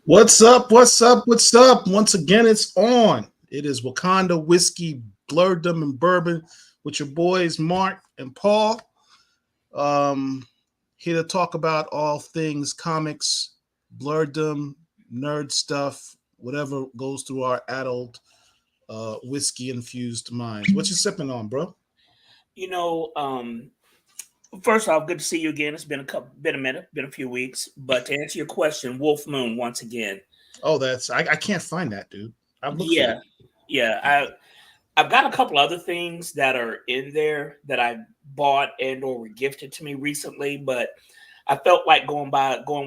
What's up? What's up? What's up? Once again, it's on. It is Wakanda Whiskey, BLERDDOM, and Bourbon with your boys Mark and Paul. Um, Here to talk about all things comics, BLERDDOM, nerd stuff, whatever goes through our adult whiskey infused minds. What you sipping on, bro? You know, um, First off, good to see you again. It's been a minute, been a few weeks. But to answer your question, Wolf Moon once again. Oh, I can't find that, dude. I've looked for Yeah, it. yeah. I've got a couple other things that are in there that I bought and or were gifted to me recently, but I felt like going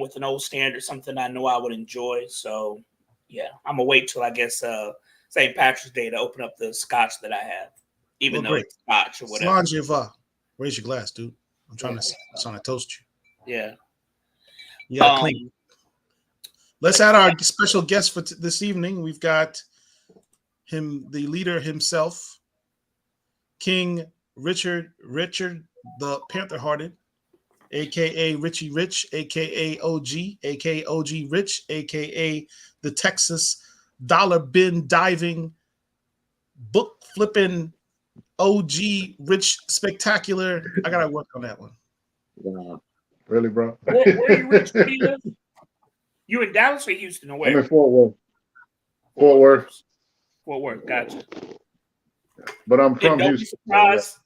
with an old standard, something I know I would enjoy. So yeah, I'm gonna wait till I guess St. Patrick's Day to open up the scotch that I have, Well, even though great. it's scotch or whatever. Slanjeva. Raise your glass, dude. Yeah, I'm trying to toast you. yeah. You gotta clean. Um, Let's but add yeah, our special guest for this evening. We've got him, the leader himself, King Richard the Panther Hearted, aka Richie Rich, aka OG, aka OG Rich, aka the Texas dollar bin diving book flipping OG Rich Spectacular. I gotta work on that one. Wow. Really, bro? where are you, Rich? Where do you live? You in Dallas or Houston or I'm in where? Fort Worth. Fort Fort Worth, Worth. Fort Worth. Gotcha. but I'm And from don't be Houston. So yeah. surprised.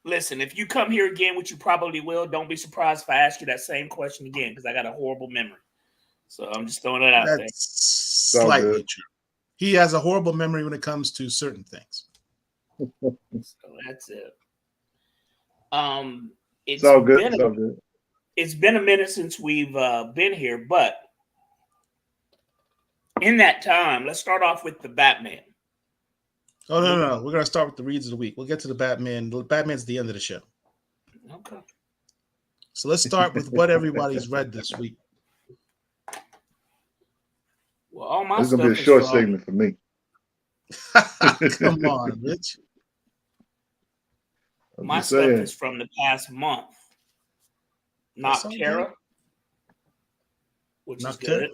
Listen, if you come here again, which you probably will, don't be surprised if I ask you that same question again because I got a horrible memory. So I'm just throwing it out there. That's It's all slightly good. true. He has a horrible memory when it comes to certain things. So that's it. Um, It's it's all good. been It's a, all good. it's been a minute since we've been here, but in that time, let's start off with the Batman. Oh no. We're gonna start with the reads of the week. We'll get to the Batman. The Batman's the end of the show. Okay. So let's start with what everybody's read this week. Well, all my This is gonna be a stuff is short from segment for me. Come on, Rich. I'm my just stuff saying. is from the past month. That's all good. Noctera, which is Noctera. good.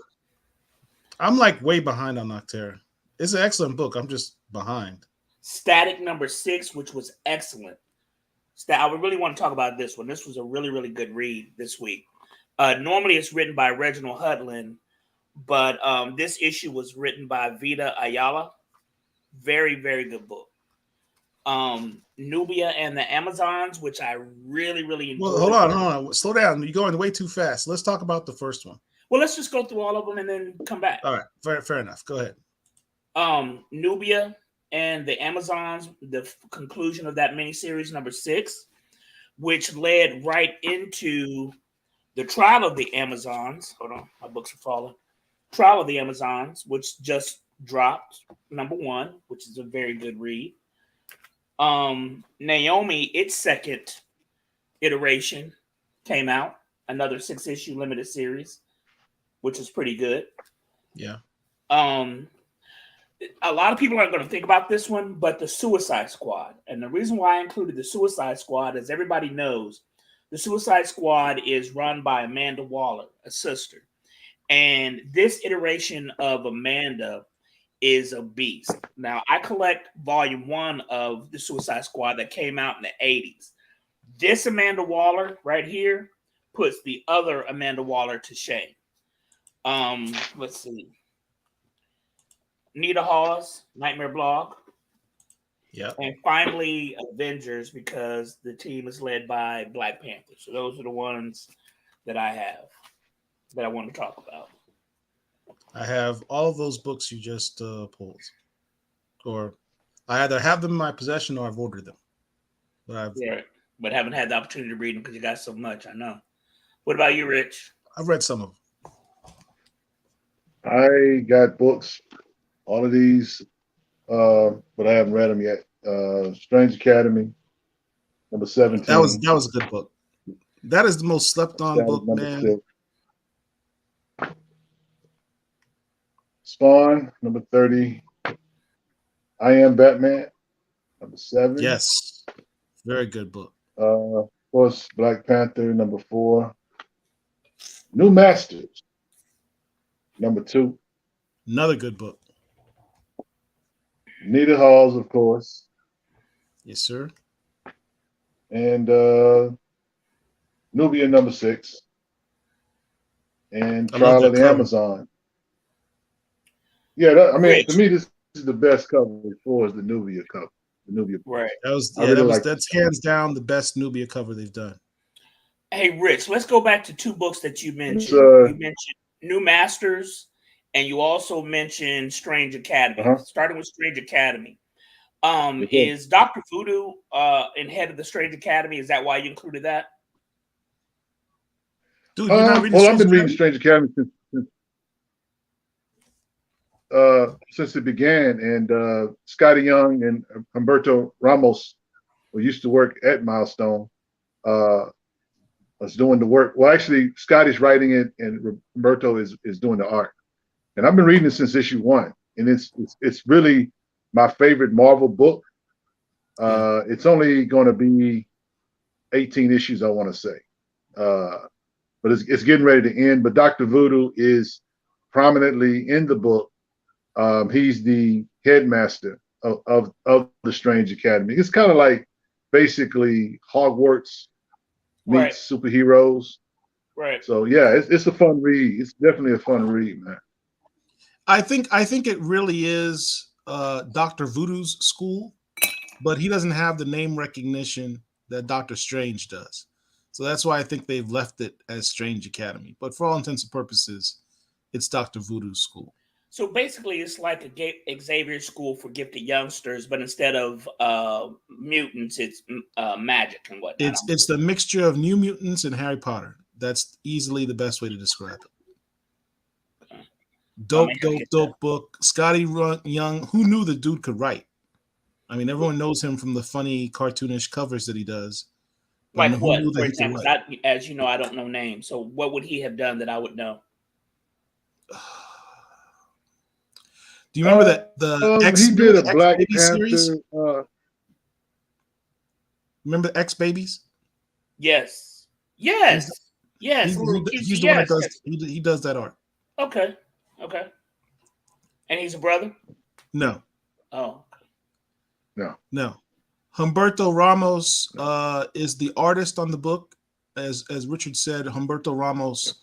I'm like way behind on Noctera. It's an excellent book. I'm just behind. Static number 6, which was excellent. I would really want to talk about this one. This was a really, really good read this week. Normally, it's written by Reginald Hudlin, but this issue was written by Vita Ayala. Very, very good book. Nubia and the Amazons, which I really, really Well, enjoyed. hold on. Slow down. You're going way too fast. Let's talk about the first one. Well, let's just go through all of them and then come back. All right. Fair enough. Go ahead. Nubia and the Amazons, the conclusion of that miniseries number 6, which led right into the Trial of the Amazons. Hold on, my books are falling. Trial of the Amazons, which just dropped number 1, which is a very good read. Naomi, its second iteration came out, another 6-issue limited series, which is pretty good. Yeah. A lot of people aren't going to think about this one, but the Suicide Squad. And the reason why I included the Suicide Squad is everybody knows the Suicide Squad is run by Amanda Waller, a sister. And this iteration of Amanda is a beast. Now, I collect volume 1 of the Suicide Squad that came out in the 80s. This Amanda Waller right here puts the other Amanda Waller to shame. Let's see. Nita Hawes, Nightmare Blog. Yeah. And finally, Avengers, because the team is led by Black Panther. So those are the ones that I have that I want to talk about. I have all of those books you just pulled, or I either have them in my possession or I've ordered them. But haven't had the opportunity to read them because you got so much. I know. What about you, Rich? I've read some of them. I got books, all of these, but I haven't read them yet. Strange Academy, number 17. That was a good book. That is the most slept on book, number man. 6. Spawn, number 30. I Am Batman, number 7. Yes. Very good book. Of course, Black Panther, number 4. New Masters, number 2. Another good book. Nita Halls, of course. Yes, sir. And Nubia, number 6. And I love Trial that of the cover. Amazon. Yeah, that, I mean, Rich. to me, this is the best cover before is the Nubia cover. The Nubia. Right. I really like that's hands down the best Nubia cover they've done. Hey, Rich, let's go back to 2 books that you mentioned. You mentioned New Masters, and you also mentioned Strange Academy. Starting with Strange Academy. Is Dr. Voodoo in head of the Strange Academy? Is that why you included that? Dude, you're not reading well, I've been reading Strange Academy since it began, and Scotty Young and Humberto Ramos, who used to work at Milestone, was doing the work. Well, actually, Scotty's writing it, and Humberto is doing the art. And I've been reading it since issue 1, and it's really my favorite Marvel book. It's only going to be 18 issues, I want to say, but it's getting ready to end. But Dr. Voodoo is prominently in the book. He's the headmaster of the Strange Academy. It's kind of like basically Hogwarts meets superheroes. Right. So yeah, it's a fun read. It's definitely a fun read, man. I think it really is Dr. Voodoo's school, but he doesn't have the name recognition that Dr. Strange does. So that's why I think they've left it as Strange Academy. But for all intents and purposes, it's Dr. Voodoo's school. So basically, it's like a Xavier school for gifted youngsters, but instead of mutants, it's magic and whatnot. It's the mixture of New Mutants and Harry Potter. That's easily the best way to describe it. Okay. Dope book. Scotty Young, who knew the dude could write? I mean, everyone knows him from the funny cartoonish covers that he does. Like what, for example? As you know, I don't know names. So what would he have done that I would know? Do you remember that he did a Black Panther series? Remember X Babies? Yes. Yes. He's the one that does. He does that art. Okay. And he's a brother? No. Oh. No. Humberto Ramos is the artist on the book. As Richard said, Humberto Ramos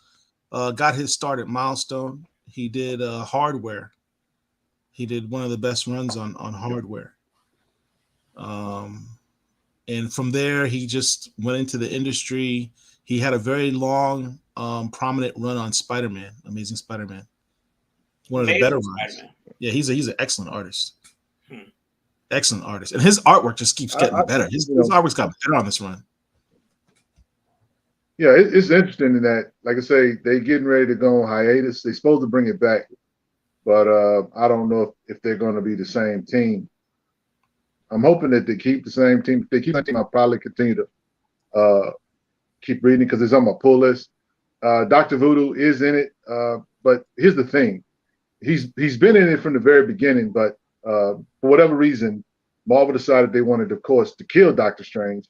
got his start at Milestone. He did Hardware. He did one of the best runs on Hardware. And from there, he just went into the industry. He had a very long, prominent run on Spider-Man, Amazing Spider-Man. One of the better runs. Yeah, he's an excellent artist. Excellent artist. And his artwork just keeps getting better. His artwork's got better on this run. Yeah, it's interesting in that, like I say, they getting ready to go on hiatus. They're supposed to bring it back, but I don't know if they're going to be the same team. I'm hoping that they keep the same team. If they keep the team, I'll probably continue to keep reading because it's on my pull list. Dr. Voodoo is in it, but here's the thing. He's been in it from the very beginning, but for whatever reason, Marvel decided they wanted, of course, to kill Doctor Strange.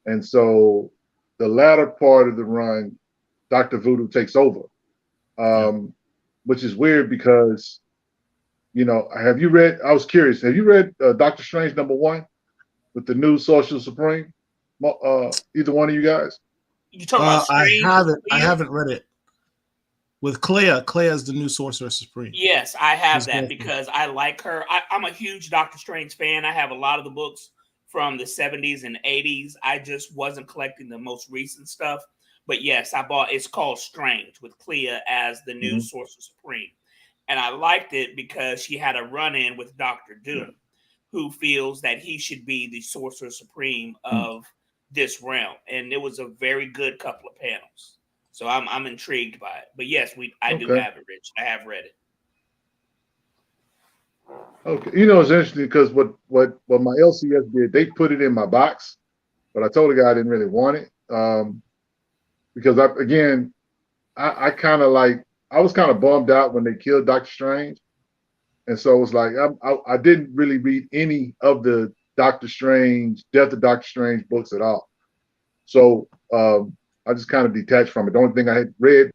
And so the latter part of the run, Dr. Voodoo takes over, which is weird because, I was curious, have you read Doctor Strange #1 with the new Sorcerer Supreme? Either one of you guys? You talking about Strange? I haven't read it. With Clea. Clea's the new Sorcerer Supreme. Yes, I have that because I like her. I'm a huge Doctor Strange fan. I have a lot of the books from the 70s and 80s. I just wasn't collecting the most recent stuff. But yes, it's called Strange with Clea as the new Sorcerer Supreme. And I liked it because she had a run-in with Dr. Doom, who feels that he should be the Sorcerer Supreme of this realm. And it was a very good couple of panels. So I'm intrigued by it. But yes, I do have it, Rich. I have read it. Okay. It's interesting because what my LCS did, they put it in my box, but I told the guy I didn't really want it. Because I kind of I was kind of bummed out when they killed Doctor Strange. And so it was like I didn't really read any of the Death of Doctor Strange books at all. So I just kind of detached from it. The only thing I had read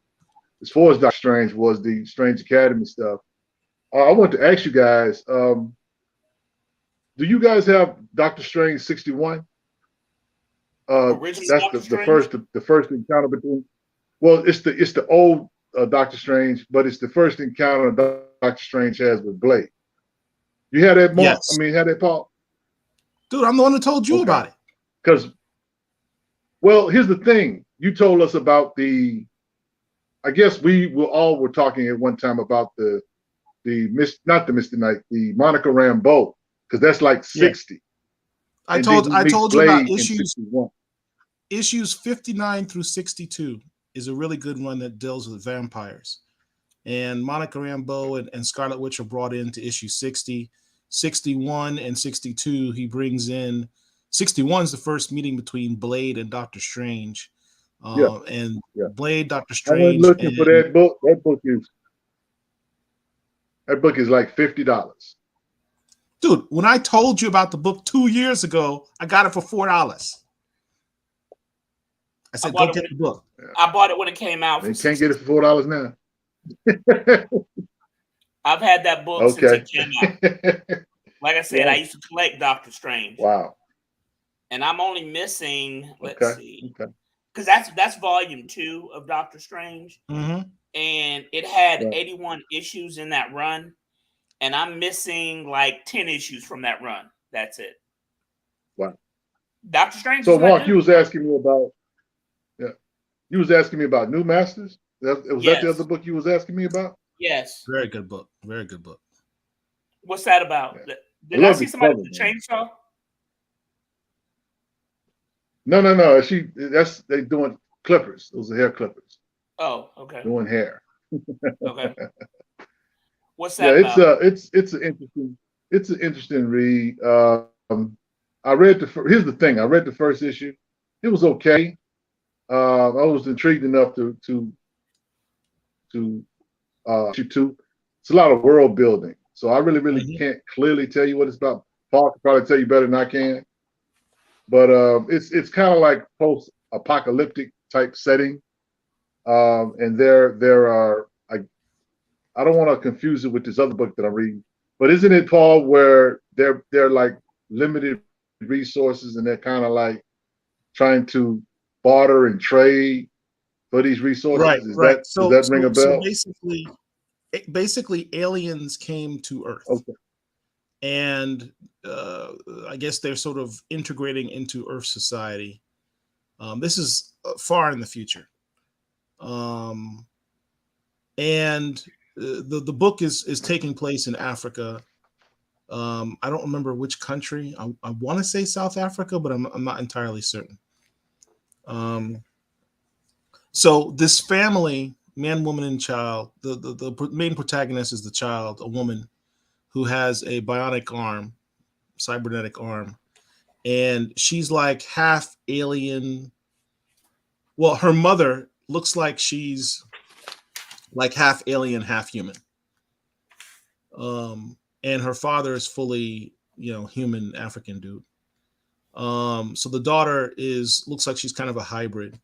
as far as Doctor Strange was the Strange Academy stuff. I want to ask you guys, do you guys have Doctor Strange 61? Original That's Doctor the Strange? first encounter between. Well, it's the old Doctor Strange, but it's the first encounter Doctor Strange has with Blade. You had that, Mark? Yes. I mean, had that, Paul? Dude, I'm the one who told you about it. Because, well, here's the thing. You told us about the. I guess we were talking at one time about not the Mr. Knight, the Monica Rambeau, because that's like 60. I told you about issues 59 through 62 is a really good one that deals with vampires. And Monica Rambeau and Scarlet Witch are brought into issue 60. 61 and 62, he brings in 61 is the first meeting between Blade and Doctor Strange. Blade, Doctor Strange. I went looking for that book. That book is like $50. Dude, when I told you about the book 2 years ago, I got it for $4. I said, go get the book. I bought it when it came out. You can't get it for $4 now. I've had that book since it came out. Like I said, I used to collect Doctor Strange. Wow. And I'm only missing, let's see, because that's volume 2 of Doctor Strange. Mm-hmm. And it had 81 issues in that run. And I'm missing like 10 issues from that run. That's it. Wow. Doctor Strange. So, Mark, you was asking me about, you was asking me about New Masters? Was that the other book you was asking me about? Yes. Very good book. Very good book. What's that about? Yeah. Did I see somebody with a chainsaw? No. They doing clippers. Those are hair clippers. Oh, okay. Doing hair. Okay. What's that about? It's an interesting read. I read here's the thing. I read the first issue. It was okay. I was intrigued enough to issue 2. It's a lot of world building. So I really can't clearly tell you what it's about. Paul can probably tell you better than I can. But it's kind of like post-apocalyptic type setting. And there are I don't want to confuse it with this other book that I'm reading, but isn't it, Paul, where they're like limited resources and they're kind of like trying to barter and trade for these resources? Right. Does that ring a bell? So basically aliens came to Earth. Okay. And I guess they're sort of integrating into Earth society. This is far in the future. And the book is taking place in Africa. I don't remember which country. I want to say South Africa, but I'm not entirely certain. So this family, man, woman, and child, the main protagonist is the child, a woman who has a bionic arm, cybernetic arm, and she's like half alien. Well, her mother looks like she's like half alien, half human. And her father is fully, human African dude. So the daughter looks like she's kind of a hybrid.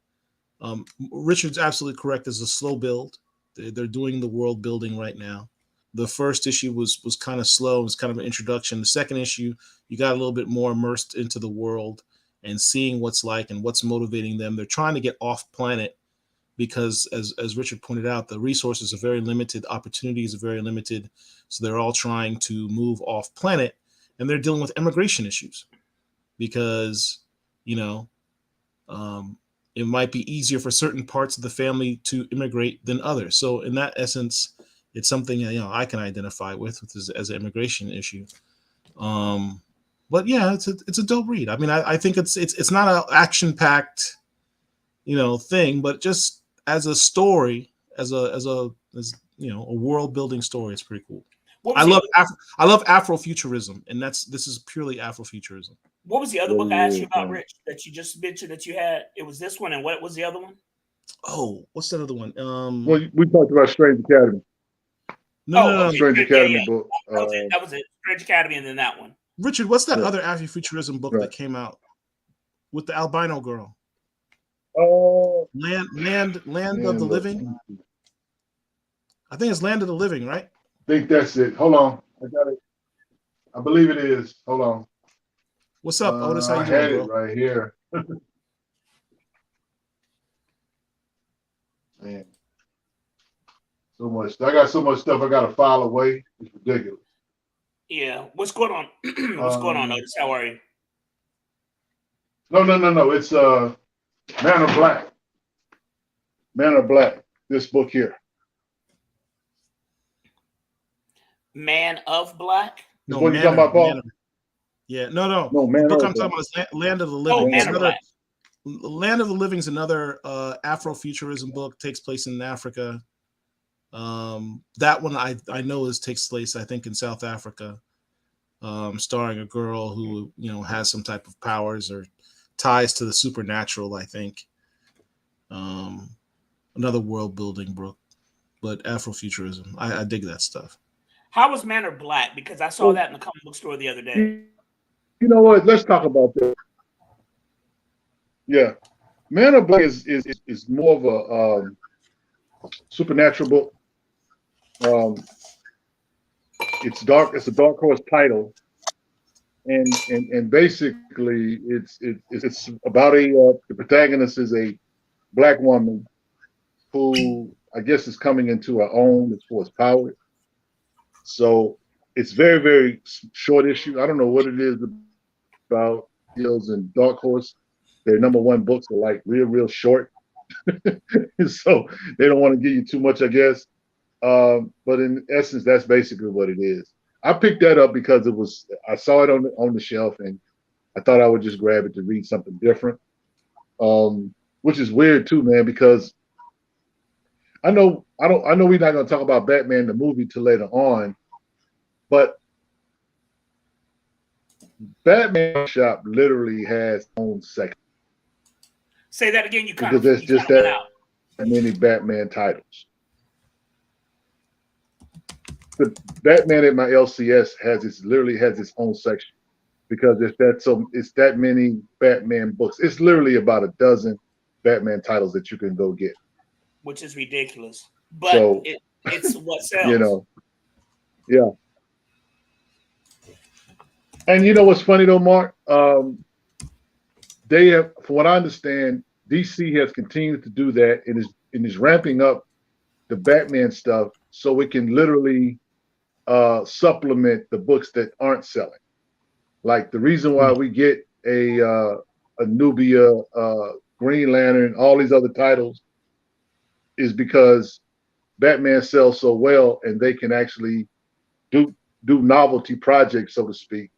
Richard's absolutely correct. It's a slow build. They're doing the world building right now. The first issue was kind of slow. It was kind of an introduction. The second issue, you got a little bit more immersed into the world and seeing what's like and what's motivating them. They're trying to get off planet because, as Richard pointed out, the resources are very limited, opportunities are very limited. So they're all trying to move off planet, and they're dealing with immigration issues because, it might be easier for certain parts of the family to immigrate than others. So in that essence, it's something I can identify with as an immigration issue. But yeah, it's a dope read. I mean, I think it's not an action-packed, thing, but just as a story, as a world-building story, it's pretty cool. I love Afrofuturism, and this is purely Afrofuturism. What was the other book I asked you about, Rich, that you just mentioned that you had? It was this one, and what was the other one? Oh, what's that other one? Well, we talked about Strange Academy. No. Strange Academy book. That was it. Strange Academy, and then that one. Richard, what's that other Afrofuturism book that came out with the albino girl? Land of the Living. I think it's Land of the Living, right? I think that's it. Hold on. I got it. I believe it is. Hold on. What's up, Otis? How I you doing, had bro? it right here. Man, so much. I got so much stuff I got to file away. It's ridiculous. Yeah. What's going on? What's going on, Otis? How are you? No. It's Man of Black. Man of Black. This book here. Man of Black? Is what you talking about, Paul? Yeah, no. No, The Man book of I'm talking Black. about is Land of the Living. Oh, It's Man of another, Black. Land of the Living is another Afrofuturism book. Takes place in Africa. That one I know takes place, I think, in South Africa, starring a girl who has some type of powers or ties to the supernatural. I think another world building book, but Afrofuturism. I dig that stuff. How was Man of Black? Because I saw that in the comic book store the other day. You know what? Let's talk about that. Yeah, Man of Black is more of a supernatural book. It's dark. It's a dark horse title, and basically it's about the protagonist is a black woman who I guess is coming into her own as far as power. So it's very, very short issue. I don't know what it is about Hills and Dark Horse. Their #1 books are like real short. So they don't want to give you too much, I guess. But in essence, that's basically what it is. I picked that up because I saw it on the shelf and I thought I would just grab it to read something different. Which is weird too, man, because I know we're not gonna talk about Batman the movie till later on, but Batman Shop literally has its own section. Say that again. Because there's just that many Batman titles. The Batman at my LCS literally has its own section because it's that many Batman books. It's literally about a dozen Batman titles that you can go get, which is ridiculous. But so, it's what sells. Yeah. And you know what's funny though, Mark? They have, from what I understand, DC has continued to do that and is ramping up the Batman stuff so it can literally supplement the books that aren't selling. Like the reason why we get a Nubia, Green Lantern, all these other titles is because Batman sells so well and they can actually do novelty projects, so to speak,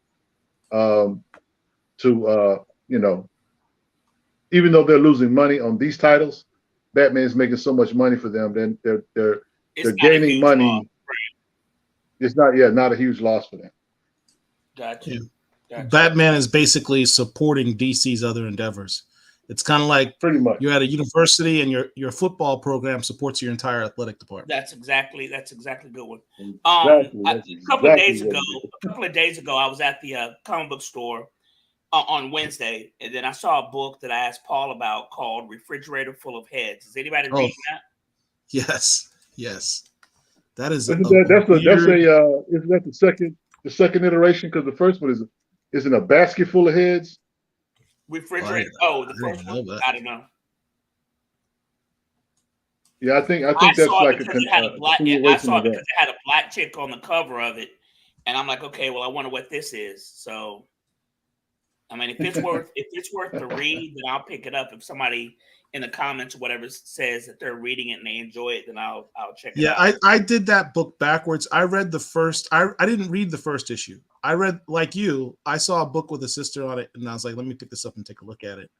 even though they're losing money on these titles, Batman's making so much money for them, then they're gaining money. Loss. It's not a huge loss for them. Gotcha. Batman is basically supporting DC's other endeavors. It's kind of like pretty much you're at a university and your football program supports your entire athletic department. That's exactly a good one. Exactly. A couple of days ago, I was at the comic book store on Wednesday, and then I saw a book that I asked Paul about called "Refrigerator Full of Heads." Is anybody reading that? Yes. That is isn't that the second iteration? Because the first one isn't a basket full of heads. Refrigerator. The first one. I don't know. Yeah, I think that's like a continuation. I saw it because it had a black chick on the cover of it, and I'm like, okay, well, I wonder what this is. So, I mean, if it's worth the read, then I'll pick it up. If somebody in the comments or whatever says that they're reading it and they enjoy it, then I'll check it out. Yeah, I did that book backwards. I read the first. I didn't read the first issue. I read, like you, I saw a book with a sister on it, and I was like, let me pick this up and take a look at it.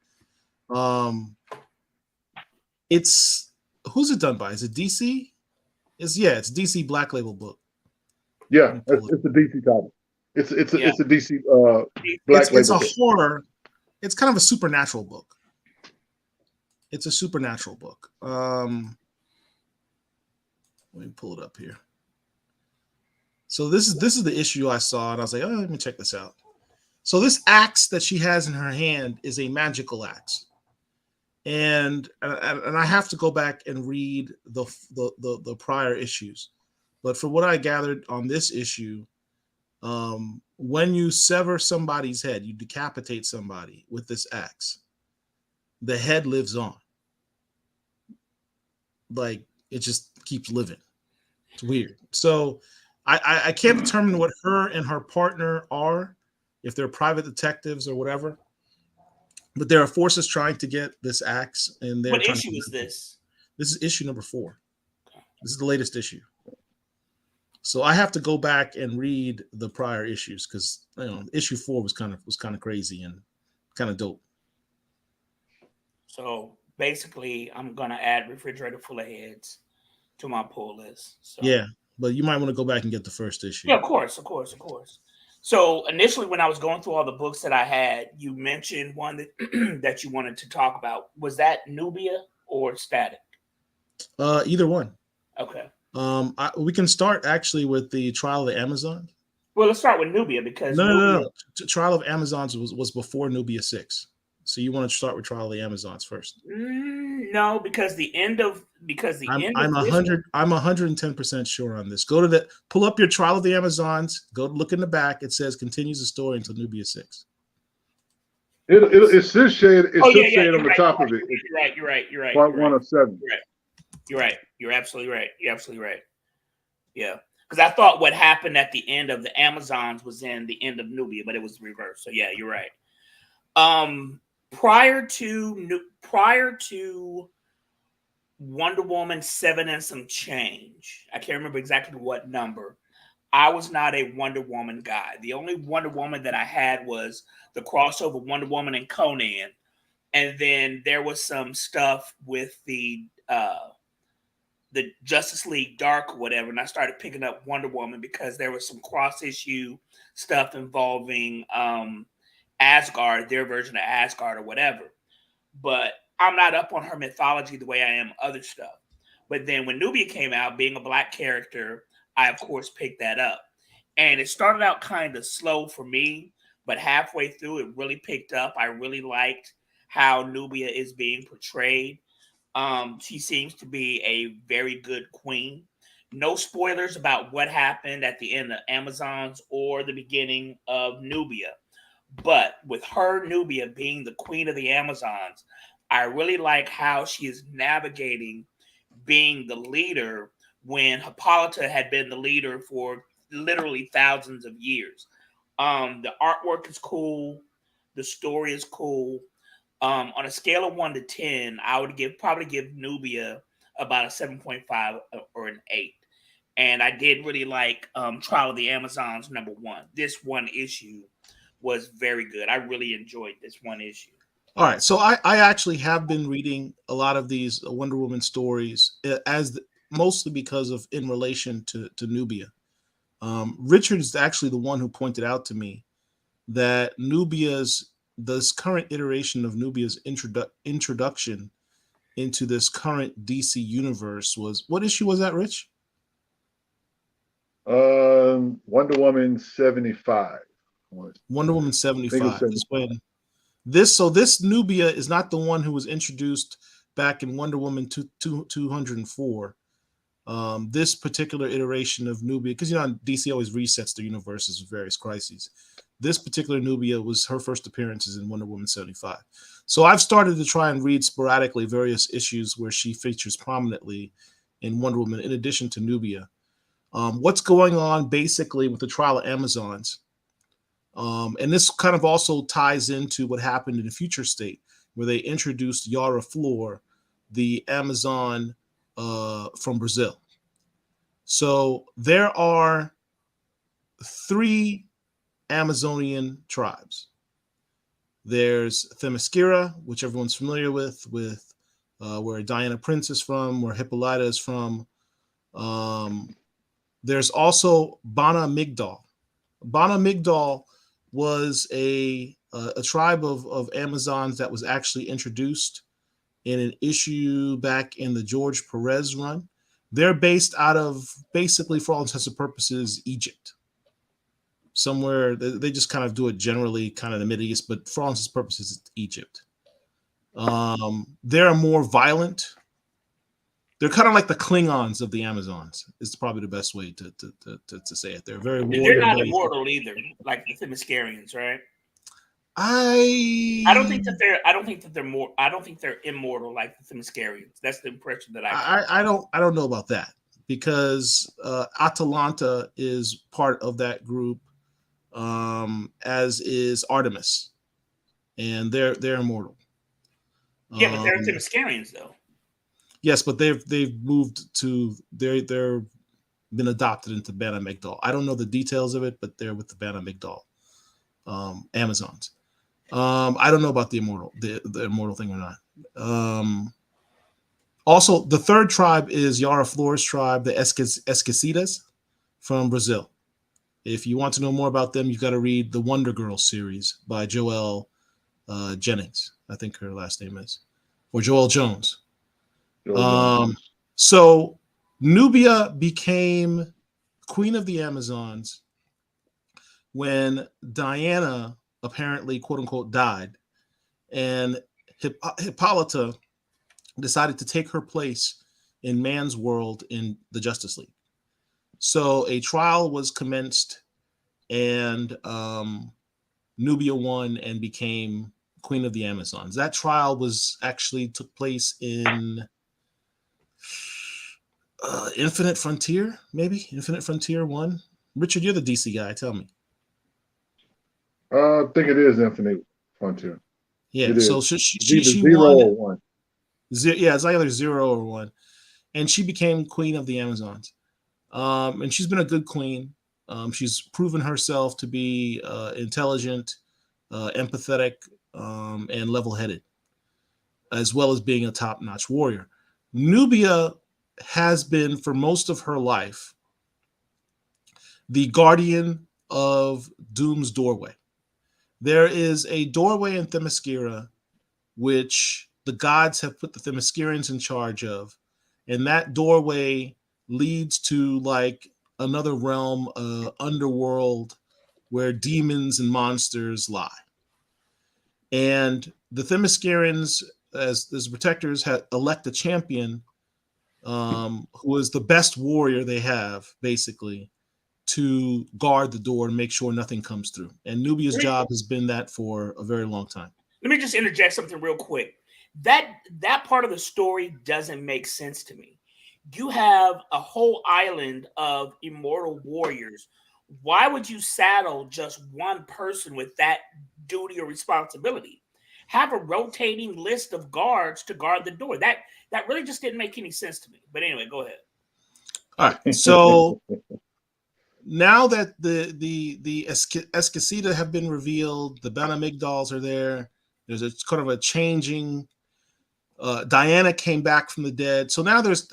It's who's it done by? Is it DC? It's DC Black Label book. Yeah, it's a DC title. It's a DC Black Label. It's a horror. It's kind of a supernatural book. It's a supernatural book. Let me pull it up here. So this is the issue I saw, and I was like, oh, let me check this out. So this axe that she has in her hand is a magical axe. and I have to go back and read the prior issues, but for what I gathered on this issue, when you sever somebody's head, you decapitate somebody with this axe, the head lives on. Like, it just keeps living. It's weird. So I can't determine what her and her partner are, if they're private detectives or whatever. But there are forces trying to get this axe, and they're What trying issue to. is this? This is issue number 4. This is the latest issue. So I have to go back and read the prior issues, because issue 4 was kind of crazy and kind of dope. So basically, I'm gonna add refrigerator full of heads to my pull list. So Yeah, but you might want to go back and get the first issue. yeah, of course. So initially, when I was going through all the books that I had, you mentioned one that that you wanted to talk about. Was that Nubia or Static? Either one. Okay. We can start actually with the Trial of the Amazon. Well, let's start with Nubia, because No. Trial of Amazons was before Nubia 6. So you want to start with Trial of the Amazons first? No, because the end of I'm 110% sure on this. Pull up your Trial of the Amazons. Go look in the back. It says continues the story until Nubia 6. It should shade. It should shade on the right, top of it. You're right. Part 1 of 7. You're right. You're absolutely right. Yeah, because I thought what happened at the end of the Amazons was in the end of Nubia, but it was reversed. So yeah, you're right. Prior to Wonder Woman 7 and some change, I can't remember exactly what number, I was not a Wonder Woman guy. The only Wonder Woman that I had was the crossover Wonder Woman and Conan, and then there was some stuff with the Justice League Dark or whatever, and I started picking up Wonder Woman because there was some cross-issue stuff involving Asgard, their version of Asgard or whatever. But I'm not up on her mythology the way I am other stuff. But then when Nubia came out, being a Black character, I of course picked that up. And it started out kind of slow for me, but halfway through it really picked up. I really liked how Nubia is being portrayed. She seems to be a very good queen. No spoilers about what happened at the end of Amazons or the beginning of Nubia. But with her, Nubia, being the queen of the Amazons, I really like how she is navigating being the leader when Hippolyta had been the leader for literally thousands of years. The artwork is cool. The story is cool. On a scale of 1 to 10, I would probably give Nubia about a 7.5 or an 8. And I did really like Trial of the Amazons #1. This one issue was very good. I really enjoyed this one issue. All right, so I actually have been reading a lot of these Wonder Woman stories mostly because of in relation to Nubia. Richard is actually the one who pointed out to me that this current iteration of Nubia's introduction into this current DC universe was, what issue was that, Rich? Wonder Woman 75. Wonder Woman 75. This Nubia is not the one who was introduced back in Wonder Woman 204. This particular iteration of Nubia, because DC always resets their universes with various crises. This particular Nubia was her first appearances in Wonder Woman 75. So I've started to try and read sporadically various issues where she features prominently in Wonder Woman, in addition to Nubia. What's going on basically with the Trial of Amazons? And this kind of also ties into what happened in the Future State, where they introduced Yara Flor, the Amazon from Brazil. So there are 3 Amazonian tribes. There's Themyscira, which everyone's familiar with where Diana Prince is from, where Hippolyta is from. There's also Bana Migdal. Bana Migdal was a tribe of Amazons that was actually introduced in an issue back in the George Perez run. They're based out of, basically, for all intents and purposes, Egypt. Somewhere, they just kind of do it generally, kind of the Middle East, but for all intents and purposes, it's Egypt. They're more violent. They're kind of like the Klingons of the Amazons. Is probably the best way to say it. They're very They're warrior not based. immortal either, like the Themyscirians, right? I I don't think that they're. I don't think that they're more. I don't think they're immortal like the Themyscirians. That's the impression that I got. I don't know about that because Atalanta is part of that group, as is Artemis, and they're immortal. Yeah, but they're Themyscirians though. Yes, but they've moved to they're been adopted into Bana Migdal. I don't know the details of it, but they're with the Bana Migdal Amazons. I don't know about the immortal thing or not. Also, the third tribe is Yara Flores tribe, the Esquecidas from Brazil. If you want to know more about them, you've got to read the Wonder Girls series by Joelle Jennings. I think her last name is, or Joelle Jones. So Nubia became queen of the Amazons when Diana apparently, quote unquote, died, and Hippolyta decided to take her place in man's world in the Justice League. So a trial was commenced, and Nubia won and became queen of the Amazons. That trial was actually took place in Infinite Frontier, maybe Infinite Frontier 1. Richard, you're the DC guy. Tell me. I think it is Infinite Frontier. Yeah. It so is. she zero won. or one. Yeah, it's either 0 or 1, and she became queen of the Amazons. And she's been a good queen. She's proven herself to be intelligent, empathetic, and level-headed, as well as being a top-notch warrior. Nubia has been, for most of her life, the guardian of Doom's doorway. There is a doorway in Themyscira which the gods have put the Themyscirians in charge of, and that doorway leads to like another realm, underworld, where demons and monsters lie. And the Themyscirians, as protectors, elect a champion who is the best warrior they have, basically, to guard the door and make sure nothing comes through. And Nubia's job has been that for a very long time. Let me just interject something real quick. That part of the story doesn't make sense to me. You have a whole island of immortal warriors. Why would you saddle just one person with that duty or responsibility? Have a rotating list of guards to guard the door. That really just didn't make any sense to me. But anyway, go ahead. All right. So now that the Esquecida have been revealed, the Bana Migdals are there. There's a kind of a changing. Diana came back from the dead, so now there's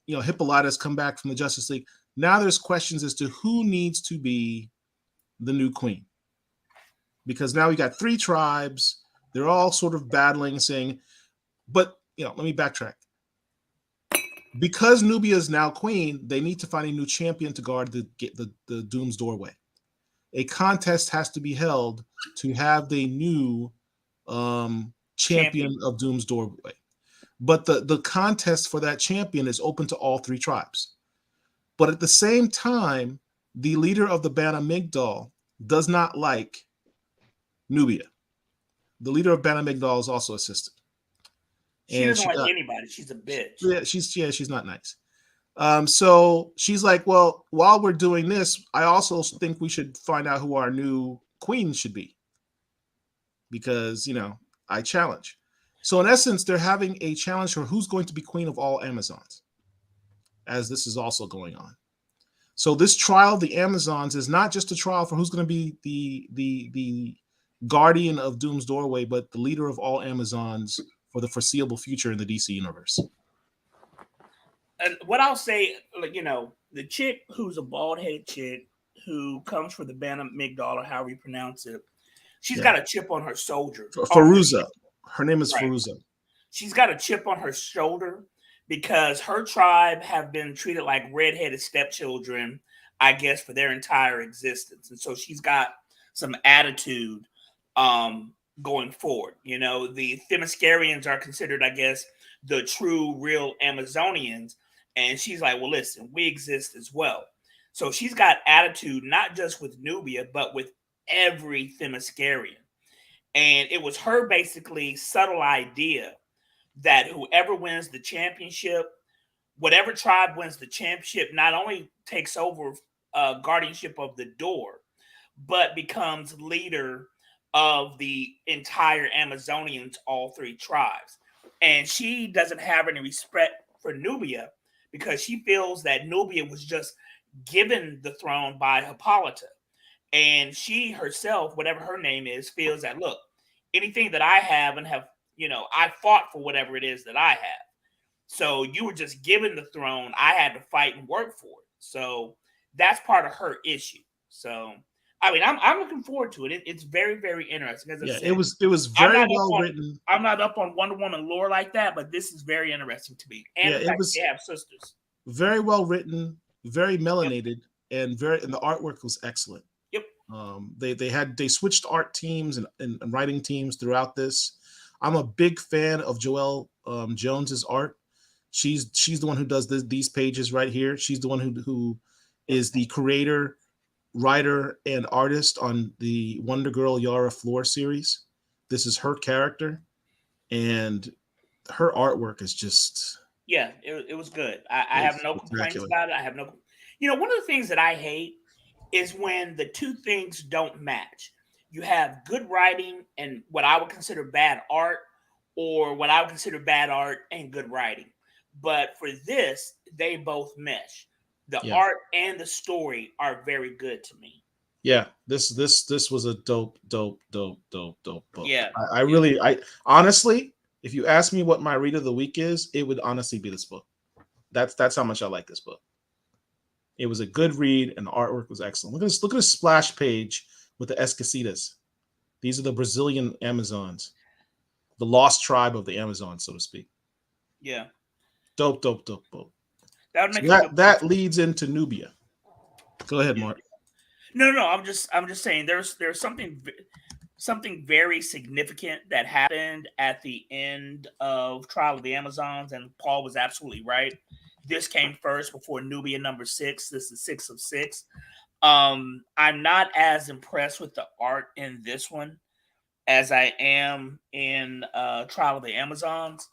Hippolyta's come back from the Justice League. Now there's questions as to who needs to be the new queen, because now we got 3 tribes. They're all sort of battling, saying, but let me backtrack. Because Nubia is now queen, they need to find a new champion to guard the Doom's doorway. A contest has to be held to have the new champion of Doom's doorway. But the contest for that champion is open to all 3 tribes. But at the same time, the leader of the Bana Migdal does not like Nubia. The leader of Bana Migdal is also assisted. She doesn't like anybody. She's a bitch. Yeah, she's not nice. So she's like, well, while we're doing this, I also think we should find out who our new queen should be, because I challenge. So in essence, they're having a challenge for who's going to be queen of all Amazons, as this is also going on. So this trial of the Amazons is not just a trial for who's going to be the guardian of Doom's doorway, but the leader of all Amazons for the foreseeable future in the DC universe. And what I'll say, the chick who's a bald-headed chick who comes from the Bana Migdal, or however you pronounce it, she's got a chip on her shoulder. Feruza. Her name is Feruza. She's got a chip on her shoulder because her tribe have been treated like redheaded stepchildren, I guess, for their entire existence. And so she's got some attitude going forward. You know, the Themyscirians are considered, I guess, the true, real Amazonians. And she's like, well, listen, we exist as well. So she's got attitude, not just with Nubia, but with every Themyscirian. And it was her basically subtle idea that whoever wins the championship, whatever tribe wins the championship, not only takes over guardianship of the door, but becomes leader of the entire Amazonians, all three tribes. And she doesn't have any respect for Nubia because she feels that Nubia was just given the throne by Hippolyta. And she herself, whatever her name is, feels that, look, anything that I have and have, you know, I fought for whatever it is that I have. So you were just given the throne. I had to fight and work for it. So that's part of her issue. So I mean, I'm looking forward to it. It's very, very interesting. As I said, it was very well written. I'm not up on Wonder Woman lore like that, but this is very interesting to me. And the fact they have sisters. Very well written, very melanated, and the artwork was excellent. Yep. They switched art teams and writing teams throughout this. I'm a big fan of Joelle Jones's art. She's the one who does these pages right here. She's the one who is the creator, writer, and artist on the Wonder Girl Yara Flor series. This is her character, and her artwork is just it was good. I have no complaints about it. I have no, one of the things that I hate is when the two things don't match. You have good writing and what I would consider bad art, or what I would consider bad art and good writing. But for this, they both mesh. The art and the story are very good to me. Yeah, this was a dope book. Yeah, I honestly, if you ask me what my read of the week is, it would honestly be this book. That's how much I like this book. It was a good read, and the artwork was excellent. Look at this splash page with the Esquecidas. These are the Brazilian Amazons, the lost tribe of the Amazons, so to speak. Yeah, dope. That leads into Nubia. Go ahead, Mark. No. I'm just saying there's something very significant that happened at the end of Trial of the Amazons, and Paul was absolutely right. This came first before Nubia number 6. This is 6 of 6. I'm not as impressed with the art in this one as I am in Trial of the Amazons.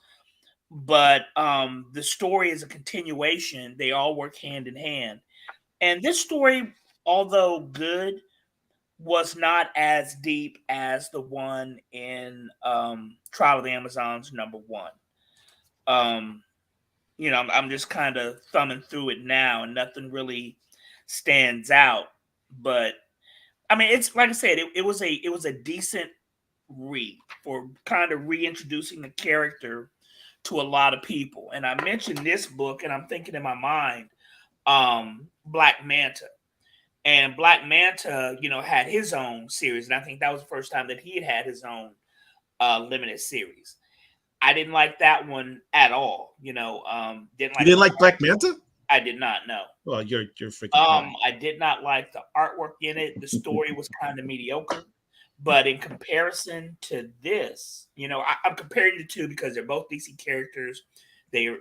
But the story is a continuation. They all work hand in hand. And this story, although good, was not as deep as the one in Trial of the Amazons number 1. I'm just kind of thumbing through it now, and nothing really stands out. But I mean, it's like I said, it was a decent read for kind of reintroducing the character to a lot of people. And I mentioned this book, and I'm thinking in my mind, Black Manta. And Black Manta, had his own series, and I think that was the first time that he had his own limited series. I didn't like that one at all. Didn't like Black Manta? I did not know. Well, you're freaking. I did not like the artwork in it. The story was kind of mediocre. But in comparison to this, I'm comparing the two because they're both DC characters. They're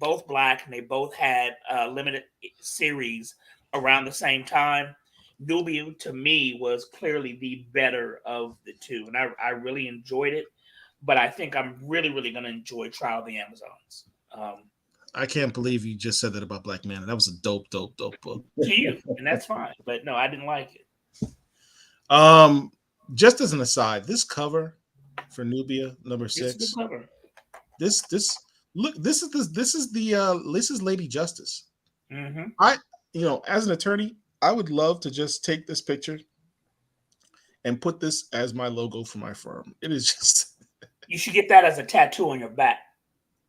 both Black, and they both had limited series around the same time. Nubia, to me, was clearly the better of the two, and I really enjoyed it. But I think I'm really, really going to enjoy Trial of the Amazons. I can't believe you just said that about Black Manta. That was a dope book. To you, and that's fine. But no, I didn't like it. Just as an aside, this cover for Nubia number 6. It's a good cover. This is Lady Justice. Mm-hmm. As an attorney, I would love to just take this picture and put this as my logo for my firm. It is just. You should get that as a tattoo on your back.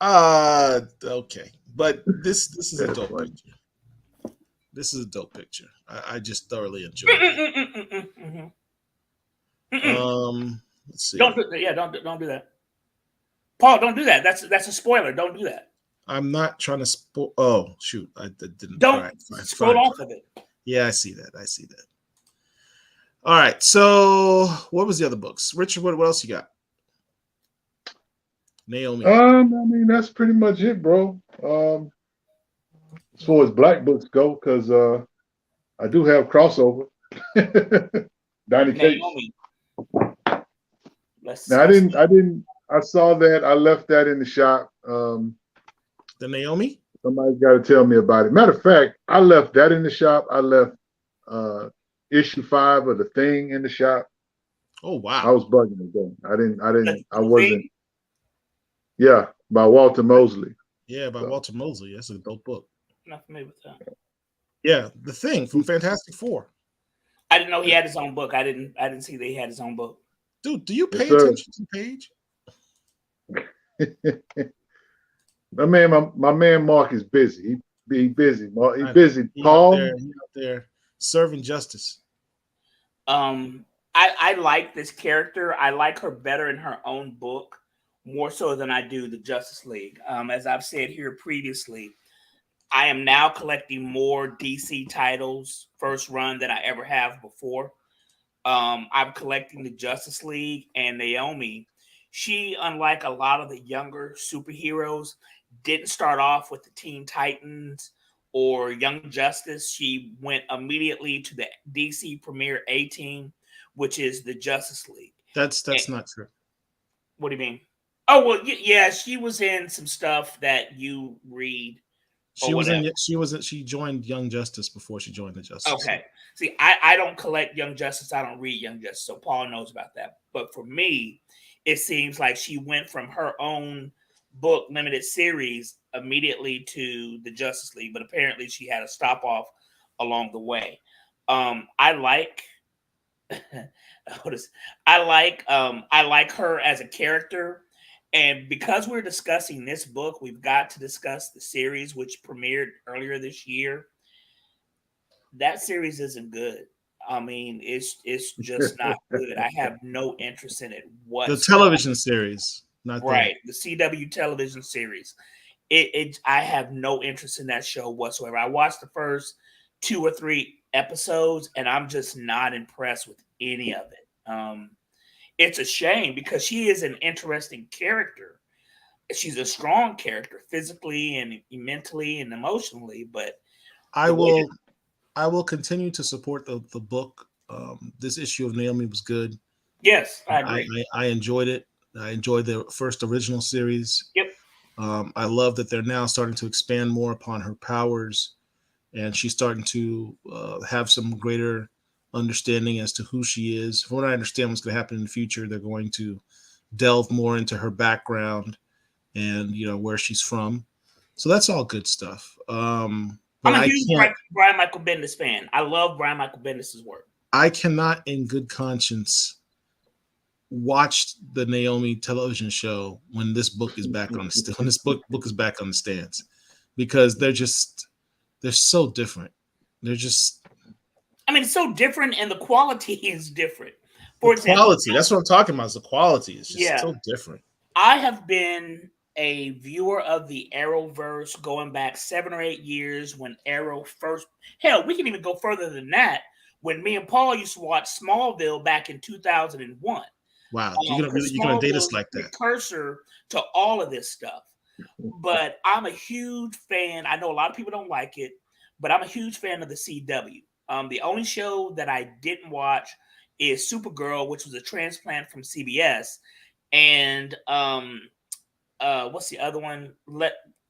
Okay, but this is a dope picture. This is a dope picture. I just thoroughly enjoy it. Let's see. Don't do that. Paul, don't do that. That's a spoiler. Don't do that. I'm not trying to spoil. Oh shoot, I didn't. Don't scroll off of it. Yeah, I see that. All right. So what was the other books? Richard, what else you got? Naomi. I mean, that's pretty much it, bro. As far as black books go, because I do have crossover. Donny Cates. Naomi. Now I saw that. I left that in the shop. The Naomi? Somebody's got to tell me about it. Matter of fact, I left that in the shop. I left issue 5 of The Thing in the shop. Oh wow. I was bugging again. I wasn't. Yeah, by Walter Mosley. Yeah, by Walter Mosley. That's a dope book. Not familiar with that. Yeah, The Thing from Fantastic Four. I didn't know he had his own book. I didn't see that he had his own book. Dude, do you pay attention to the page? my man Mark is busy. He busy. He's busy. He Paul, out there serving justice. I like this character. I like her better in her own book, more so than I do the Justice League. As I've said here previously, I am now collecting more DC titles first run than I ever have before. I'm collecting the Justice League, and Naomi, she, unlike a lot of the younger superheroes, didn't start off with the Teen Titans or Young Justice. She went immediately to the DC Premier A-Team, which is the Justice League. That's not true. What do you mean? Oh, well, yeah, she was in some stuff that you read. She joined Young Justice before she joined the Justice. Okay. See, I don't collect Young Justice. I don't read Young Justice, so Paul knows about that. But for me, it seems like she went from her own book limited series immediately to the Justice League, but apparently she had a stop off along the way. I like her as a character. And because we're discussing this book, we've got to discuss the series which premiered earlier this year. That series isn't good. I mean, it's just not good. I have no interest in it whatsoever. The television series, not right. The CW television series. I have no interest in that show whatsoever. I watched the first 2 or 3 episodes, and I'm just not impressed with any of it. It's a shame because she is an interesting character. She's a strong character physically and mentally and emotionally, but I will continue to support the book. This issue of Naomi was good. Yes, I agree. I enjoyed it. I enjoyed the first original series. Yep. I love that they're now starting to expand more upon her powers, and she's starting to have some greater understanding as to who she is. From what I understand, what's going to happen in the future, they're going to delve more into her background and where she's from. So that's all good stuff. I'm a huge Brian Michael Bendis fan. I love Brian Michael Bendis' work. I cannot, in good conscience, watch the Naomi television show when this book is back on the when this book is back on the stands, because they're so different. They're just. I mean, it's so different, and the quality is different. For example, quality. That's what I'm talking about. Is the quality is just so different. I have been a viewer of the Arrowverse going back 7 or 8 years when Arrow first. Hell, we can even go further than that. When me and Paul used to watch Smallville back in 2001. Wow, you're gonna date us like that. Precursor to all of this stuff. But I'm a huge fan. I know a lot of people don't like it, but I'm a huge fan of the CW. The only show that I didn't watch is Supergirl, which was a transplant from CBS, and what's the other one?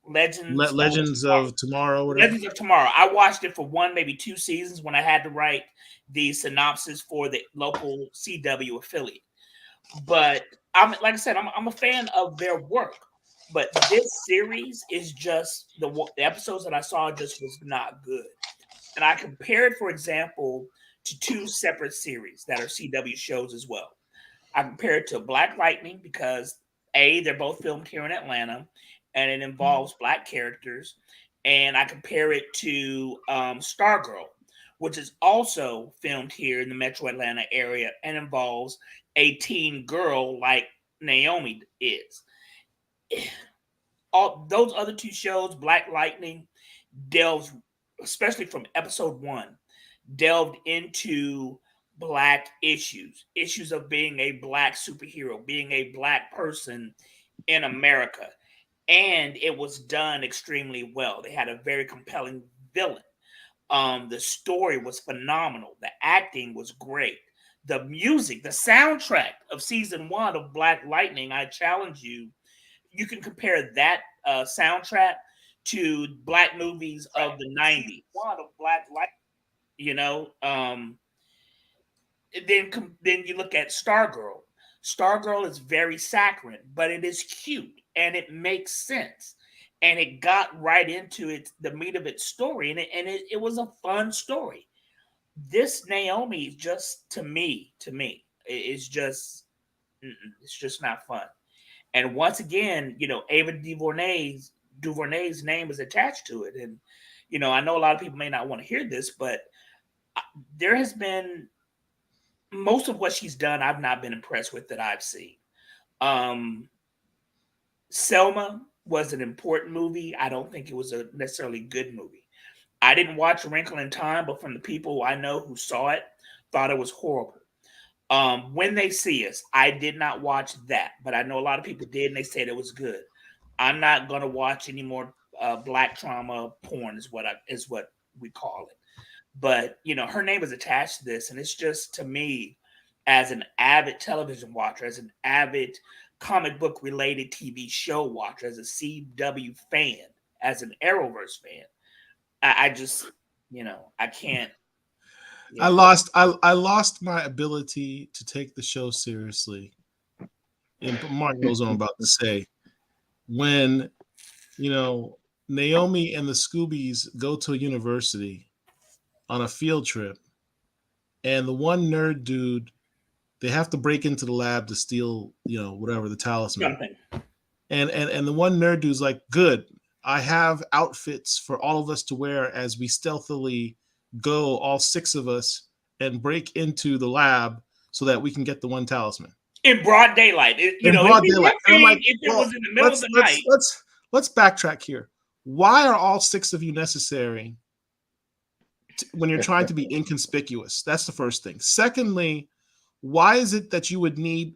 Legends of Tomorrow. Whatever. Legends of Tomorrow. I watched it for 1, maybe 2 seasons when I had to write the synopsis for the local CW affiliate. But like I said, I'm a fan of their work. But this series is just the episodes that I saw just was not good. And I compared, for example, to 2 separate series that are CW shows as well. I compared to Black Lightning because they're both filmed here in Atlanta, and it involves Black characters. And I compare it to Stargirl, which is also filmed here in the Metro Atlanta area and involves a teen girl like Naomi is. All those other 2 shows, Black Lightning, delves, especially from episode 1, delved into Black issues of being a Black superhero, being a Black person in America. And it was done extremely well. They had a very compelling villain. The story was phenomenal. The acting was great. The music, the soundtrack of season 1 of Black Lightning, I challenge you. You can compare that soundtrack to Black movies of the 90s. One of Black Lightning, you know. Then you look at Stargirl. Stargirl is very saccharine, but it is cute and it makes sense. And it got right into the meat of its story, and it was a fun story. This Naomi is just to me, it's just not fun. And once again, Ava DuVernay's name is attached to it, and I know a lot of people may not want to hear this, but there has been most of what she's done I've not been impressed with that I've seen. Selma was an important movie. I don't think it was a necessarily good movie. I didn't watch A Wrinkle in Time, but from the people I know who saw it, thought it was horrible. When They See Us, I did not watch that, but I know a lot of people did, and they said it was good. I'm not going to watch any more Black trauma porn, is what we call it. But her name is attached to this, and it's just, to me, as an avid television watcher, as an avid comic book related TV show watcher, as a CW fan, as an Arrowverse fan, I just, I can't. I lost my ability to take the show seriously. And Mark knows what I'm about to say. When, Naomi and the Scoobies go to a university on a field trip, and the one nerd dude, they have to break into the lab to steal, whatever, the talisman. Something. And the one nerd dude's like, good, I have outfits for all of us to wear as we stealthily go, all 6 of us, and break into the lab so that we can get the one talisman. In broad daylight. In broad daylight. And I'm like, if it was in the middle of the night. Let's backtrack here. Why are all 6 of you necessary when you're trying to be inconspicuous? That's the first thing. Secondly, why is it that you would need,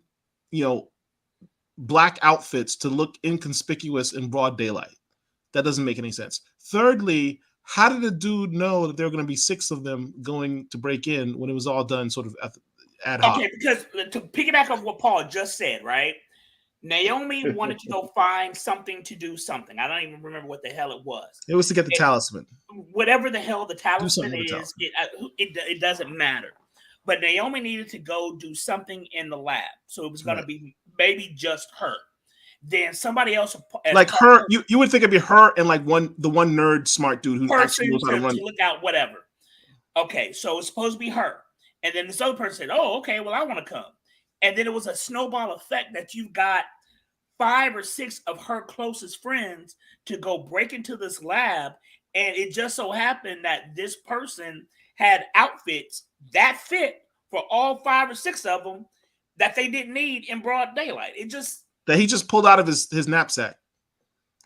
Black outfits to look inconspicuous in broad daylight? That doesn't make any sense. Thirdly, how did the dude know that there were going to be 6 of them going to break in when it was all done sort of ad hoc? Okay, because to piggyback off what Paul just said, right? Naomi wanted to go find something to do something. I don't even remember what the hell it was. It was to get the talisman. Whatever the hell the talisman is, it doesn't matter. But Naomi needed to go do something in the lab. So it was going to be maybe just her. Then somebody else, like her, you would think it'd be her and like the one nerd smart dude who actually knows how to run. To look out, whatever. Okay, so it's supposed to be her, and then this other person said, "Oh, okay, well I want to come," and then it was a snowball effect that you've got 5 or 6 of her closest friends to go break into this lab, and it just so happened that this person had outfits that fit for all 5 or 6 of them that they didn't need in broad daylight. That he just pulled out of his knapsack.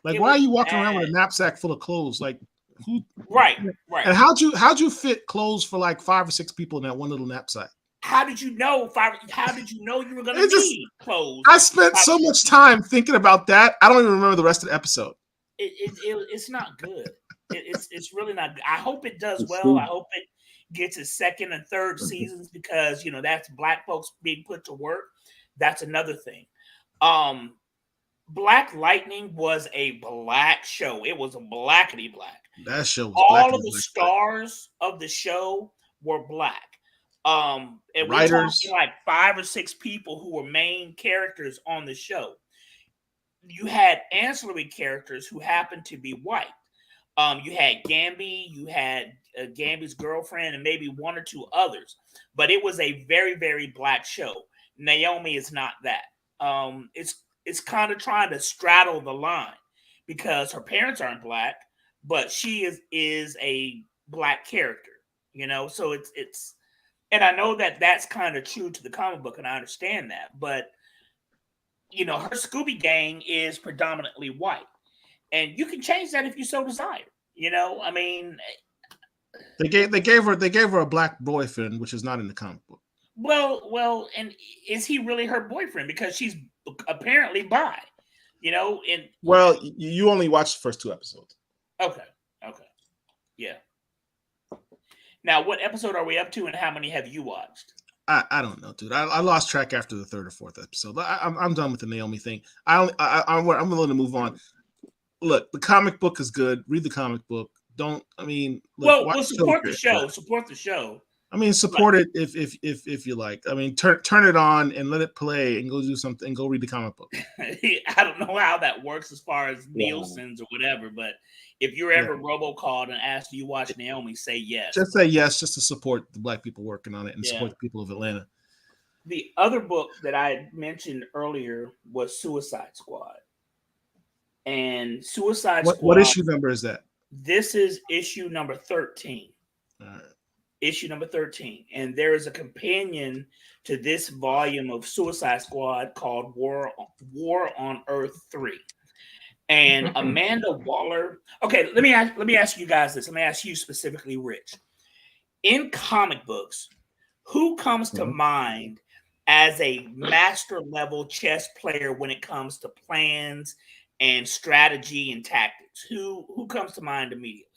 Like, why are you walking around with a knapsack full of clothes? Like, who? Right. And how'd you fit clothes for like 5 or 6 people in that one little knapsack? How did you know? How did you know you were going to need clothes? I spent so much time thinking about that. I don't even remember the rest of the episode. It's not good. It's really not good. I hope it does well. I hope it gets its 2nd and 3rd seasons, because that's Black folks being put to work. That's another thing. Black Lightning was a Black show. It was a blackity black. That show was all of the stars of the show were Black. And we're talking like 5 or 6 people who were main characters on the show. You had ancillary characters who happened to be white. You had Gamby, you had Gamby's girlfriend, and maybe 1 or 2 others. But it was a very, very Black show. Naomi is not that. It's kind of trying to straddle the line, because her parents aren't Black, but she is a Black character, So it's, and I know that that's kind of true to the comic book, and I understand that. But her Scooby Gang is predominantly white, and you can change that if you so desire. I mean, they gave her a Black boyfriend, which is not in the comic book. Well, and is he really her boyfriend? Because she's apparently bi. And Well, you only watched the first 2 episodes. okay, yeah. Now, what episode are we up to, and how many have you watched? I don't know, dude. I lost track after the 3rd or 4th episode. I'm done with the Naomi thing. I'm willing to move on. Look, the comic book is good. Read the comic book. Look, We'll support the show. Support the show. I mean, support it if you like. I mean, turn it on and let it play and go do something and go read the comic book. I don't know how that works as far as Nielsen's or whatever, but if you're ever robocalled and asked, do you watch Naomi, say yes. Just say yes, just to support the Black people working on it and support the people of Atlanta. The other book that I mentioned earlier was Suicide Squad. And Suicide Squad. What issue number is that? This is issue number 13. All right. Issue number 13. And there is a companion to this volume of Suicide Squad called War on Earth 3. And Amanda Waller. Okay, let me ask you guys this. Let me ask you specifically, Rich. In comic books, who comes to mind as a master level chess player when it comes to plans and strategy and tactics? Who comes to mind immediately?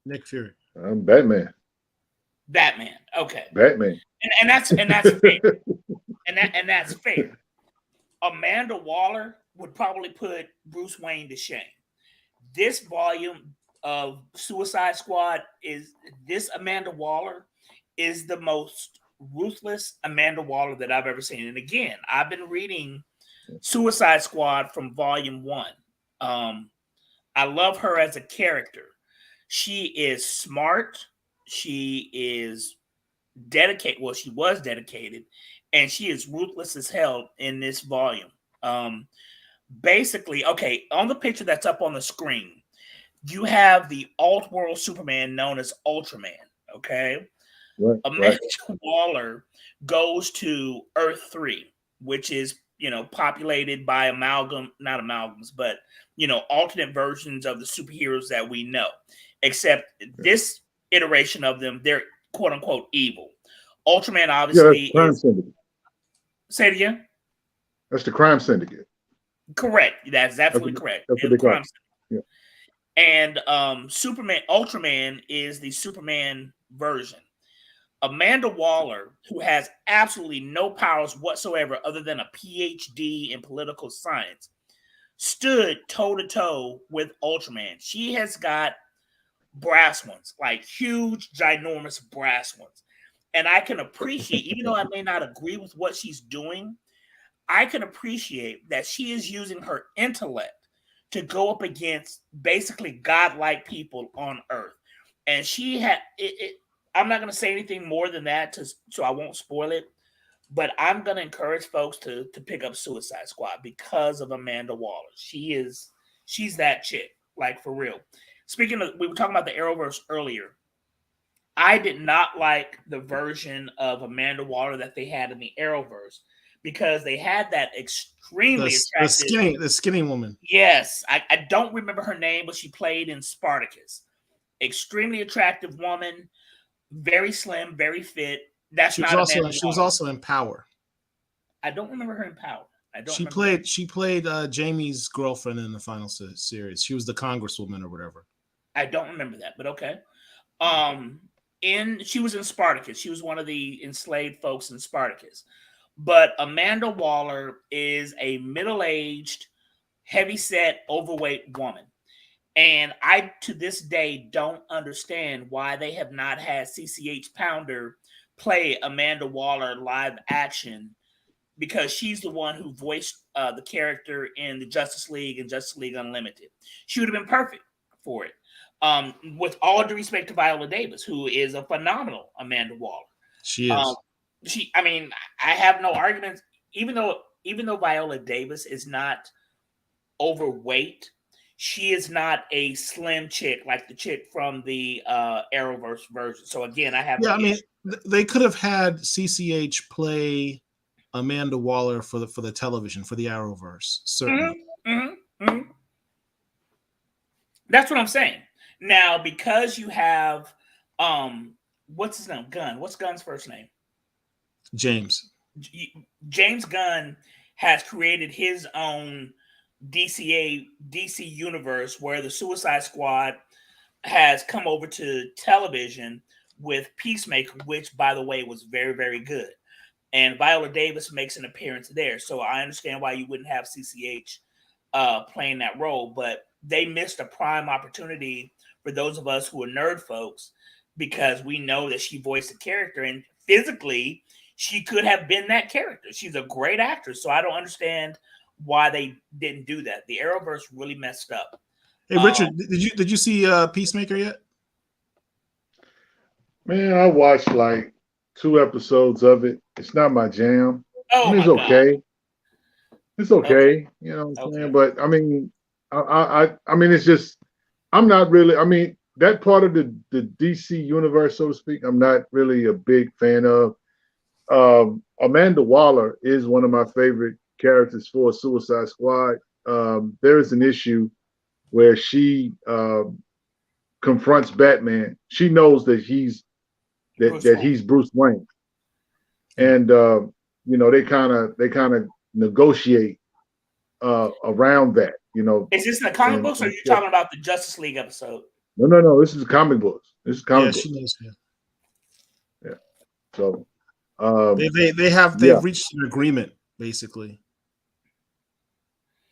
Nick Fury. Batman. Batman. Okay. Batman. And that's fair. and that's fair. Amanda Waller would probably put Bruce Wayne to shame. This volume of Suicide Squad Amanda Waller is the most ruthless Amanda Waller that I've ever seen. And again, I've been reading Suicide Squad from volume 1. I love her as a character. She is smart. She is dedicated. Well, she was dedicated, and she is ruthless as hell in this volume. Basically, okay, on the picture that's up on the screen, you have the alt-world Superman known as Ultraman, okay? Amanda Waller goes to Earth 3, which is, populated by not amalgams, but, alternate versions of the superheroes that we know. Except this iteration of them, they're quote-unquote evil. Ultraman obviously is... Crime Syndicate. Say it again? That's the Crime Syndicate. Correct. That's absolutely correct. That's what they call it. And Ultraman is the Superman version. Amanda Waller, who has absolutely no powers whatsoever other than a PhD in political science, stood toe-to-toe with Ultraman. She has got brass ones, like huge, ginormous brass ones. And I can appreciate, even though I may not agree with what she's doing, I can appreciate that she is using her intellect to go up against basically godlike people on Earth. And she had I'm not going to say anything more than that so I won't spoil it, but I'm going to encourage folks to pick up Suicide Squad because of Amanda Waller. She's that chick, like for real. Speaking of, we were talking about the Arrowverse earlier. I did not like the version of Amanda Waller that they had in the Arrowverse because they had that extremely attractive... The skinny woman. Yes. I don't remember her name, but she played in Spartacus. Extremely attractive woman, very slim, very fit. She was also in Power. I don't remember her in Power. She played Jamie's girlfriend in the final series. She was the congresswoman or whatever. I don't remember that, but okay. She was in Spartacus. She was one of the enslaved folks in Spartacus. But Amanda Waller is a middle-aged, heavy-set, overweight woman. And I, to this day, don't understand why they have not had CCH Pounder play Amanda Waller live action, because she's the one who voiced the character in the Justice League and Justice League Unlimited. She would have been perfect for it. With all due respect to Viola Davis, who is a phenomenal Amanda Waller. She is. I have no arguments. Even though Viola Davis is not overweight, she is not a slim chick like the chick from the Arrowverse version. So again, I have. Yeah, they could have had CCH play Amanda Waller for the television, for the Arrowverse. Certainly. That's what I'm saying. Now, because you have what's his name? Gunn. What's Gunn's first name? James. James Gunn has created his own DC universe where the Suicide Squad has come over to television with Peacemaker, which, by the way, was very, very good. And Viola Davis makes an appearance there. So I understand why you wouldn't have CCH playing that role, but they missed a prime opportunity for those of us who are nerd folks, because we know that she voiced the character, and physically she could have been that character. She's a great actress. So I don't understand why they didn't do that. The Arrowverse really messed up. Hey, Richard, did you see Peacemaker yet? Man, I watched like 2 episodes of it. It's not my jam. Oh, I mean, it's okay. It's okay. You know what I'm saying? But I mean, I mean, it's just, I'm not really, I mean, that part of the DC universe, so to speak, I'm not really a big fan of. Amanda Waller is one of my favorite characters for Suicide Squad. There is an issue where she confronts Batman. She knows that he's Bruce Wayne, and you know, they kind of negotiate around that. You know, is this in the comic books, or are you talking about the Justice League episode? No. This is comic books. This is comic books. She knows. Yeah. So they've reached an agreement basically.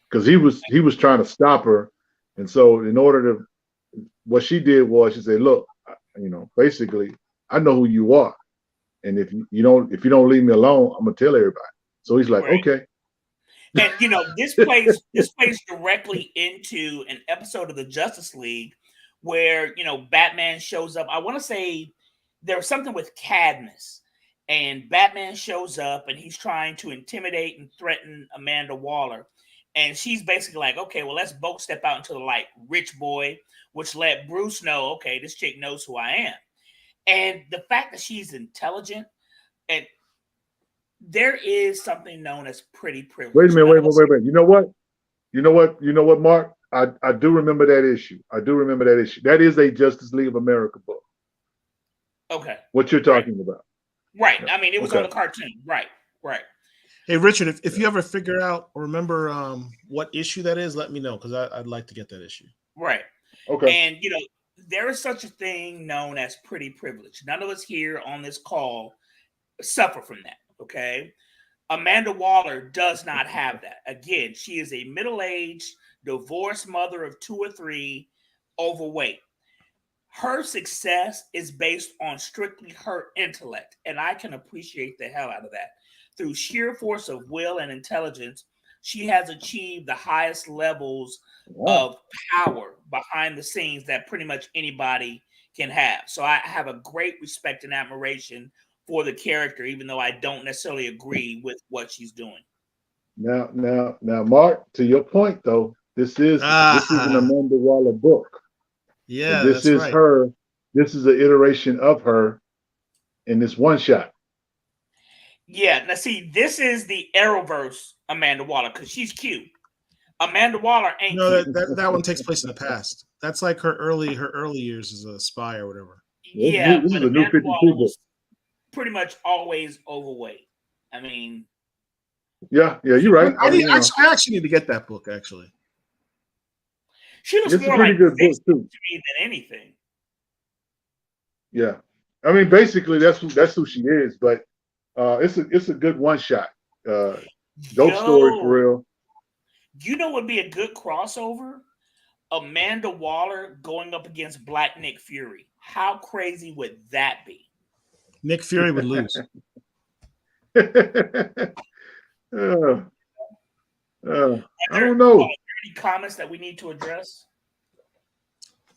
Because he was trying to stop her, and so in order to, what she did was she said, "Look, you know, basically, I know who you are, and if you don't leave me alone, I'm gonna tell everybody." So he's like, "Okay." And you know, this plays directly into an episode of the Justice League where, you know, Batman shows up. I want to say there was something with Cadmus, and Batman shows up and he's trying to intimidate and threaten Amanda Waller. And she's basically like, okay, well, let's both step out into the light, rich boy, which let Bruce know, okay, this chick knows who I am. And the fact that she's intelligent, and there is something known as pretty privilege. Wait a minute. You know what, Mark? I do remember that issue. That is a Justice League of America book. Okay. What you're talking about. Right. I mean, it was on the cartoon. Right. Hey, Richard, if you ever figure out or remember what issue that is, let me know, because I'd like to get that issue. Right. Okay. And, you know, there is such a thing known as pretty privilege. None of us here on this call suffer from that, okay? Amanda Waller does not have that. Again, she is a middle-aged, divorced mother of 2 or 3, overweight. Her success is based on strictly her intellect, and I can appreciate the hell out of that. Through sheer force of will and intelligence, she has achieved the highest levels of power behind the scenes that pretty much anybody can have. So I have a great respect and admiration for the character, even though I don't necessarily agree with what she's doing. Now, Mark, to your point though, this is an Amanda Waller book. Yeah, and this is right. Her. This is an iteration of her in this one shot. Yeah, now see, this is the Arrowverse Amanda Waller, because she's cute. Amanda Waller ain't. No, that one takes place in the past. That's like her early years as a spy or whatever. Yeah, this is but a new 52 book. Pretty much always overweight. I mean, yeah, you're right. I actually need to get that book. Actually, she looks more like good book to me than anything. Yeah, I mean, basically that's who she is. But it's a good one shot. Dope story for real. You know what would be a good crossover? Amanda Waller going up against Black Nick Fury. How crazy would that be? Nick Fury would lose. I don't know. Any comments that we need to address?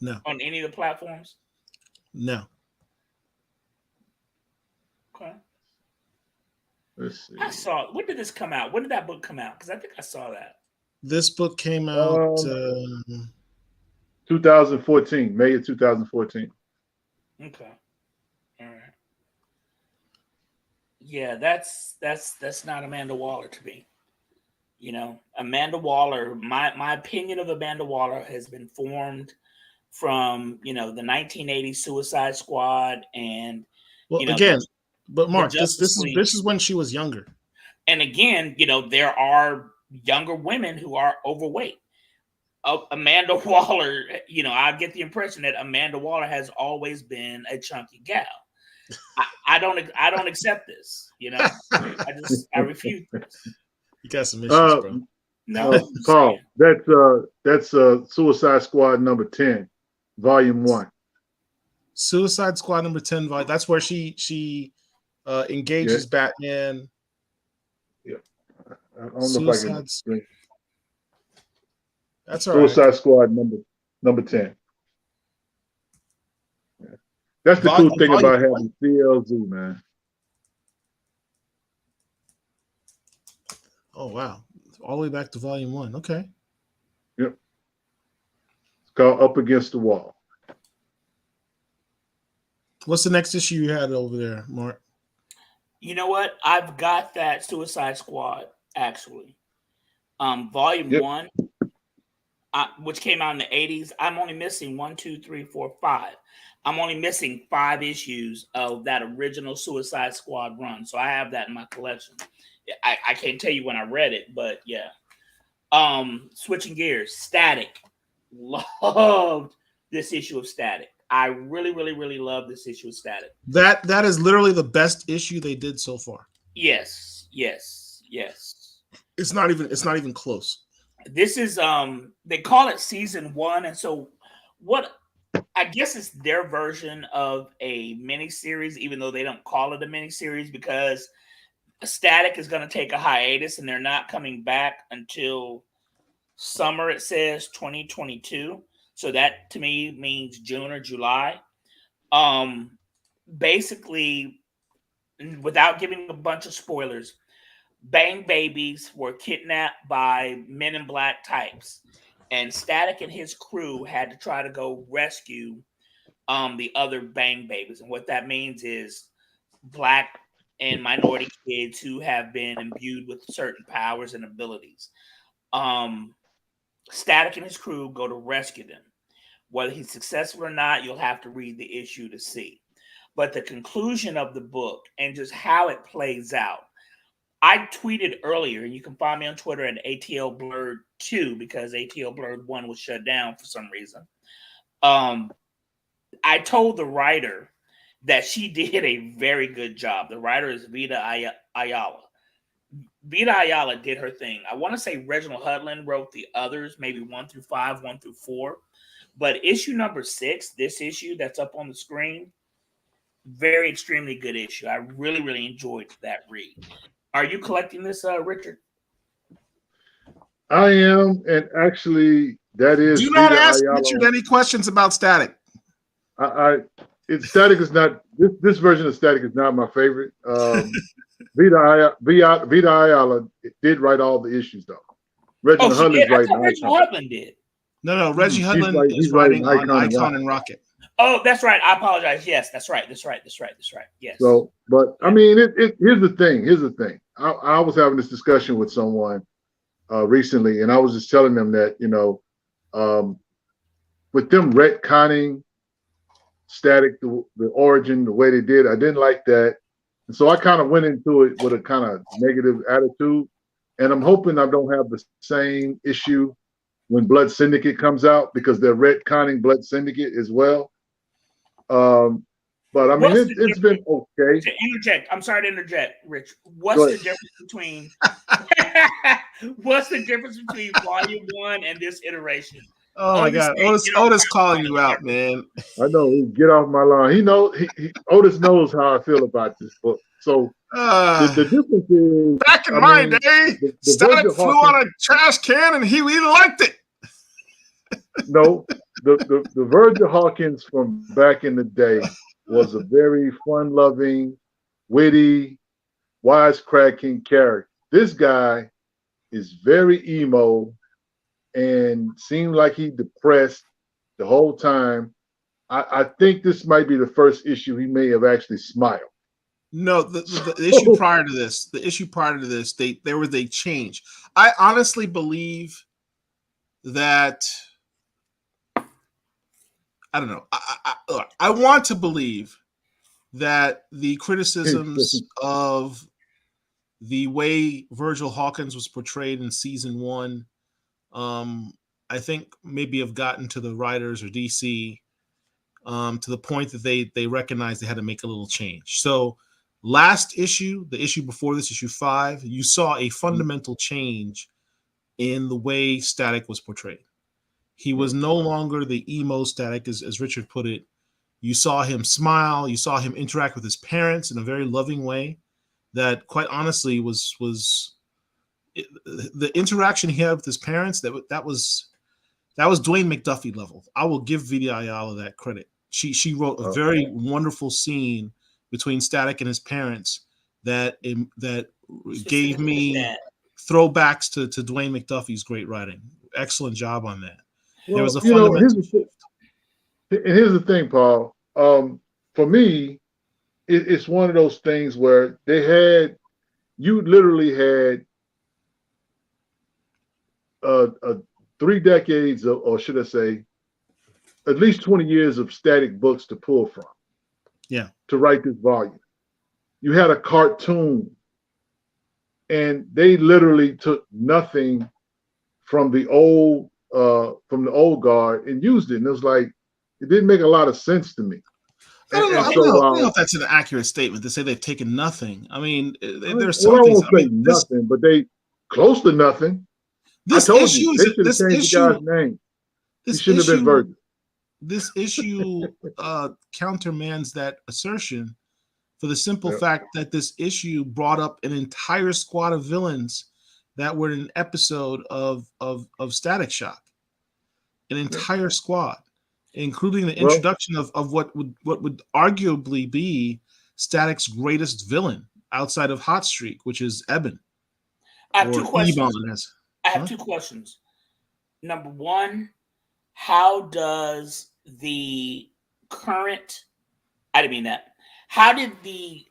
No. On any of the platforms? No. Okay. Let's see. I saw. When did this come out? When did that book come out? Because I think I saw that. This book came out 2014, May of 2014. Okay. All right. Yeah, that's not Amanda Waller to me. You know, Amanda Waller, my opinion of Amanda Waller has been formed from, you know, the 1980 Suicide Squad, and again, But Mark, this Justice League. is when she was younger. And again, you know, there are younger women who are overweight. Amanda Waller, you know, I get the impression that Amanda Waller has always been a chunky gal. I don't accept this. You know, I refuse this. You got some issues, bro. No, Paul, that's Suicide Squad number 10, volume 1. Suicide Squad number 10, that's where she engages Batman. Yeah, I don't know if I can. That's all right. Suicide Squad number 10. Yeah. That's the cool thing about having CLZ, man. Oh wow, all the way back to volume 1. Okay. Yep. It's called Up Against the Wall. What's the next issue you had over there, Mark? You know what? I've got that Suicide Squad actually. Volume 1, which came out in the 80s. I'm only missing 1, 2, 3, 4, 5. I'm only missing 5 issues of that original Suicide Squad run. So I have that in my collection. I can't tell you when I read it, but yeah. Switching gears, Static. Loved this issue of Static. I really, really, really love this issue of Static. That is literally the best issue they did so far. Yes. It's not even close. This is they call it season 1, and so what I guess it's their version of a miniseries, even though they don't call it a miniseries because Static is going to take a hiatus and they're not coming back until summer, it says 2022. So that to me means June or July. Basically, without giving a bunch of spoilers, Bang Babies were kidnapped by Men in Black types, and Static and his crew had to try to go rescue the other Bang Babies. And what that means is Black and minority kids who have been imbued with certain powers and abilities. Static and his crew go to rescue them. Whether he's successful or not, you'll have to read the issue to see. But the conclusion of the book and just how it plays out, I tweeted earlier, and you can find me on Twitter at ATL Blurred 2 because ATL Blurred 1 was shut down for some reason. I told the writer that she did a very good job. The writer is Vita Ayala. Vita Ayala did her thing. I want to say Reginald Hudlin wrote the others, maybe 1 through 5, 1 through 4. But issue number 6, this issue that's up on the screen, very extremely good issue. I really, really enjoyed that read. Are you collecting this, Richard? I am, and actually, that is. Do not ask Ayala. Richard any questions about Static. Static is not this version of Static is not my favorite. Vita Ayala did write all the issues though. Reginald Hudlin's writing. Reginald Hudlin did. No, Reggie Hudlin is writing on Icon and Rocket. Oh, that's right. I apologize. Yes, that's right. Yes. So, but I mean, here's the thing. I was having this discussion with someone recently, and I was just telling them that with them retconning Static, the origin, the way they did, I didn't like that, and so I kind of went into it with a kind of negative attitude, and I'm hoping I don't have the same issue when Blood Syndicate comes out because they're retconning Blood Syndicate as well. But I mean, it's been okay. To interject, I'm sorry to interject, Rich. What's the difference between Volume 1 and this iteration? Oh my God, Otis calling you out, man. I know. Get off my lawn. He knows. Otis knows how I feel about this book. So the difference is, back in my day, Static flew on a trash can, and he liked it. No, the Virgil Hawkins from back in the day was a very fun-loving, witty, wisecracking character. This guy is very emo and seemed like he depressed the whole time. I think this might be the first issue he may have actually smiled. No, the issue prior to this, there was a change. I honestly believe that. I don't know. I want to believe that the criticisms of the way Virgil Hawkins was portrayed in season 1, I think maybe have gotten to the writers or DC to the point that they recognized they had to make a little change. So last issue, the issue before this, issue 5, you saw a fundamental change in the way Static was portrayed. He was no longer the emo Static, as Richard put it. You saw him smile. You saw him interact with his parents in a very loving way that, quite honestly, was the interaction he had with his parents. That was Dwayne McDuffie level. I will give Vida Ayala that credit. She wrote a very wonderful scene between Static and his parents that gave me throwbacks to Dwayne McDuffie's great writing. Excellent job on that. Well, there was a fundamental here's the thing, Paul. For me, it's one of those things where you literally had 3 decades, or should I say, at least 20 years of Static books to pull from. Yeah. To write this volume. You had a cartoon, and they literally took nothing from the old guard and used it. And it was like, it didn't make a lot of sense to me. I don't know if that's an accurate statement to say they've taken nothing. I mean, there's some things. I won't say nothing, but they close to nothing. I told you, they should have changed the guy's name. He shouldn't have been Virgil. This issue countermands that assertion for the simple fact that this issue brought up an entire squad of villains that were in an episode of Static Shock. An entire squad, including the introduction of what would arguably be Static's greatest villain outside of Hot Streak, which is Eben. I have 2 questions. I have 2 questions. Number 1, how does the current, I didn't mean that. How did the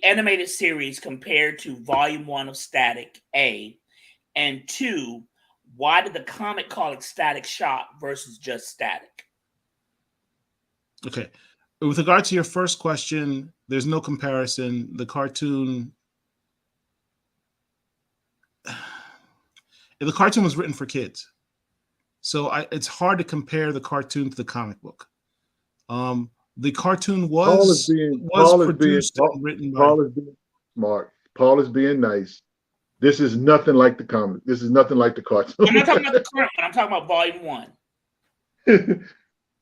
animated series compare to volume 1 of Static, A? And 2, why did the comic call it Static Shock versus just Static? Okay. With regard to your first question, there's no comparison. The cartoon was written for kids. So it's hard to compare the cartoon to the comic book. The cartoon was produced and written by... Paul is being smart. Paul is being nice. This is nothing like the comic. This is nothing like the cartoon. I'm not talking about the current one. I'm talking about volume 1.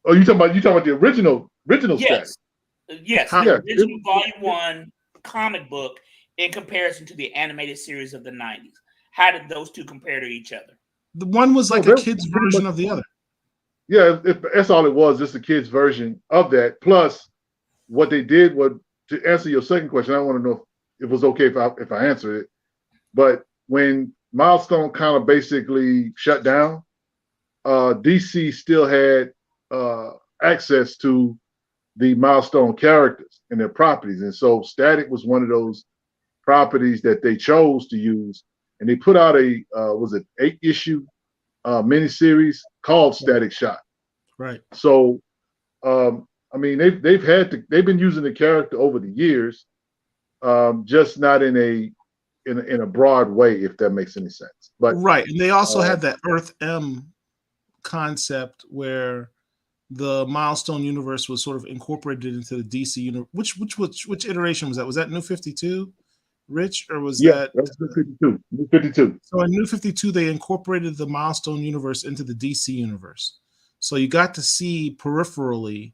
Oh, you talking about the original Yes. Static? Yes. The original volume 1 comic book in comparison to the animated series of the 90s. How did those 2 compare to each other? The one was like a kid's version of the other. Yeah, that's all it was, just a kid's version of that. Plus, what they did was, to answer your second question, I want to know if it was okay if I answer it. But when Milestone kind of basically shut down, DC still had access to the Milestone characters and their properties. And so Static was one of those properties that they chose to use. And they put out a 8-issue miniseries called Static Shock. Right. So, I mean, they've been using the character over the years, just not in a broad way, if that makes any sense. But right, and they also had that Earth M concept where the Milestone universe was sort of incorporated into the DC universe. Which iteration was that? Was that New 52? Rich, or was that New 52? New 52. So in New 52, they incorporated the Milestone universe into the DC universe. So you got to see peripherally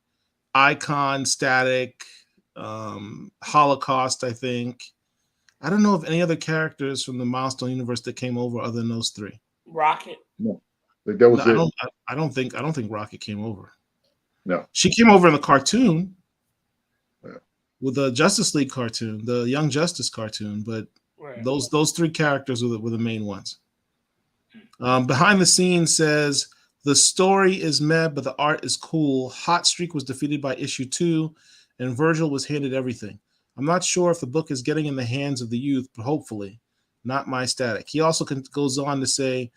Icon, Static, Holocaust, I think. I don't know of any other characters from the Milestone universe that came over other than those 3. Rocket. No. That was it. I don't think Rocket came over. No. She came over in the cartoon. With the Justice League cartoon, the Young Justice cartoon, but those 3 characters were the main ones. Behind the scenes says, the story is meh, but the art is cool. Hot Streak was defeated by issue 2, and Virgil was handed everything. I'm not sure if the book is getting in the hands of the youth, but hopefully. Not my Static. He also goes on to say,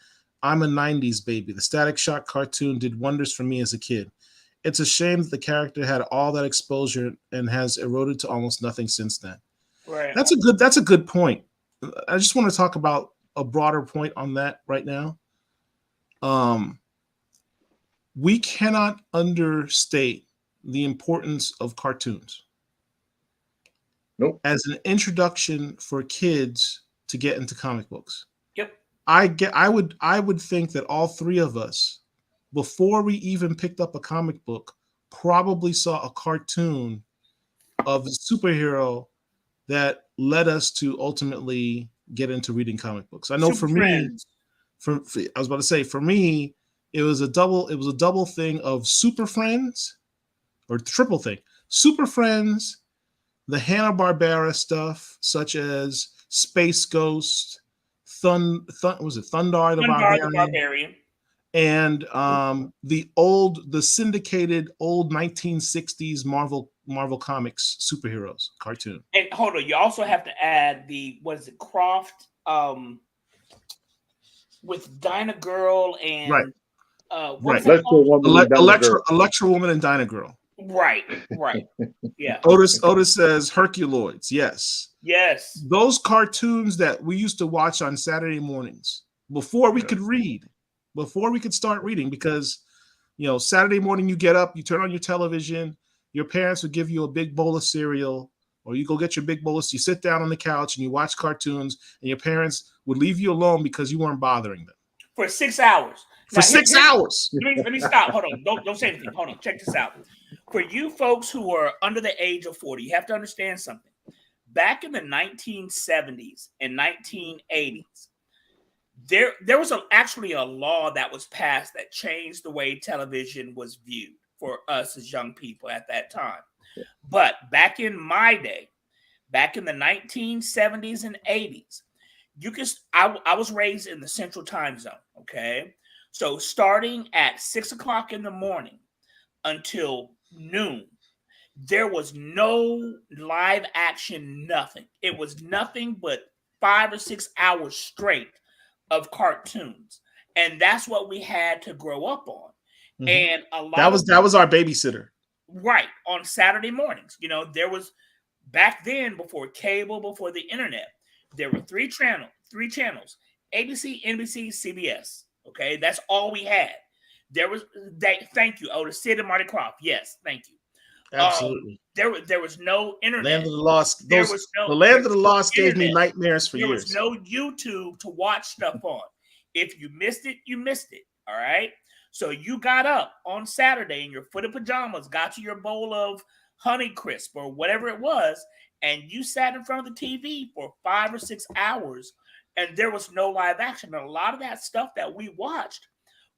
I'm a 90s baby. The Static Shock cartoon did wonders for me as a kid. it's a shame that the character had all that exposure and has eroded to almost nothing since then. Right. That's a good point. I just want to talk about a broader point on that right now. We cannot understate the importance of cartoons. Nope. As an introduction for kids to get into comic books. Yep. I would think that all three of us, before we even picked up a comic book, probably saw a cartoon of a superhero that led us to ultimately get into reading comic books. I know Super for me, Friends. I was about to say, for me, it was a double thing of Super Friends, or triple thing. Super Friends, the Hanna-Barbera stuff, such as Space Ghost, was it Thundar the Barbarian? And the syndicated old 1960s Marvel Comics superheroes cartoon. And hold on, you also have to add Croft with Dinah Girl and Right. Right. Electra Woman and Dinah Girl. Right. Yeah. Otis says Herculoids. Yes. Those cartoons that we used to watch on Saturday mornings before we could read, before we could start reading, because Saturday morning you get up, you turn on your television, your parents would give you a big bowl of cereal, or you go get your big bowl of, you sit down on the couch and you watch cartoons, and your parents would leave you alone because you weren't bothering them. For 6 hours. For 6 hours. Let me stop. Hold on. Don't say anything. Hold on. Check this out. For you folks who are under the age of 40, you have to understand something. Back in the 1970s and 1980s, there was actually a law that was passed that changed the way television was viewed for us as young people at that time. But back in my day, back in the 1970s and 80s, I was raised in the Central Time Zone, okay? So starting at 6 o'clock in the morning until noon, there was no live action, nothing. It was nothing but 5 or 6 hours straight of cartoons. And that's what we had to grow up on. Mm-hmm. And that was our babysitter. Right. On Saturday mornings. There was, back then, before cable, before the internet, there were three channels, ABC, NBC, CBS. Okay, that's all we had. Thank you. Oh, the Sid and Marty Krofft. Yes, thank you. Absolutely. There was no internet. Land of the Lost. The Land of the Lost gave me nightmares for years. There was no YouTube to watch stuff on. If you missed it, you missed it. All right. So you got up on Saturday in your footed pajamas, got you your bowl of Honeycrisp or whatever it was, and you sat in front of the TV for 5 or 6 hours. And there was no live action. And a lot of that stuff that we watched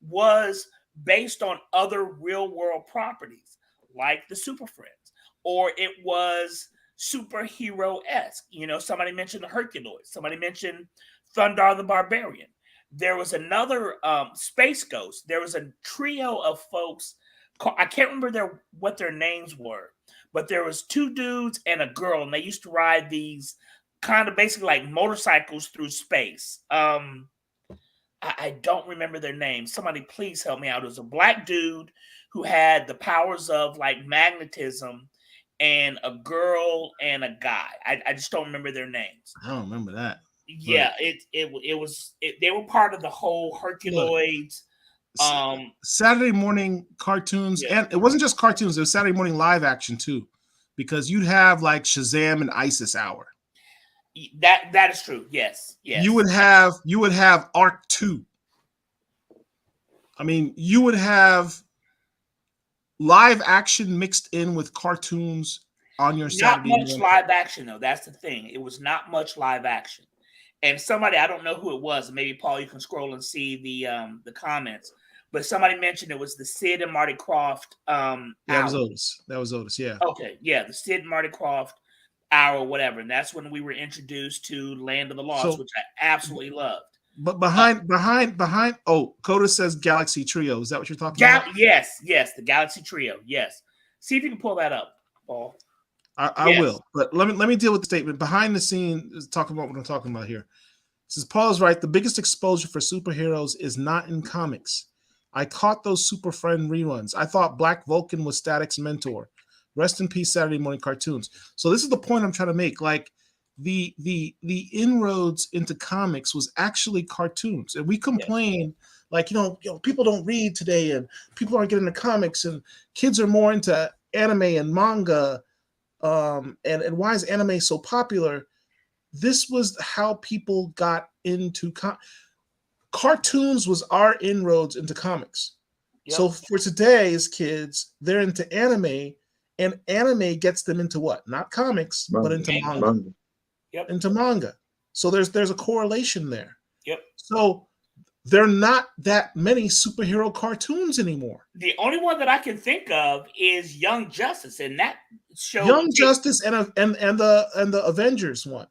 was based on other real world properties, like the Super Friends, or it was superhero-esque. Somebody mentioned the Herculoids. Somebody mentioned Thundar the Barbarian. There was another Space Ghost. There was a trio of folks. I can't remember what their names were, but there was 2 dudes and a girl, and they used to ride these kind of basically like motorcycles through space. I don't remember their names. Somebody please help me out. It was a black dude who had the powers of like magnetism, and a girl and a guy. I just don't remember their names. I don't remember that. Yeah, they were part of the whole Herculoids. Saturday morning cartoons, and it wasn't just cartoons, it was Saturday morning live action too, because you'd have like Shazam and ISIS Hour. That is true. Yes. You would have Arc 2. I mean, you would have live action mixed in with cartoons on your Saturday morning. Not much live action though. That's the thing. It was not much live action. And somebody, I don't know who it was. Maybe Paul, you can scroll and see the comments. But somebody mentioned it was the Sid and Marty Krofft. That was Otis. Yeah. Okay. Yeah, the Sid and Marty Krofft hour, or whatever, and that's when we were introduced to Land of the Lost, which I absolutely loved. But behind, Coda says Galaxy Trio. Is that what you're talking about? Yes, the Galaxy Trio. Yes. See if you can pull that up, Paul. I will, but let me deal with the statement behind the scenes. Talking about what I'm talking about here. It says Paul is right. The biggest exposure for superheroes is not in comics. I caught those Super Friend reruns. I thought Black Vulcan was Static's mentor. Rest in peace, Saturday morning cartoons. So this is the point I'm trying to make. Like the inroads into comics was actually cartoons, and we complain like people don't read today, and people aren't getting into comics, and kids are more into anime and manga. And why is anime so popular? This was how people got into cartoons. Was our inroads into comics. Yep. So for today's kids, they're into anime, and anime gets them into what? Not comics, but into manga. Yep. Into manga. So there's a correlation there. Yep. So there are not that many superhero cartoons anymore. The only one that I can think of is Young Justice, and that show Justice and the Avengers one.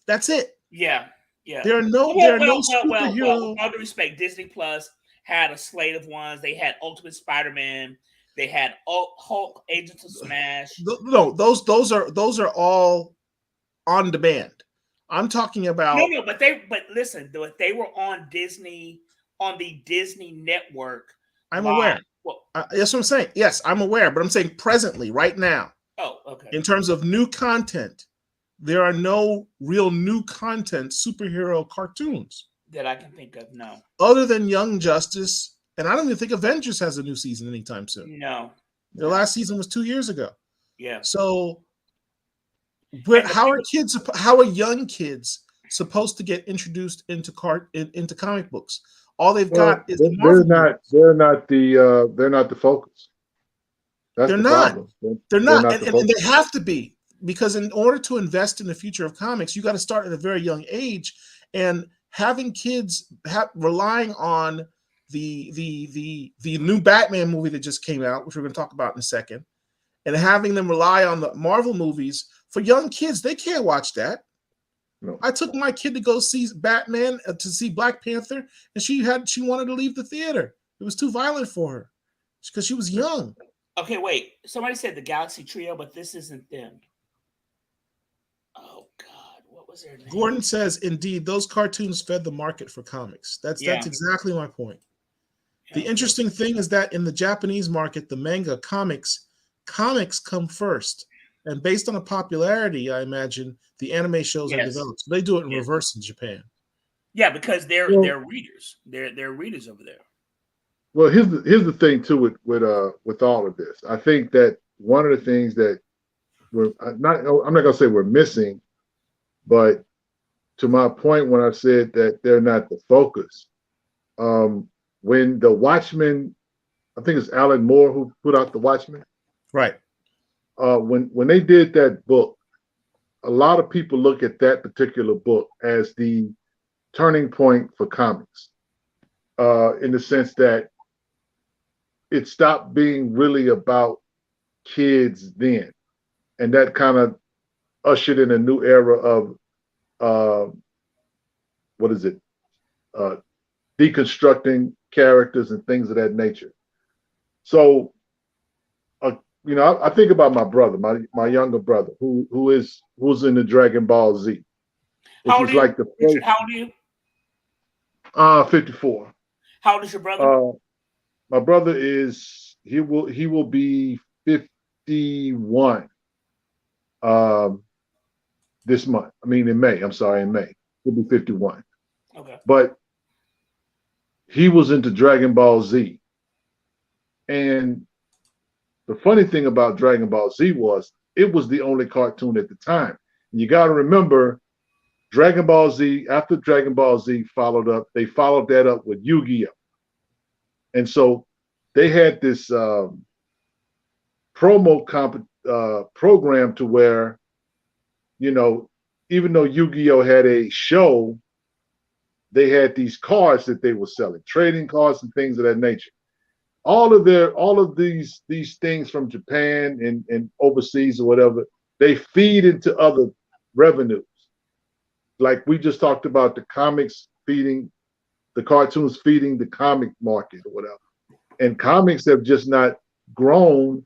That's it. Yeah. There are no superhero. Well, with all due respect, Disney Plus had a slate of ones. They had Ultimate Spider-Man. They had Hulk, Agents of Smash. No, those are all on demand. I'm talking about but listen, they were on Disney, on the Disney network. I'm aware. Well, that's what I'm saying. Yes, I'm aware, but I'm saying presently, right now. Oh, okay. In terms of new content, there are no real new content superhero cartoons that I can think of. No, other than Young Justice, and I don't even think Avengers has a new season anytime soon. No, their last season was 2 years ago. Yeah. So, how are young kids supposed to get introduced into comic books? All they've got is they're not the focus. That's they're the not. problem. They're not, and they have to be, because in order to invest in the future of comics, you got to start at a very young age, and having kids relying on the new Batman movie that just came out, which we're going to talk about in a second, and having them rely on the Marvel movies for young kids, they can't watch that. No. I took my kid to go see Batman, to see Black Panther, and she wanted to leave the theater. It was too violent for her because she was young. Okay, wait. Somebody said the Galaxy Trio, but this isn't them. Oh God, what was their name? Gordon says, indeed, those cartoons fed the market for comics. That's exactly my point. The interesting thing is that in the Japanese market, the manga comics come first. And based on the popularity, I imagine the anime shows are developed. So they do it in reverse in Japan. Yeah, because they're readers. They're readers over there. Well, here's the thing too with all of this. I think that one of the things that I'm not gonna say we're missing, but to my point when I said that they're not the focus. When the Watchmen, I think it's Alan Moore who put out the Watchmen. Right. When they did that book, a lot of people look at that particular book as the turning point for comics, in the sense that it stopped being really about kids then, and that kind of ushered in a new era of deconstructing characters and things of that nature. So, I think about my brother, my younger brother, who's in the Dragon Ball Z. How old are you? 54. How old is your brother? My brother he will be 51 this month. I mean in May. I'm sorry, in May. He'll be 51. Okay. But he was into Dragon Ball Z. And the funny thing about Dragon Ball Z was it was the only cartoon at the time. And you got to remember, Dragon Ball Z, after Dragon Ball Z they followed that up with Yu-Gi-Oh! And so they had this program to where, even though Yu-Gi-Oh! Had a show, they had these cards that they were selling, trading cards and things of that nature. All of these things from Japan and overseas or whatever, they feed into other revenues. Like we just talked about the cartoons feeding the comic market or whatever. And comics have just not grown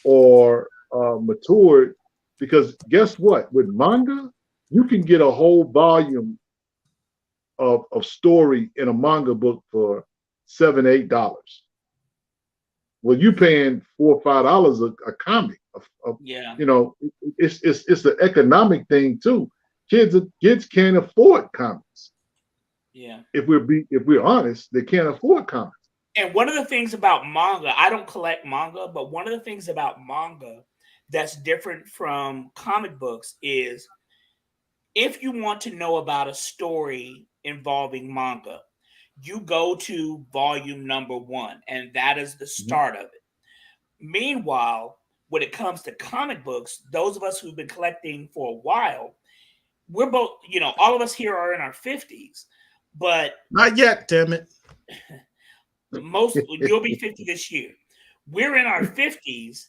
or matured, because guess what? With manga, you can get a whole volume of story in a manga book for $7, $8. Well, you paying $4 or $5 a comic. Yeah. You know, it's the economic thing too. Kids can't afford comics. Yeah. If we're honest, they can't afford comics. And one of the things about manga, I don't collect manga, but one of the things about manga that's different from comic books is if you want to know about a story involving manga, you go to volume number 1, and that is the start of it. Meanwhile, when it comes to comic books, those of us who've been collecting for a while, we're both, all of us here are in our 50s, but Not yet, damn it. you'll be 50 this year. We're in our 50s,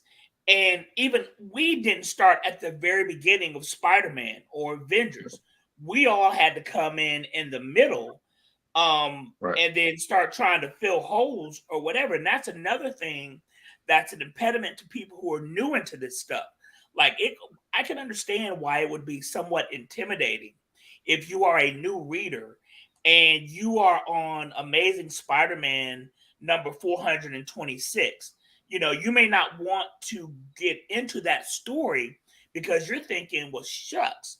and even we didn't start at the very beginning of Spider-Man or Avengers. We all had to come in the middle, Right. and then start trying to fill holes or whatever. And that's another thing that's an impediment to people who are new into this stuff. Like I can understand why it would be somewhat intimidating if you are a new reader and you are on Amazing Spider-Man number 426. You may not want to get into that story because you're thinking, well, shucks,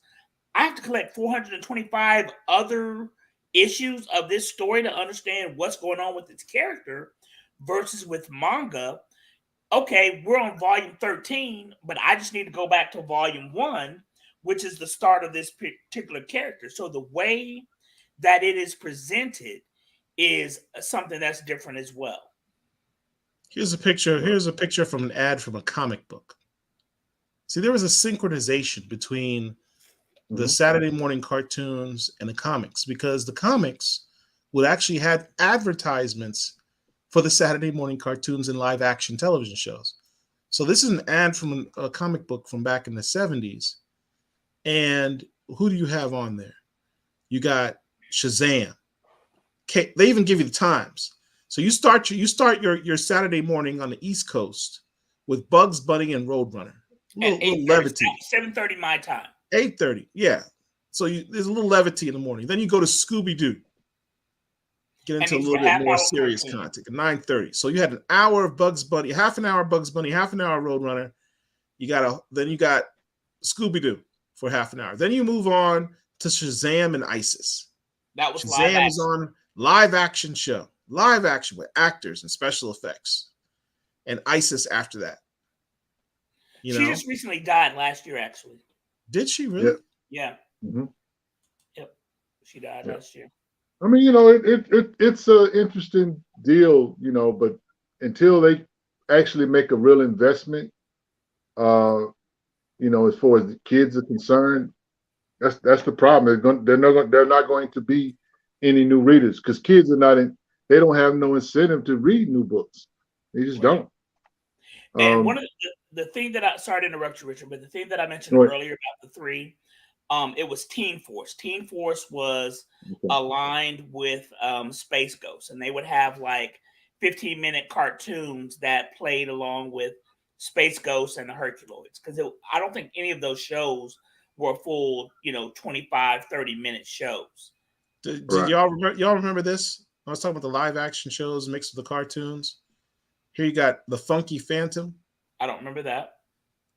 I have to collect 425 other issues of this story to understand what's going on with its character, versus with manga. Okay, we're on volume 13, but I just need to go back to volume 1, which is the start of this particular character. So the way that it is presented is something that's different as well. Here's a picture from an ad from a comic book. See, there was a synchronization between the Saturday morning cartoons and the comics, because the comics would actually have advertisements for the Saturday morning cartoons and live action television shows. So this is an ad from a comic book from back in the 70s. And who do you have on there? You got Shazam. Okay, they even give you the times. So you start your Saturday morning on the East Coast with Bugs Bunny and Roadrunner. Little levity. 7:30 my time. 8:30, yeah. So there's a little levity in the morning. Then you go to Scooby-Doo. Get into a little bit more serious content. 9:30. So you had an hour of Bugs Bunny, half an hour of Bugs Bunny, half an hour of Roadrunner. Then you got Scooby-Doo for half an hour. Then you move on to Shazam and ISIS. That was Shazam is on live action show. Live action with actors and special effects. And ISIS after that. She just recently died last year, actually. Did she really? Yeah. Mm-hmm. Yep. She died last year. I mean, it's an interesting deal, but until they actually make a real investment, as far as the kids are concerned, that's the problem. They're not going to be any new readers because kids they don't have no incentive to read new books. They just don't. And one of the thing that sorry to interrupt you, Richard, but the thing that I mentioned earlier about the 3, it was Teen Force. Teen Force was aligned with Space Ghost, and they would have like 15-minute cartoons that played along with Space Ghost and the Herculoids. Because I don't think any of those shows were full, 25, 30-minute shows. Did y'all remember this? I was talking about the live action shows mixed with the cartoons. Here you got the Funky Phantom. I don't remember that.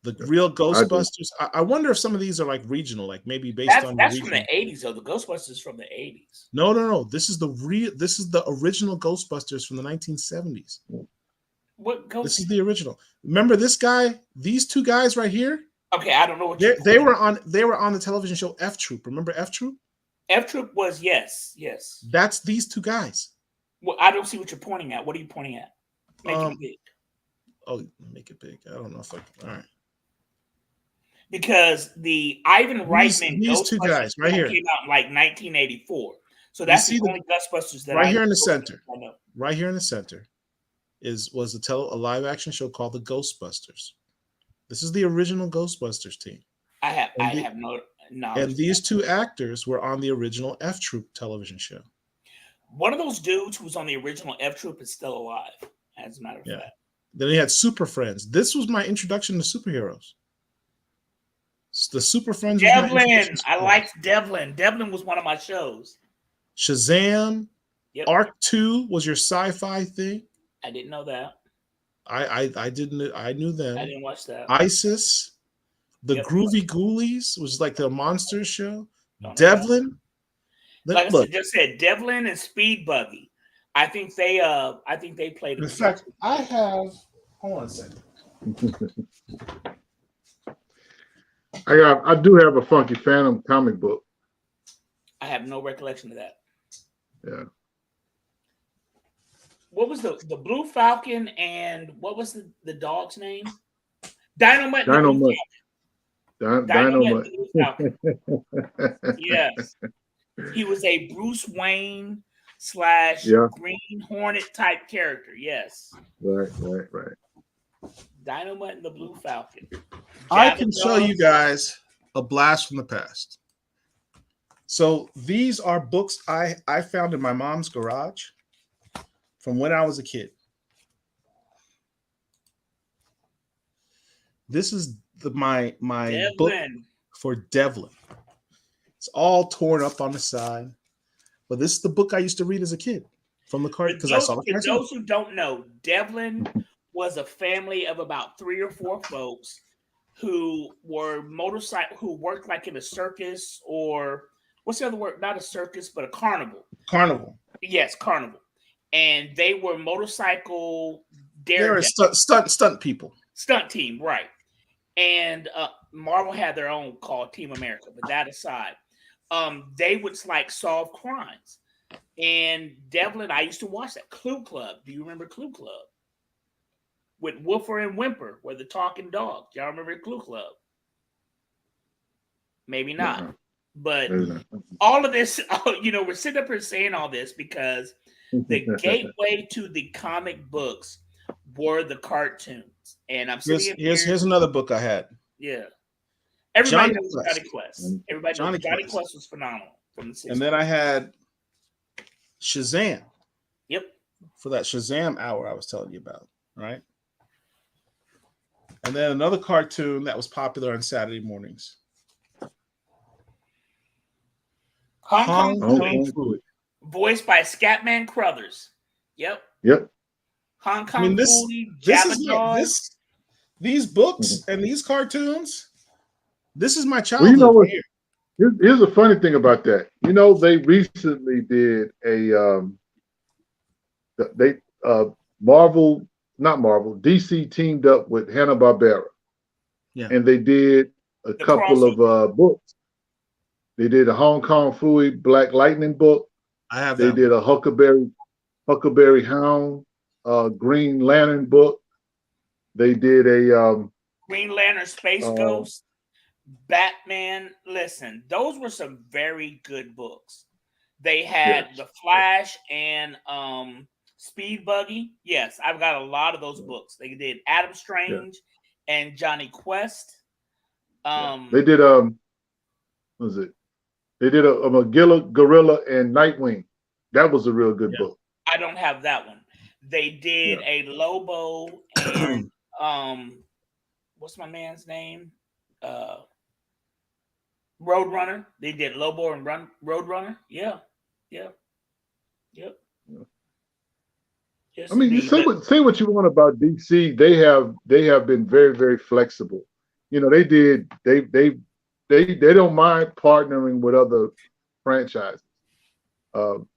The real Ghostbusters. I wonder if some of these are like regional, like maybe based on. That's from the 80s, though. The Ghostbusters from the 80s. No. This is the original Ghostbusters from the 1970s. This is the original. Remember this guy? These two guys right here. Okay, I don't know what they were on. They were on the television show F Troop. Remember F Troop? F Troop was yes. That's these two guys. Well, I don't see what you're pointing at. What are you pointing at? Make it big. Oh, make it big. I don't know if I can. All right. Because the Ivan Reitman these two guys right here came out in like 1984. So that's the only Ghostbusters that right here in the center. Right here in the center was a live action show called the Ghostbusters. This is the original Ghostbusters team. I have no knowledge. And these two actors were on the original F Troop television show. One of those dudes who was on the original F Troop is still alive, as a matter of fact. Then he had Super Friends. This was my introduction to superheroes. The Super Friends. Devlin. I liked Devlin. Devlin was one of my shows. Shazam. Yep. Arc 2 was your sci-fi thing. I didn't know that. I didn't. I knew them. I didn't watch that. Isis, the Yep. Groovy Ghoulies, which is like the monster show. Don't know that. Devlin. Like I Look, just said, Devlin and Speed Buggy. I think they played. in fact, I have. Hold on a second. I do have a Funky Phantom comic book. I have no recollection of that. Yeah. What was the Blue Falcon and what was the dog's name? Dynamite. Dynamite. Dynamite. The Blue Falcon. Yes. He was a Bruce Wayne / Green Hornet type character. Yes. Right. Dynamite and the Blue Falcon. I can show you guys a blast from the past. So these are books I found in my mom's garage from when I was a kid. This is my book for Devlin. It's all torn up on the side, but this is the book I used to read as a kid from the card because I saw the cartoon. For those who don't know, Devlin was a family of about 3 or 4 folks who were who worked like in a circus, or what's the other word? Not a circus, but a carnival. Carnival. Yes, carnival. And they were motorcycle They're stunt people. Stunt team, right. And Marvel had their own called Team America, but that aside, they would like solve crimes. And Devlin, I used to watch that. Clue Club. Do you remember Clue Club? With Woofer and Whimper, were the talking dogs. Y'all remember Clue Club? Maybe not. But all of this, we're sitting up here saying all this because the gateway to the comic books were the cartoons. And I'm sitting here's another book I had. Yeah. Everybody knows Johnny Quest. Everybody knows Johnny Quest was phenomenal from the 60s. And then I had Shazam. Yep. For that Shazam hour I was telling you about, right? And then another cartoon that was popular on Saturday mornings. Hong Kong Food. Voiced by Scatman Crothers. Yep. Hong Kong Food. These books and these cartoons, this is my Well, childhood. you know what? Here's a funny thing about that. They recently did DC teamed up with Hanna-Barbera. Yeah. And they did a couple of books. They did a Hong Kong Fooey Black Lightning book. I have They did a Huckleberry Hound Green Lantern book. They did a Green Lantern Space Ghost, Batman. Listen, those were some very good books. They had The Flash and Speed Buggy. Yes, I've got a lot of those books. They did Adam Strange and Johnny Quest. They did what was it? They did a Magilla Gorilla and Nightwing. That was a real good book. I don't have that one. They did a Lobo and what's my man's name? Roadrunner. They did Lobo and Roadrunner. Yeah. Yep. Yes, I mean, you say what you want about DC. They have been very, very flexible. They don't mind partnering with other franchises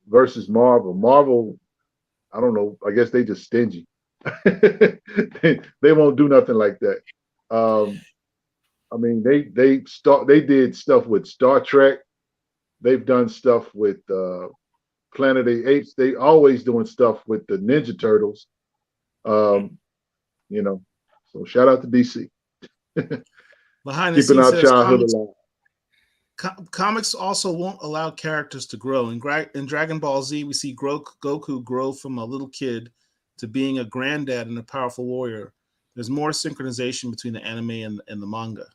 versus Marvel. Marvel, I don't know. I guess they just stingy. they won't do nothing like that. I mean, they did stuff with Star Trek. They've done stuff with Planet of the Apes. They always doing stuff with the Ninja Turtles. So shout out to DC. Behind the keeping scenes, our childhood alive. Comics also won't allow characters to grow. In Dragon Ball Z, we see Goku grow from a little kid to being a granddad and a powerful warrior. There's more synchronization between the anime and the manga.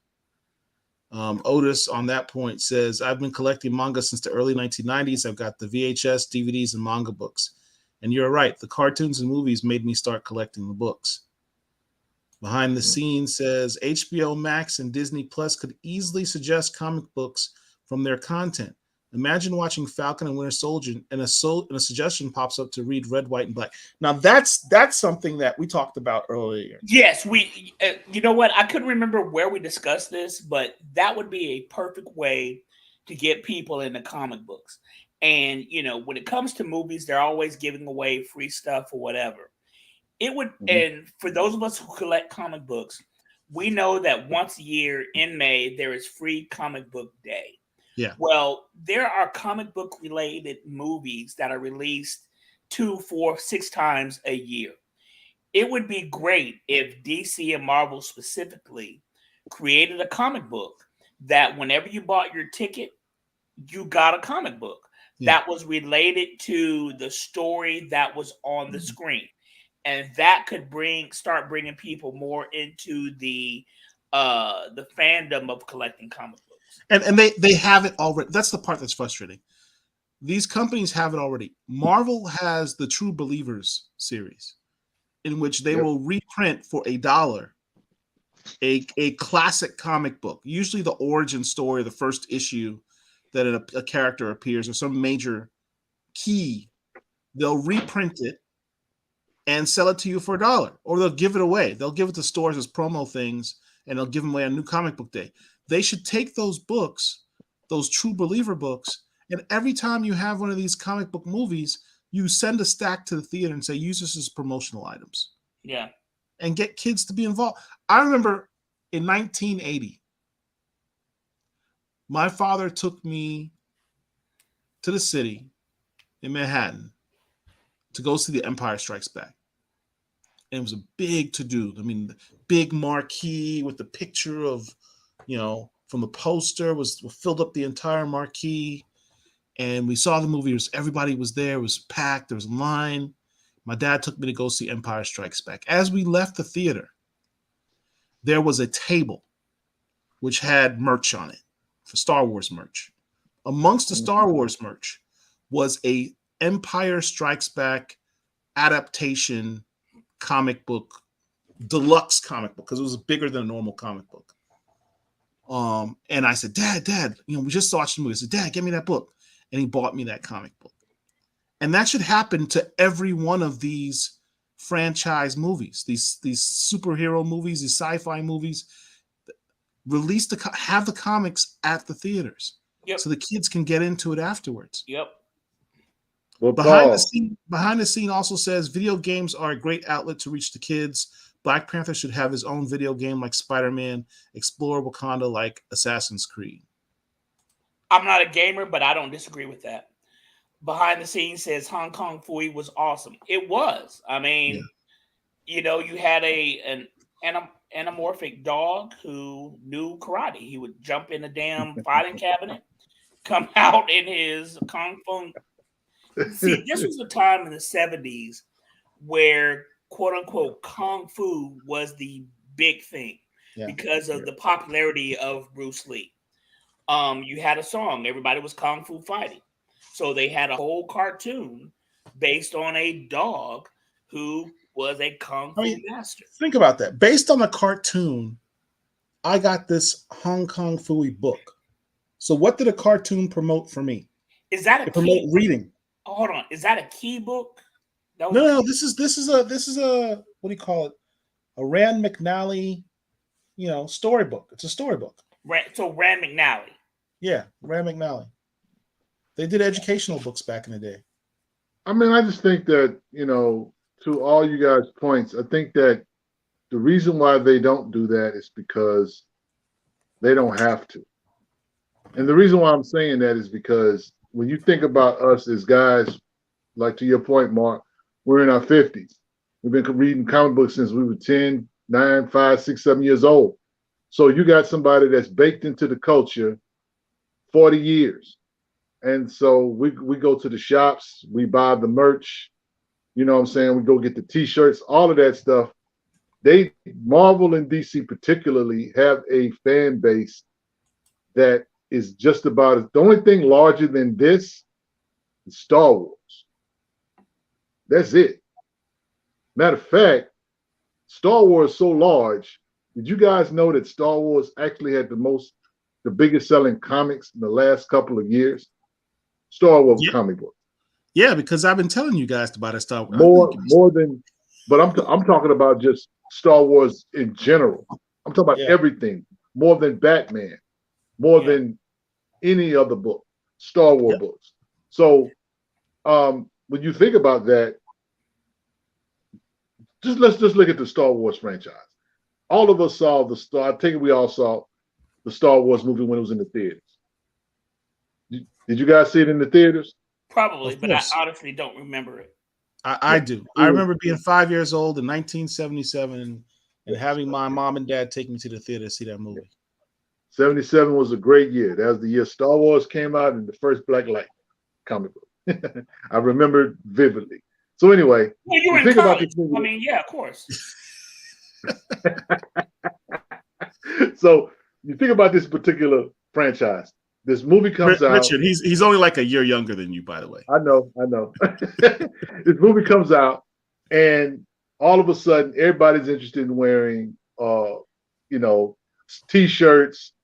Otis on that point says, I've been collecting manga since the early 1990s. I've got the VHS, DVDs, and manga books. And you're right, the cartoons and movies made me start collecting the books. Behind the scenes says, HBO Max and Disney Plus could easily suggest comic books from their content, Imagine watching Falcon and Winter Soldier, and a suggestion pops up to read Red, White, and Black. Now that's something that we talked about earlier. Yes, we. You know what? I couldn't remember where we discussed this, but that would be a perfect way to get people into comic books. And when it comes to movies, they're always giving away free stuff or whatever. It would, and for those of us who collect comic books, we know that once a year in May there is Free Comic Book Day. Yeah. Well, there are comic book related movies that are released 2, 4, 6 times a year. It would be great if DC and Marvel specifically created a comic book that whenever you bought your ticket, you got a comic book that was related to the story that was on the screen. And that could start bringing people more into the fandom of collecting comic books. And they have it already. That's the part that's frustrating. These companies have it already. Marvel has the True Believers series, in which they will reprint for $1 a classic comic book, usually the origin story, the first issue that a character appears, or some major key. They'll reprint it and sell it to you for $1, or they'll give it away. They'll give it to stores as promo things, and they'll give them away on New Comic Book Day. They should take those books, those True Believer books, and every time you have one of these comic book movies, you send a stack to the theater and say, use this as promotional items. Yeah. And get kids to be involved. I remember in 1980, my father took me to the city in Manhattan to go see The Empire Strikes Back. And it was a big to-do. I mean, the big marquee with the picture of, from the poster was filled up the entire marquee. And we saw the movie. Everybody was there. It was packed. There was a line. My dad took me to go see Empire Strikes Back. As we left the theater, there was a table which had merch on it, for Star Wars merch. Amongst the Star Wars merch was a Empire Strikes Back adaptation comic book, deluxe comic book, because it was bigger than a normal comic book. And I said, Dad, we just watched the movie. I said, Dad, get me that book. And he bought me that comic book. And that should happen to every one of these franchise movies, these superhero movies, these sci-fi movies. Have the comics at the theaters, so the kids can get into it afterwards. Yep. Well, behind the scene also says video games are a great outlet to reach the kids. Black Panther should have his own video game like Spider-Man, explore Wakanda like Assassin's Creed. I'm not a gamer, but I don't disagree with that. Behind the scenes says Hong Kong Phooey was awesome. It was. I mean, you had an anamorphic dog who knew karate. He would jump in a damn filing cabinet, come out in his Kung Fu. See, this was a time in the 70s where, quote unquote, Kung Fu was the big thing because of the popularity of Bruce Lee. You had a song, everybody was Kung Fu fighting. So they had a whole cartoon based on a dog who was a Kung Fu master. Think about that. Based on a cartoon, I got this Hong Kong Phooey book. So what did a cartoon promote for me? Is that promote reading? Oh, hold on. Is that a key book? No. This is a what do you call it? A Rand McNally, storybook. It's a storybook. So Rand McNally. Yeah, Rand McNally. They did educational books back in the day. I mean, I just think that, to all you guys' points, I think that the reason why they don't do that is because they don't have to. And the reason why I'm saying that is because when you think about us as guys, like to your point, Mark, we're in our 50s. We've been reading comic books since we were 10, 9, 5, 6, 7 years old. So you got somebody that's baked into the culture 40 years. And so we go to the shops, we buy the merch, we go get the t-shirts, all of that stuff. Marvel and DC particularly have a fan base that is just about the only thing larger than this is Star Wars. That's it. Matter of fact, Star Wars is so large. Did you guys know that Star Wars actually had the biggest selling comics in the last couple of years? Star Wars Yeah. comic book. Yeah, because I've been telling you guys to buy that Star Wars. More than, but I'm talking about just Star Wars in general. I'm talking about everything. More than Batman, more than any other book, Star Wars books. So when you think about that, let's look at the Star Wars franchise. All of us saw I think we all saw the Star Wars movie when it was in the theaters. Did you guys see it in the theaters? Probably, but I honestly don't remember it. I do. I remember being 5 years old in 1977 and having my mom and dad take me to the theater to see that movie. 77 was a great year. That was the year Star Wars came out and the first Black Light comic book. I remember vividly. So anyway, well, you were in college. I mean, yeah, of course. So you think about this particular franchise. This movie comes out. Richard, he's only like a year younger than you, by the way. I know. This movie comes out, and all of a sudden, everybody's interested in wearing, T-shirts,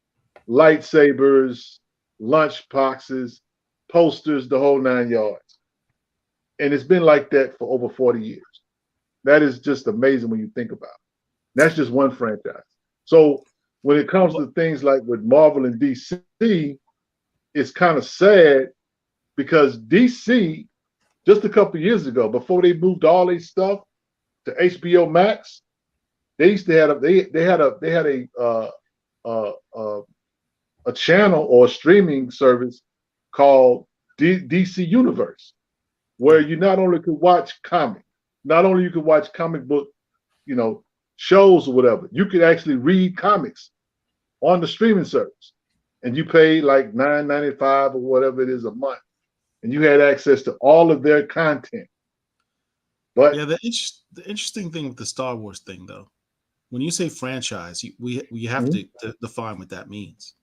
lightsabers, lunch boxes, posters, the whole 9 yards. And it's been like that for over 40 years. That is just amazing when you think about it. That's just one franchise. So when it comes to things like with Marvel and DC, it's kind of sad because DC, just a couple of years ago, before they moved all their stuff to HBO Max, they used to have a channel or a streaming service called DC Universe, where you not only could watch comic book, shows or whatever, you could actually read comics on the streaming service. And you pay like $9.95 or whatever it is a month, and you had access to all of their content. But yeah, the interesting thing with the Star Wars thing, though, when you say franchise, we have to define what that means.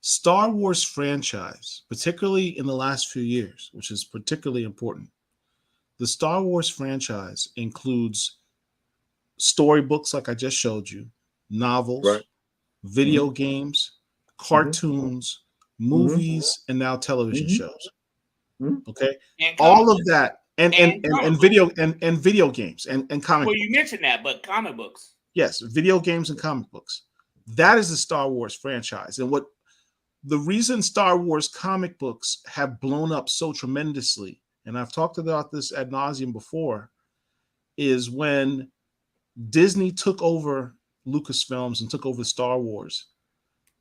Star Wars franchise, particularly in the last few years, which is particularly important, the Star Wars franchise includes storybooks, like I just showed you, novels, video games, cartoons, movies, and now television shows. Okay, all of that, and video games and comic. Well, you mentioned that, but comic books. Yes, video games and comic books. That is the Star Wars franchise, and the reason Star Wars comic books have blown up so tremendously, and I've talked about this ad nauseum before, is when Disney took over Lucasfilms and took over Star Wars.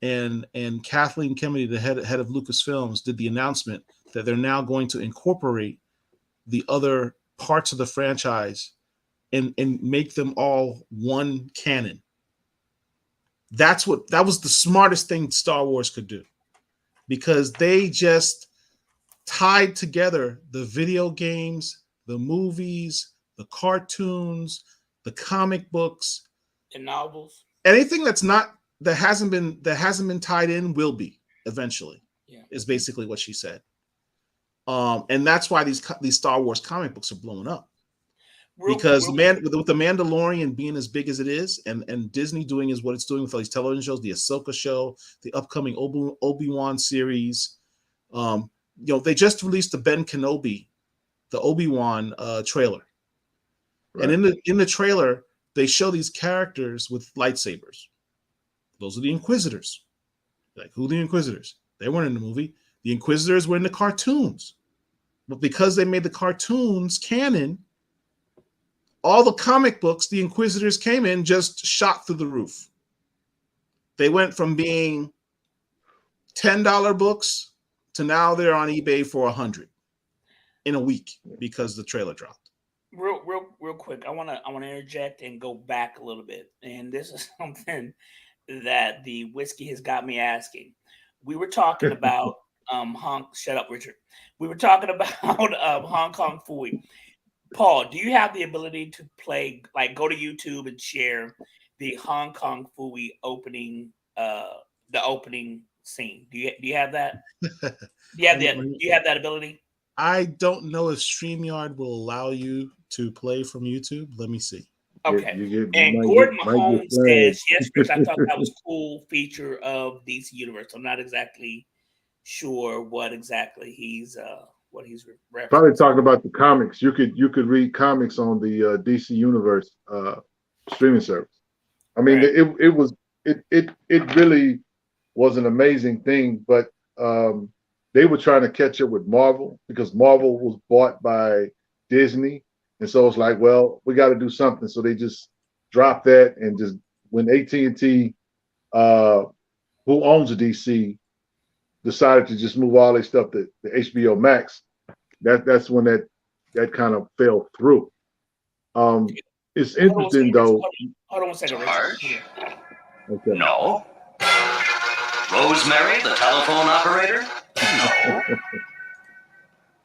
And Kathleen Kennedy, the head of Lucasfilms, did the announcement that they're now going to incorporate the other parts of the franchise and make them all one canon. That was the smartest thing Star Wars could do, because they just tied together the video games, the movies, the cartoons, the comic books, the novels. Anything that hasn't been tied in will be eventually. Yeah. Is basically what she said. And that's why these Star Wars comic books are blowing up. With the Mandalorian being as big as it is, and Disney doing what it's doing with all these television shows, the Ahsoka show, the upcoming Obi-Wan series. They just released the Ben Kenobi, the Obi-Wan trailer. Right. And in the trailer, they show these characters with lightsabers. Those are the Inquisitors. Like, who are the Inquisitors? They weren't in the movie. The Inquisitors were in the cartoons. But because they made the cartoons canon, all the comic books the Inquisitors came in just shot through the roof. They went from being $10 books to now they're on eBay for $100 in a week because the trailer dropped. Real quick, I want to interject and go back a little bit. And this is something that the whiskey has got me asking. We were talking about shut up, Richard. We were talking about Hong Kong Phooey. Paul, do you have the ability to play, like, go to YouTube and share the Hong Kong Phooey opening, the opening scene? Do you have that? Do you have that ability? I don't know if StreamYard will allow you to play from YouTube. Let me see. Okay. And Gordon Mahomes says, yes, Chris, I thought that was a cool feature of DC Universe. I'm not exactly sure what exactly he's referencing. Probably talking about the comics. You could read comics on the DC Universe streaming service. I mean, Right. it really was an amazing thing, but they were trying to catch up with Marvel because Marvel was bought by Disney, and so it's like, well, we got to do something. So they just dropped that, and just when AT&T, who owns the DC, decided to just move all their stuff to the HBO Max, that's when that kind of fell through. It's interesting though. Hold on one second, Richard. Okay. No. Rosemary, the telephone operator? No.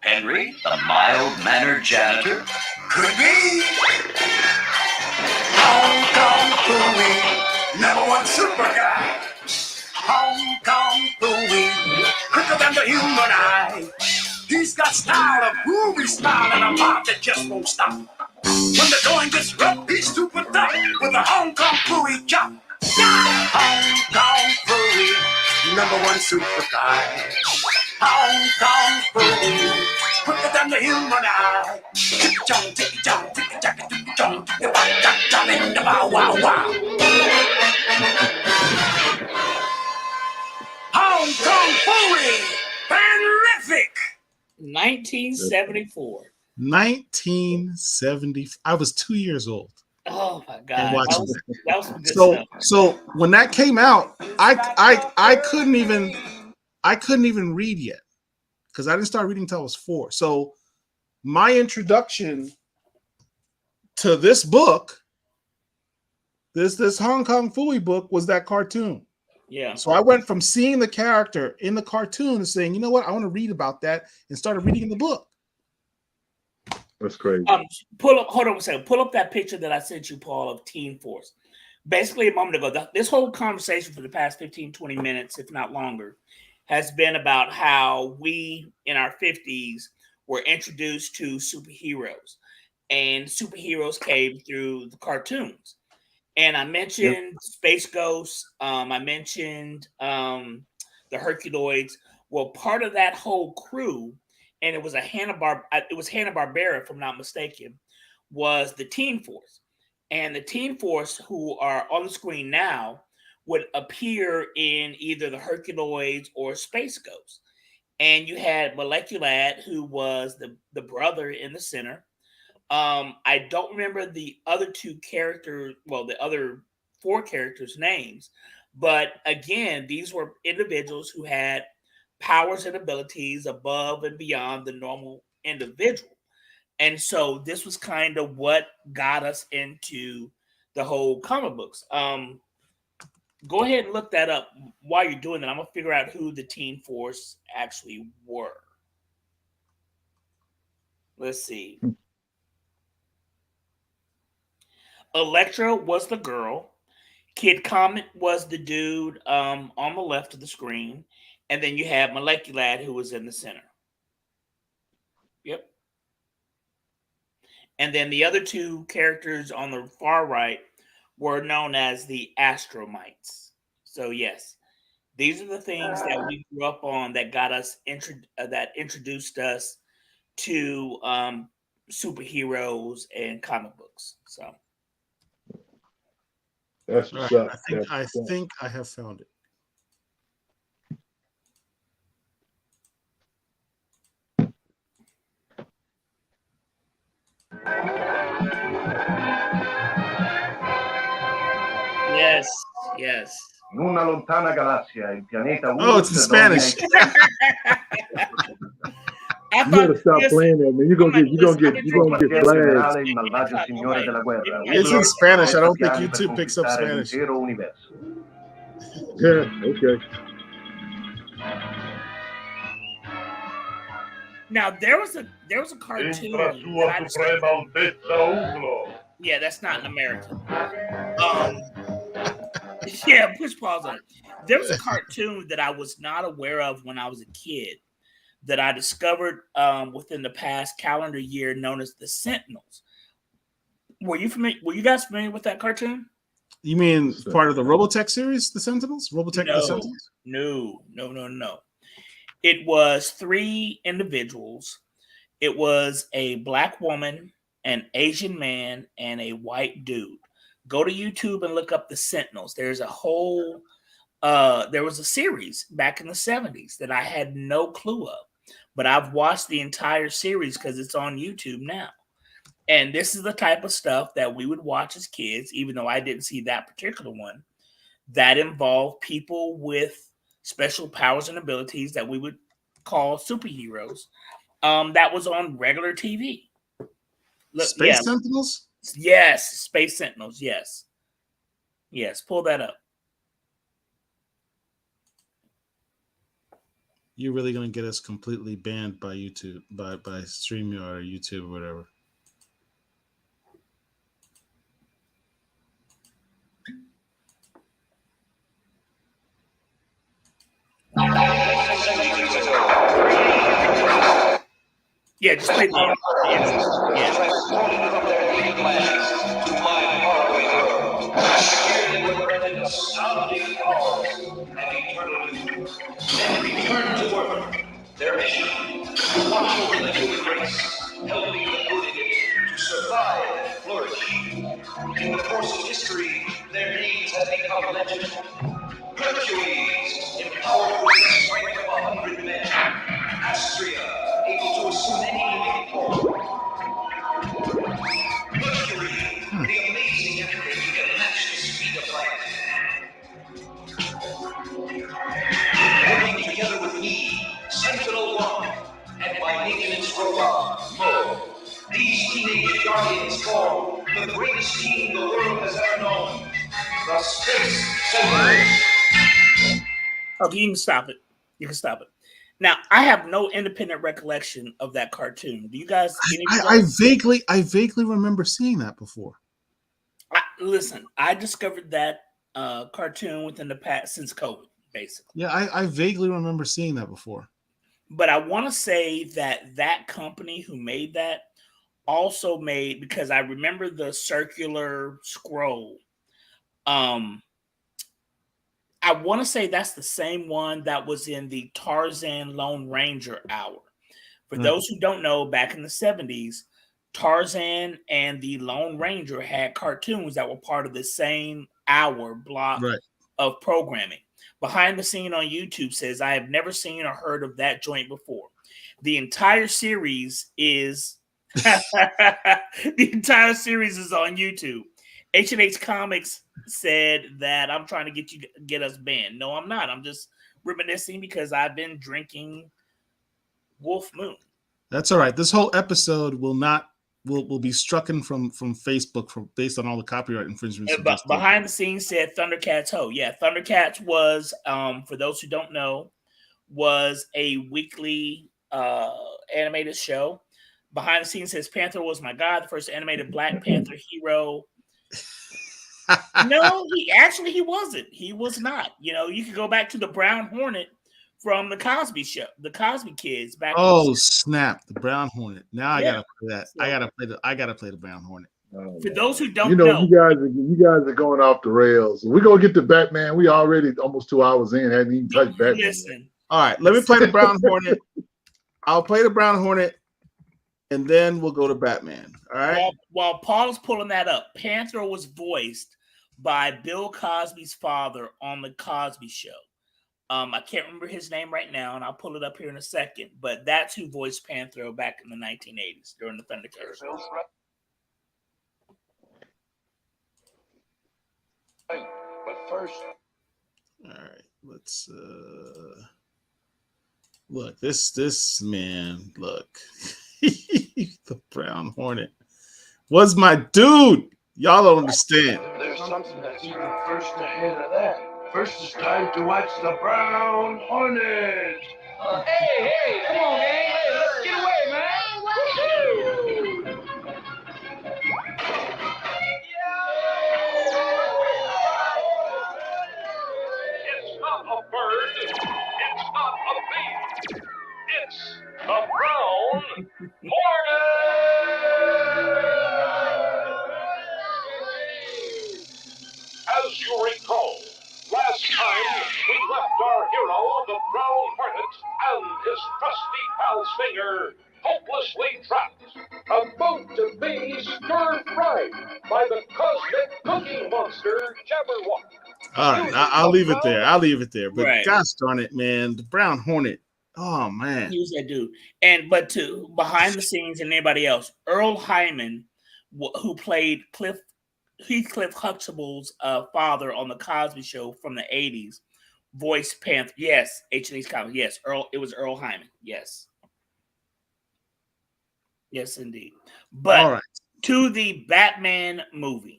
Henry, the mild-mannered janitor? Could be. Hong Kong Phooey, #1 super guy. Hong Kong Phooey, quicker than the human eye. He's got style, a groovy style, and a vibe that just won't stop. When the going gets rough, he's super tough with a Hong Kong Phooey chop. Hong Kong Phooey, #1 super guy. Hong Kong Phooey, quicker than the human eye. Tick-a-chong, tick-a-chong, tick-a-chaka, tick-a-chong, tick-a-chong, in the bow, wow, wow. Hong Kong Phooey, terrific. 1974. 1970. I was 2 years old. Oh my And God. watching That was some good stuff. So when that came out, I couldn't even read yet because I didn't start reading until I was 4. So my introduction to this book, this Hong Kong Phooey book, was that cartoon. Yeah. So I went from seeing the character in the cartoon and saying, you know what, I want to read about that, and started reading the book. That's crazy. Hold on a second. Pull up that picture that I sent you, Paul, of Teen Force. Basically, a moment ago, this whole conversation for the past 15, 20 minutes, if not longer, has been about how we in our 50s were introduced to superheroes, and superheroes came through the cartoons. And I mentioned Space Ghost. I mentioned the Herculoids. Well, part of that whole crew, and it was Hanna-Barbera, if I'm not mistaken, was the Teen Force. And the Teen Force, who are on the screen now, would appear in either the Herculoids or Space Ghost. And you had Moleculad, who was the brother in the center. I don't remember the other 2 characters, well, the other 4 characters' names, but again, these were individuals who had powers and abilities above and beyond the normal individual. And so this was kind of what got us into the whole comic books. Go ahead and look that up while you're doing that. I'm going to figure out who the Teen Force actually were. Let's see. Elektra was the girl. Kid Comet was the dude on the left of the screen. And then you have Moleculad, who was in the center. Yep. And then the other 2 characters on the far right were known as the Astromites. So yes, these are the things that we grew up on that got us that introduced us to superheroes and comic books. So That's what's up. I think I have found it. Yes. In una lontana galassia, il pianeta Oh, it's in Spanish. You gotta stop playing that, man. You're gonna get flagged. il malvagio signore della guerra. It's in Spanish. I don't think YouTube picks up Spanish. L'intero universo. Yeah, okay. Now there was a cartoon. Yeah, that's not an American. Yeah, push pause on it. There was a cartoon that I was not aware of when I was a kid that I discovered within the past calendar year, known as the Sentinels. Were you guys familiar with that cartoon? You mean part of the Robotech series, the Sentinels? Robotech the Sentinels? No. It was 3 individuals. It was a black woman, an Asian man, and a white dude. Go to YouTube and look up the Sentinels. There's a whole there was a series back in the 70s that I had no clue of. But I've watched the entire series because it's on YouTube now. And this is the type of stuff that we would watch as kids, even though I didn't see that particular one, that involved people with special powers and abilities that we would call superheroes. That was on regular TV. Look, Space Sentinels? Yes, Space Sentinels, yes. Yes, pull that up. You're really gonna get us completely banned by YouTube, by StreamYard or YouTube or whatever. Yeah, just play the Return to work. Their mission: watch over the human race, helping the good to survive and flourish. In the course of history, their needs have become legend. Hercules, empowered with the strength of 100 men. Astrea, able to assume any living form. Mercury, the amazing entity who can match the speed of light. Working together with me, Sentinel One, and my maintenance robot, Mo. These teenage guardians form the greatest team the world has ever known. The Space Sentinels. Okay, you can stop it. You can stop it. Now, I have no independent recollection of that cartoon. Do you guys? I vaguely remember seeing that before. Listen, I discovered that cartoon within the past since COVID, basically. Yeah, I vaguely remember seeing that before. But I want to say that company who made that also made, because I remember the circular scroll. I want to say that's the same one that was in the Tarzan Lone Ranger hour. For those who don't know, back in the 70s, Tarzan and the Lone Ranger had cartoons that were part of the same hour block of programming. Behind the Scene on YouTube says, I have never seen or heard of that joint before. The entire series is the entire series is on YouTube. H&H Comics said that I'm trying to get us banned. No, I'm not. I'm just reminiscing because I've been drinking Wolf Moon. That's all right. This whole episode will be strucken from Facebook based on all the copyright infringements. But Behind the Scenes said Thundercats Ho. Yeah, Thundercats was, for those who don't know, was a weekly animated show. Behind the Scenes says Panther was my god, the first animated Black Panther hero. No, he wasn't. He was not. You know, you could go back to the Brown Hornet from the Cosby Show, the Cosby Kids back. Oh snap! The Brown Hornet. Now I gotta play that. So, I gotta play the Brown Hornet. For those who don't know, you guys are going off the rails. We're gonna get to Batman. We already almost 2 hours in, hadn't even touched Batman. Listen. All right, let me play the Brown Hornet. I'll play the Brown Hornet, and then we'll go to Batman. All right. While Paul is pulling that up, Panther was voiced by Bill Cosby's father on the Cosby Show. I can't remember his name right now, and I'll pull it up here in a second. But that's who voiced Panther back in the 1980s during the Thundercats. But first, all right, let's look. This man, look, the Brown Hornet was my dude. Y'all don't understand. There's something that's even first ahead of that. First, it's time to watch the Brown Hornet. Hey, come on, gang. Hey, let's get away, man. Woo-hoo. It's not a bird. It's not a bee. It's the Brown Hornet. As you recall, last time we left our hero, the Brown Hornet, and his trusty pal Stinger, hopelessly trapped, about to be stir-fried by the cosmic cooking monster Jabberwock. All right, I'll leave it there. I'll leave it there. But Right. gosh darn it, man, the Brown Hornet. Oh man, He was that dude. And but to behind the scenes and anybody else, Earl Hyman, who played Heathcliff Huxtable's father on the Cosby Show from the 80s, voiced Panther. Yes, H&E's Comics. Yes, it was Earl Hyman. Yes. Yes, indeed. But all right. to the Batman movie.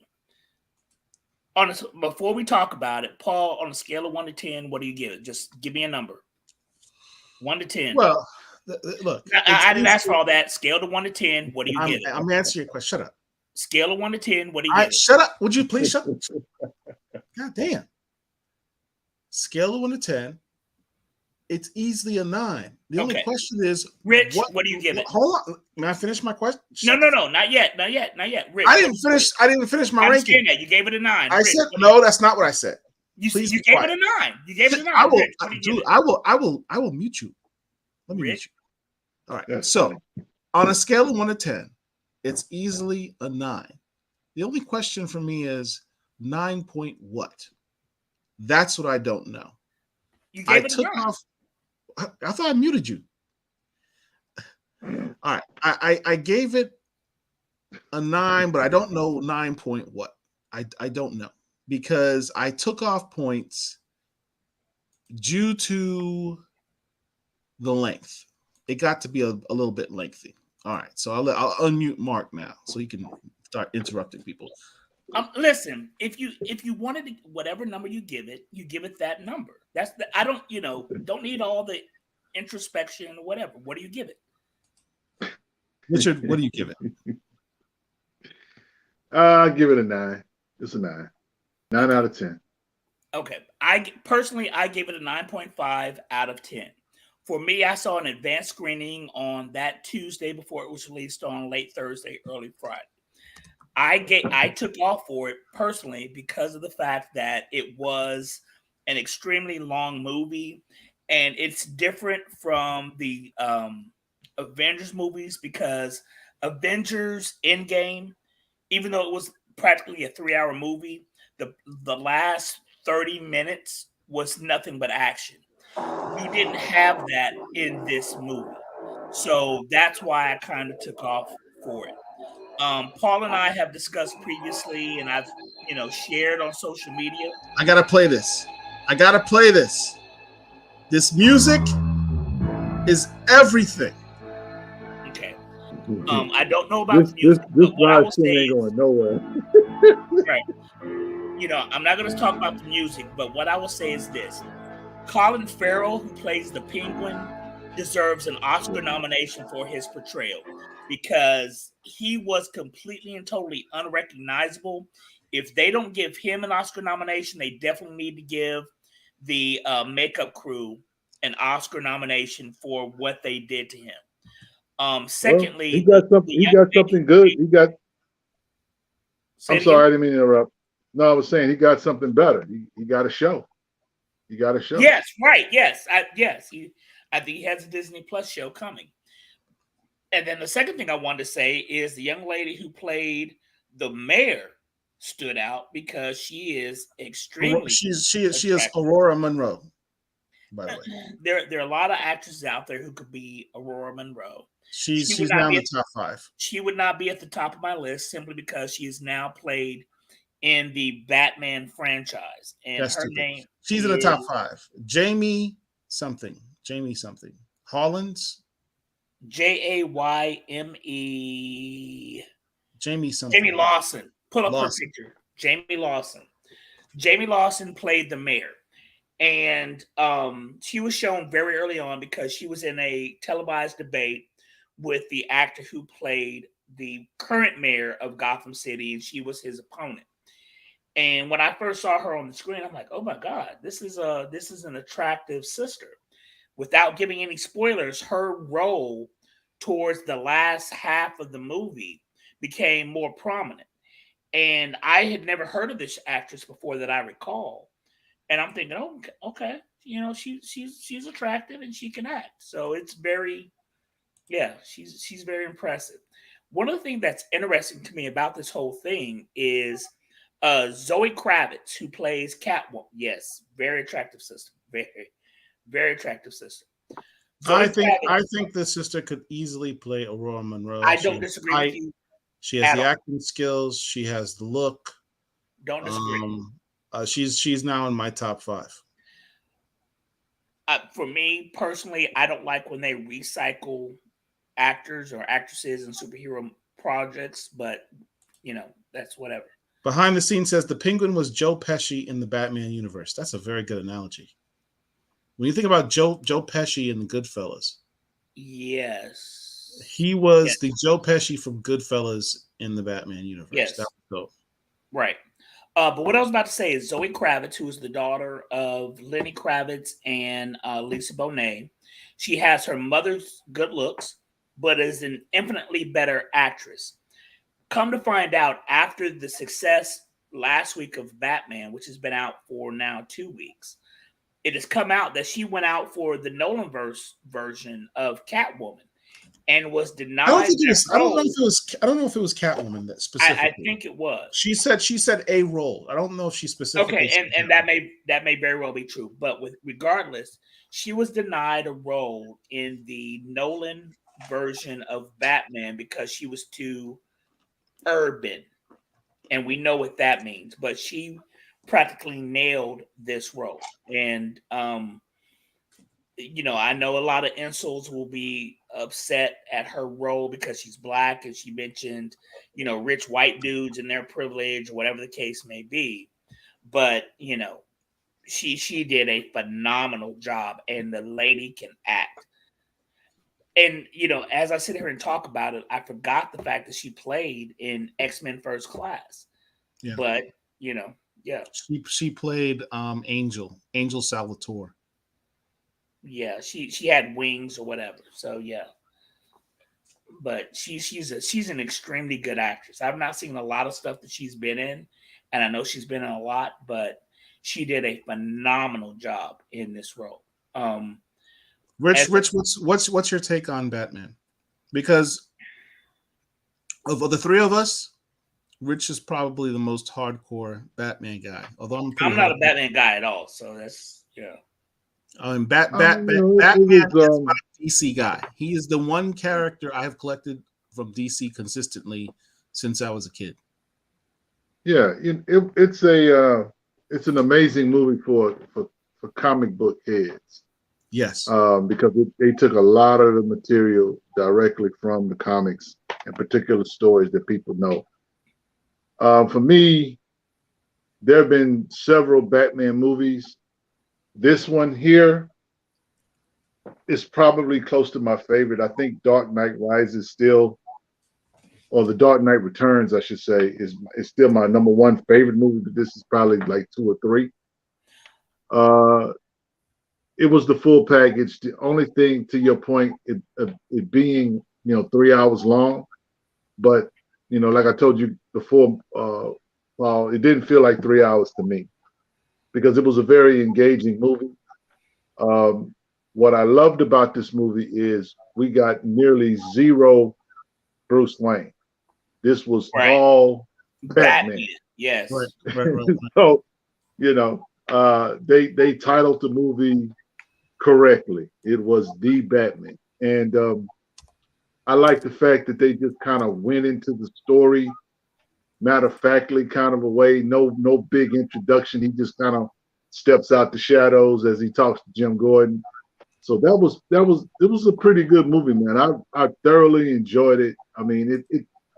Before we talk about it, Paul, on a scale of 1 to 10, what do you give it? Just give me a number. 1 to 10. Well, look, I didn't ask for all that. Scale to 1 to 10, what do you give it? I'm answering your question. Shut up. Scale of 1 to 10, what do you give it? Shut up. Would you please shut up? God damn. Scale of 1 to 10. It's easily a 9. The only question is, Rich, what do you give it? Hold on. May I finish my question? No, not yet. Rich, I didn't finish my ranking. That. You gave it a 9. I Rich, said no. That's not what I said. You Please gave quiet. it a 9. You gave it a 9. I will, Rich, what do you give dude. it? I will mute you. Let me mute Rich? you. All right. That's So, funny. on a scale of 1 to 10, it's easily a 9. The only question for me is 9 point what? That's what I don't know. You gave it a 9. I thought I muted you. All right. I gave it a 9, but I don't know 9 point what. I don't know, because I took off points due to the length. It got to be a little bit lengthy. All right. So I'll unmute Mark now so he can start interrupting people. Listen, if you wanted to, whatever number you give it that number. That's I don't need all the introspection or whatever. What do you give it? Richard, what do you give it? I give it a 9. It's a 9. 9 out of 10. Okay. I gave it a 9.5 out of 10. For me, I saw an advanced screening on that Tuesday before it was released on late Thursday, early Friday. I took off for it personally because of the fact that it was an extremely long movie, and it's different from the Avengers movies, because Avengers Endgame, even though it was practically a 3-hour movie, the last 30 minutes was nothing but action. You didn't have that in this movie. So that's why I kind of took off for it. Paul and I have discussed previously, and I've shared on social media. I gotta play this. This music is everything. Okay. I don't know about the music. This but what I will live say stream ain't going nowhere. right. I'm not going to talk about the music, but what I will say is this: Colin Farrell, who plays the Penguin, deserves an Oscar nomination for his portrayal, because he was completely and totally unrecognizable. If they don't give him an Oscar nomination, they definitely need to give the makeup crew an Oscar nomination for what they did to him. Secondly, he got something good. I'm sorry, I didn't mean to interrupt. No, I was saying he got something better. He got a show. Yes, right. Yes, I think he has a Disney Plus show coming. And then the second thing I wanted to say is the young lady who played the mayor stood out because she is extremely. She is Aurora Monroe. By the way, there are a lot of actresses out there who could be Aurora Monroe. She's now in the top 5. She would not be at the top of my list simply because she is now played in the Batman franchise, and That's her stupid. name. She's in the top 5. Jamie something. Hollins. Jayme. Jamie something. Jamie Lawson. Pull up her Lawson. picture. Jamie Lawson. Jamie Lawson played the mayor. And she was shown very early on because she was in a televised debate with the actor who played the current mayor of Gotham City, and she was his opponent. And when I first saw her on the screen, I'm like, oh my God, this is an attractive sister. Without giving any spoilers, her role towards the last half of the movie became more prominent. And I had never heard of this actress before that I recall. And I'm thinking, oh, okay, she's attractive and she can act. So it's very, yeah, she's very impressive. One of the things that's interesting to me about this whole thing is Zoe Kravitz, who plays Catwoman. Yes, very attractive sister. Very attractive sister. Zoe I Kravitz, think the sister could easily play Aurora Monroe. I She don't has disagree height, with you she has at the all. acting skills. She has the look. Don't disagree. She's now in my top 5. For me personally, I don't like when they recycle actors or actresses in superhero projects, but that's whatever. Behind the scenes says the Penguin was Joe Pesci in the Batman universe. That's a very good analogy. When you think about Joe Pesci in Goodfellas, Yes, he was the Joe Pesci from Goodfellas in the Batman universe. Yes. That was dope. Right. But what I was about to say is Zoe Kravitz, who is the daughter of Lenny Kravitz and Lisa Bonet. She has her mother's good looks, but is an infinitely better actress. Come to find out, after the success last week of Batman, which has been out for now 2 weeks, it has come out that she went out for the Nolanverse version of Catwoman and was denied. I don't think it was. that I don't know role. if it was. I don't know if it was Catwoman that specifically. I think it was. She said a role. I don't know if she specifically. Okay, and that may very well be true, but regardless, she was denied a role in the Nolan version of Batman because she was too urban, and we know what that means. But she practically nailed this role, and I know a lot of incels will be upset at her role because she's black and she mentioned, rich white dudes and their privilege, whatever the case may be. But, she did a phenomenal job and the lady can act. And, as I sit here and talk about it, I forgot the fact that she played in X-Men First Class. Yeah. But, yeah. She played Angel Salvatore. Yeah, she had wings or whatever. So yeah, but she's an extremely good actress. I've not seen a lot of stuff that she's been in, and I know she's been in a lot, but she did a phenomenal job in this role. Rich, what's your take on Batman? Because of the three of us, Rich is probably the most hardcore Batman guy. Although I'm not a Batman guy at all, so that's yeah. Batman is my DC guy. He is the one character I have collected from DC consistently since I was a kid. Yeah, it's an amazing movie for comic book heads. Yes, because they took a lot of the material directly from the comics and particular stories that people know. For me, there have been several Batman movies. This one here is probably close to my favorite. I think Dark Knight Rises still, or The Dark Knight Returns, I should say, is still my number one favorite movie, but this is probably like 2 or 3. It was the full package. The only thing, to your point, it being 3 hours long, but like I told you before, Paul, it didn't feel like 3 hours to me, because it was a very engaging movie. What I loved about this movie is we got nearly zero Bruce Wayne. This was all Batman. Yes. Right. So, they titled the movie correctly. It was The Batman. And I like the fact that they just kind of went into the story matter-of-factly kind of a way. No big introduction. He just kind of steps out the shadows as he talks to Jim Gordon. So it was a pretty good movie, man. I thoroughly enjoyed it. I mean,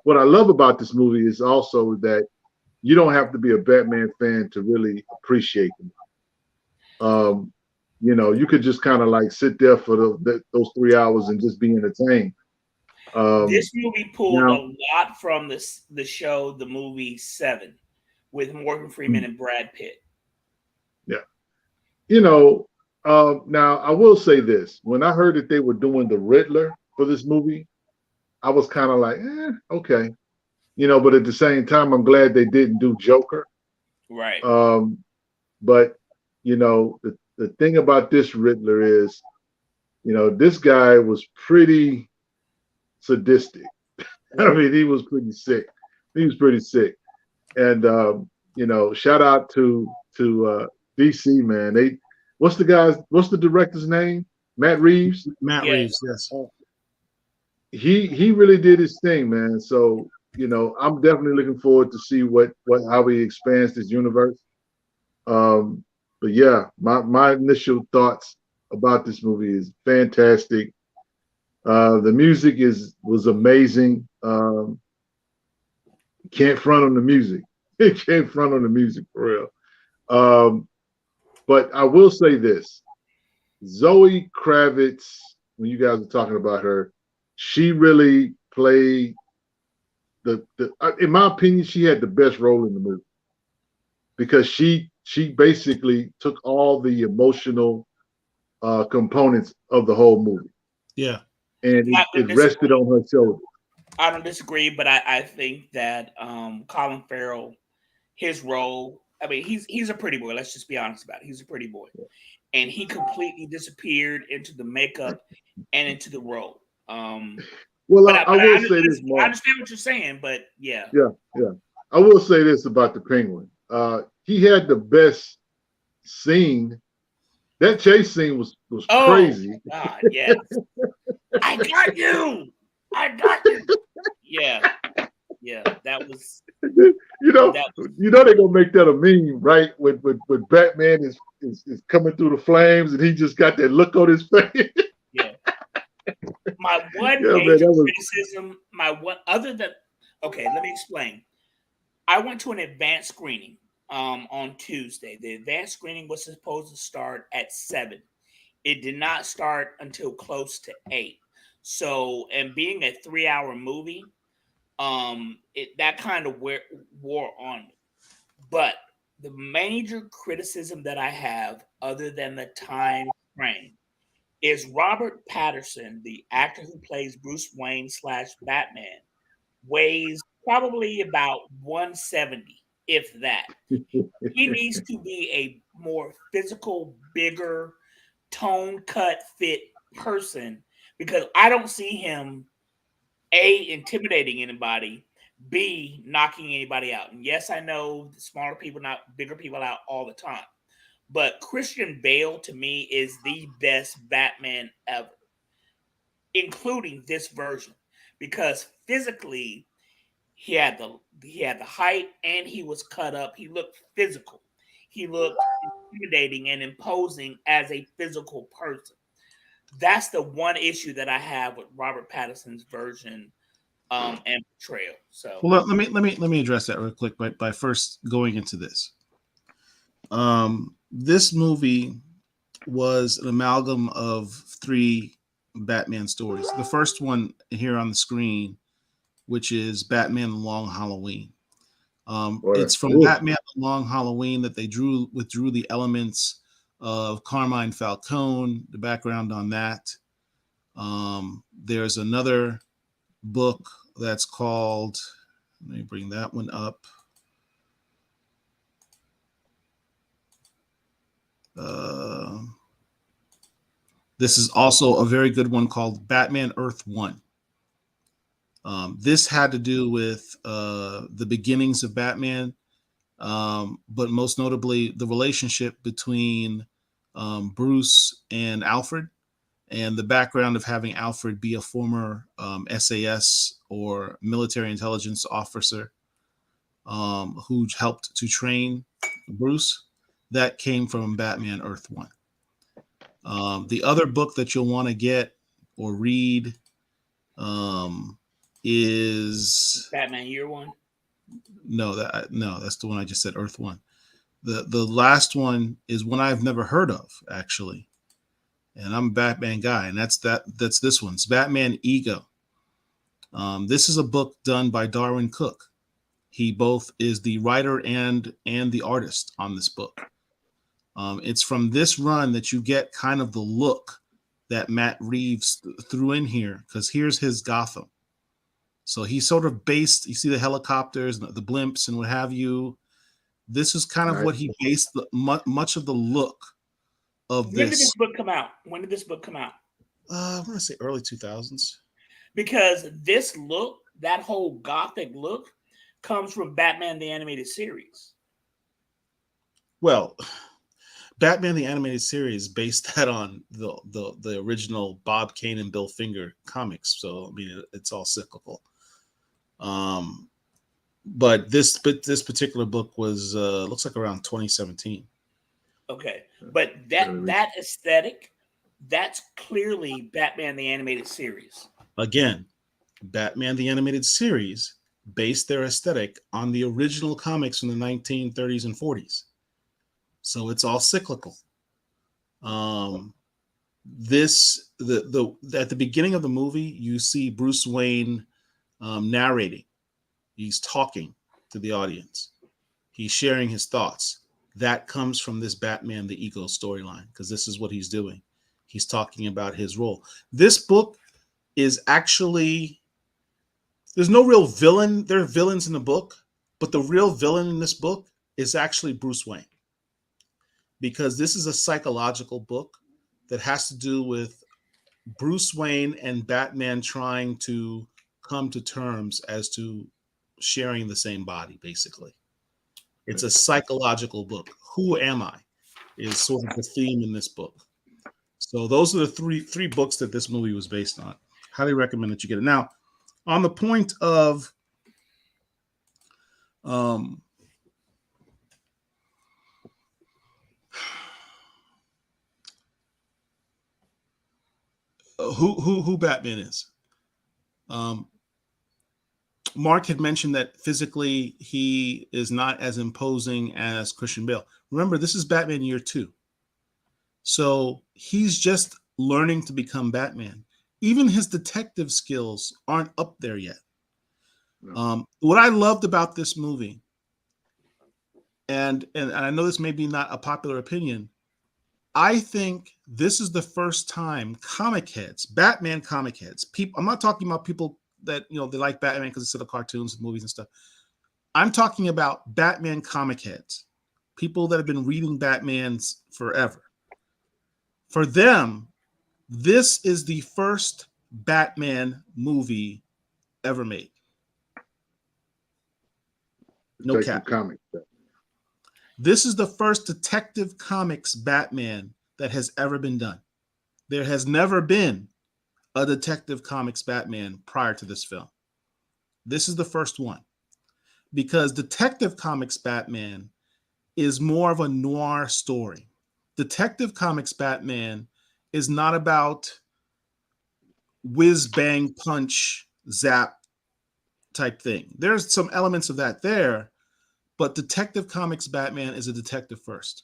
what I love about this movie is also that you don't have to be a Batman fan to really appreciate them. You could just kind of like sit there for those 3 hours and just be entertained. This movie pulled a lot from the show, the movie Seven, with Morgan Freeman and Brad Pitt. Yeah. Now I will say this. When I heard that they were doing the Riddler for this movie, I was kind of like, okay. But at the same time, I'm glad they didn't do Joker. Right. But, the thing about this Riddler is, this guy was pretty sadistic. I mean, he was pretty sick. He was pretty sick. And shout out to DC, man. What's the director's name? Matt Reeves. Matt Reeves, yes. He really did his thing, man. So I'm definitely looking forward to see how he expands this universe. But yeah, my initial thoughts about this movie is fantastic. The music was amazing. Can't front on the music. Can't front on the music for real. But I will say this: Zoe Kravitz, when you guys were talking about her, she really played in my opinion, she had the best role in the movie, because she basically took all the emotional components of the whole movie. Yeah. And it rested on her shoulders. I don't disagree, but I think that Colin Farrell, his role, I mean, he's a pretty boy. Let's just be honest about it. He's a pretty boy. And he completely disappeared into the makeup and into the role. Well, I will say this, Mark. I understand what you're saying, but yeah. Yeah. I will say this about the Penguin. He had the best scene. That chase scene was crazy. God, yes. I got you. Yeah. That was. They're gonna make that a meme, right? When Batman is coming through the flames and he just got that look on his face. Yeah. My one major criticism, okay, let me explain. I went to an advanced screening on Tuesday. The advanced screening was supposed to start at 7. It did not start until close to 8. So, and being a 3-hour movie, that kind of wore on me. But the major criticism that I have, other than the time frame, is Robert Pattinson, the actor who plays Bruce Wayne / Batman, weighs probably about 170, if that. He needs to be a more physical, bigger, tone cut fit person, because I don't see him A, intimidating anybody, B, knocking anybody out. And yes, I know smaller people knock bigger people out all the time. But Christian Bale, to me, is the best Batman ever, including this version, because physically he had the height and he was cut up. He looked physical. He looked intimidating and imposing as a physical person. That's the one issue that I have with Robert Pattinson's version and portrayal. So, well, let me address that real quick by first going into this. This movie was an amalgam of 3 Batman stories. The first one here on the screen, which is Batman The Long Halloween. It's from Batman The Long Halloween that they withdrew the elements of Carmine Falcone, the background on that. There's another book that's called, let me bring that one up. This is also a very good one called Batman Earth 1. This had to do with the beginnings of Batman, but most notably the relationship between Bruce and Alfred, and the background of having Alfred be a former SAS or military intelligence officer who helped to train Bruce. That came from Batman Earth 1. The other book that you'll want to get or read is Batman Year One. No, that's the one I just said, Earth 1. The last one is one I've never heard of, actually. And I'm a Batman guy, and that's this one. It's Batman Ego. This is a book done by Darwin Cook. He both is the writer and the artist on this book. It's from this run that you get kind of the look that Matt Reeves threw in here, because here's his Gotham. So he sort of based, you see the helicopters, the blimps and what have you. This is kind of what he based much of the look of When did this. this book come out? When did this book come out? I want to say early 2000s. Because this look, that whole gothic look, comes from Batman the Animated Series. Well, Batman the Animated Series based that on the original Bob Kane and Bill Finger comics. So I mean, it's all cyclical. But this particular book was looks like around 2017. Okay, but that aesthetic, that's clearly Batman the Animated Series. Again, Batman the Animated Series based their aesthetic on the original comics from the 1930s and 40s. So it's all cyclical. This at the beginning of the movie, you see Bruce Wayne narrating. He's talking to the audience. He's sharing his thoughts. That comes from this Batman the Ego storyline, because this is what he's doing. He's talking about his role. This book is actually, there's no real villain. There are villains in the book, but the real villain in this book is actually Bruce Wayne, because this is a psychological book that has to do with Bruce Wayne and Batman trying to come to terms as to sharing the same body, basically. It's a psychological book. Who am I is sort of the theme in this book. So those are the three books that this movie was based on. Highly recommend that you get it. Now, on the point of who Batman is. Mark had mentioned that physically he is not as imposing as Christian Bale. Remember, this is Batman year 2. So he's just learning to become Batman. Even his detective skills aren't up there yet. No. What I loved about this movie, and I know this may be not a popular opinion, I think this is the first time comic heads, Batman comic heads, people, I'm not talking about people that, you know, they like Batman because it's of the cartoons and movies and stuff. I'm talking about Batman comic heads, people that have been reading Batman's forever. For them, this is the first Batman movie ever made. No cap. Comic. This is the first Detective Comics Batman that has ever been done. There has never been a Detective Comics Batman prior to this film. This is the first one, because Detective Comics Batman is more of a noir story. Detective Comics Batman is not about whiz bang punch zap type thing. There's some elements of that there, but Detective Comics Batman is a detective first.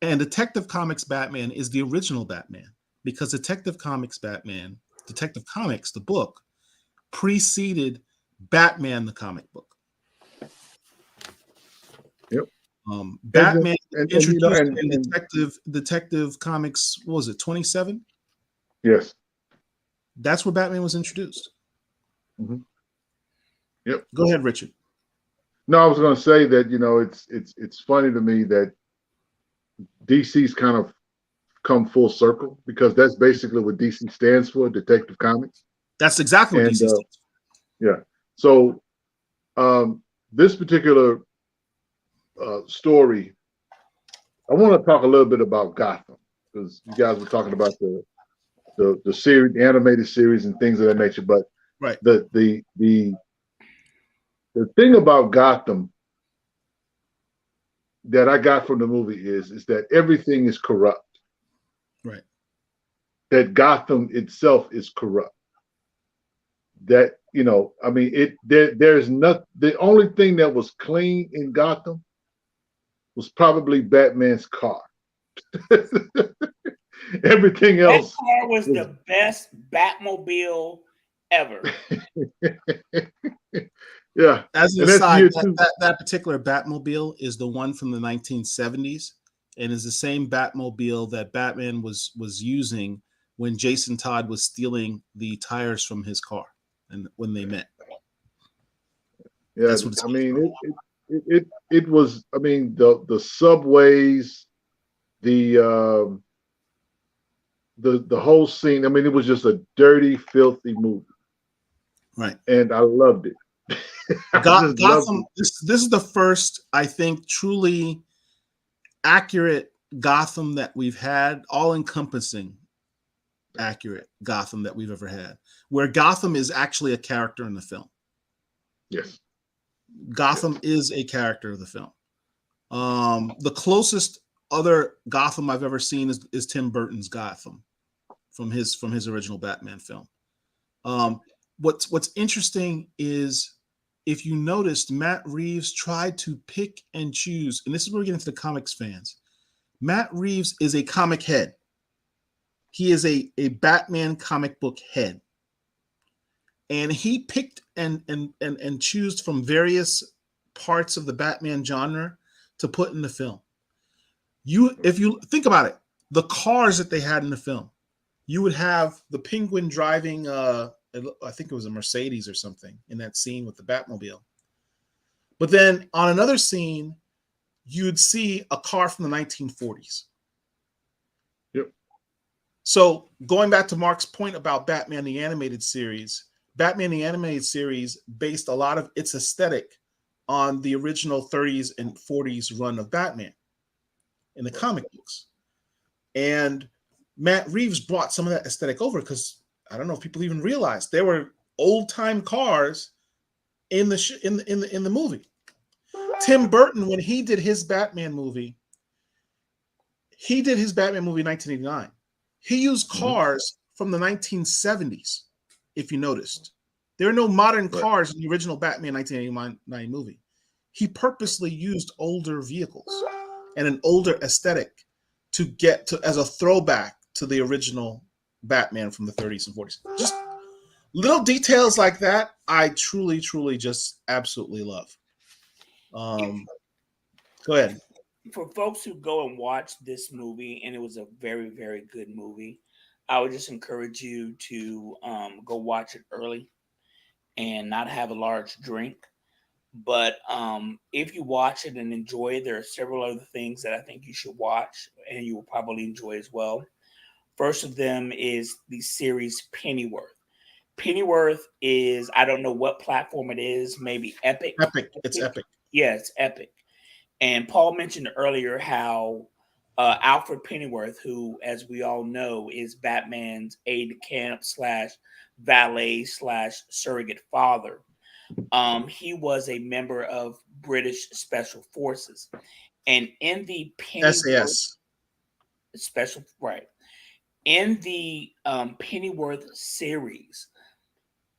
And Detective Comics Batman is the original Batman, because Detective Comics, the book, preceded Batman, the comic book. Yep. Batman introduced you know, in Detective Comics, what was it, 27? Yes. That's where Batman was introduced. Mm-hmm. Yep. Go ahead, Richard. No, I was going to say that, you know, it's funny to me that DC's kind of come full circle, because that's basically what DC stands for, Detective Comics. That's exactly what DC stands for. Yeah. So this particular story, I want to talk a little bit about Gotham, because you guys were talking about the series, the animated series, and things of that nature. But right, the thing about Gotham that I got from the movie is that everything is corrupt. Right. That Gotham itself is corrupt. That, you know, I mean, there's not, the only thing that was clean in Gotham was probably Batman's car. Everything else. That car was the best Batmobile ever. Yeah. As an aside, that particular Batmobile is the one from the 1970s, and is the same Batmobile that Batman was using when Jason Todd was stealing the tires from his car, and when they met. Yeah, that's what I mean. It was. I mean, the subways, the the whole scene. I mean, it was just a dirty, filthy movie, Right. and I loved it. I just loved Gotham. it. This is the first, I think, truly accurate Gotham that we've had, all encompassing accurate Gotham that we've ever had, where Gotham is actually a character in the film. Yes. Gotham is a character of the film. The closest other Gotham I've ever seen is Tim Burton's Gotham from his original Batman film. What's interesting is, if you noticed, Matt Reeves tried to pick and choose, and this is where we get into the comics fans. Matt Reeves is a comic head. He is a Batman comic book head. And he picked and chose from various parts of the Batman genre to put in the film. If you think about it, the cars that they had in the film, you would have the Penguin driving, I think it was a Mercedes or something in that scene with the Batmobile. But then on another scene, you'd see a car from the 1940s. Yep. So going back to Mark's point about Batman the Animated Series, Batman the Animated Series based a lot of its aesthetic on the original 30s and 40s run of Batman in the comic books. And Matt Reeves brought some of that aesthetic over, because I don't know if people even realize there were old-time cars in the movie. Tim Burton, when he did his Batman movie, in 1989. He used cars from the 1970s, if you noticed. There are no modern cars in the original Batman 1989 movie. He purposely used older vehicles and an older aesthetic to get to as a throwback to the original Batman from the 30s and 40s. Just little details like that, I truly, truly just absolutely love. Go ahead. For folks who go and watch this movie, and it was a very, very good movie, I would just encourage you to go watch it early and not have a large drink. But if you watch it and enjoy it, there are several other things that I think you should watch and you will probably enjoy as well. First of them is the series Pennyworth. Pennyworth is, I don't know what platform it is, maybe Epic. Epic. It's Epic. Yeah, it's Epic. And Paul mentioned earlier how Alfred Pennyworth, who, as we all know, is Batman's aide-de-camp / valet / surrogate father, he was a member of British Special Forces. And in the Pennyworth SAS. In the Pennyworth series,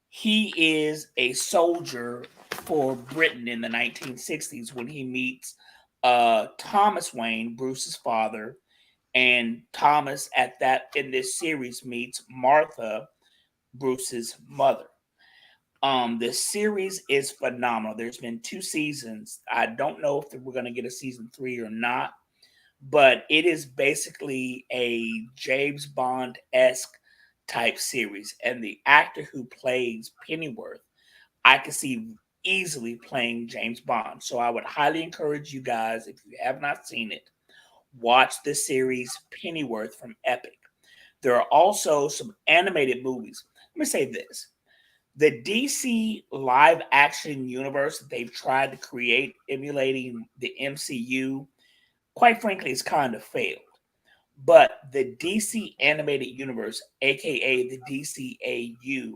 he is a soldier for Britain in the 1960s when he meets Thomas Wayne, Bruce's father, and Thomas in this series meets Martha, Bruce's mother. The series is phenomenal. There's been 2 seasons. I don't know if we're going to get a season 3 or not, but it is basically a James Bond-esque type series. And the actor who plays Pennyworth, I could see easily playing James Bond. So I would highly encourage you guys, if you have not seen it, watch the series Pennyworth from Epic. There are also some animated movies. Let me say this. The DC live action universe that they've tried to create, emulating the MCU, quite frankly, it's kind of failed. But the DC animated universe, aka the DCAU,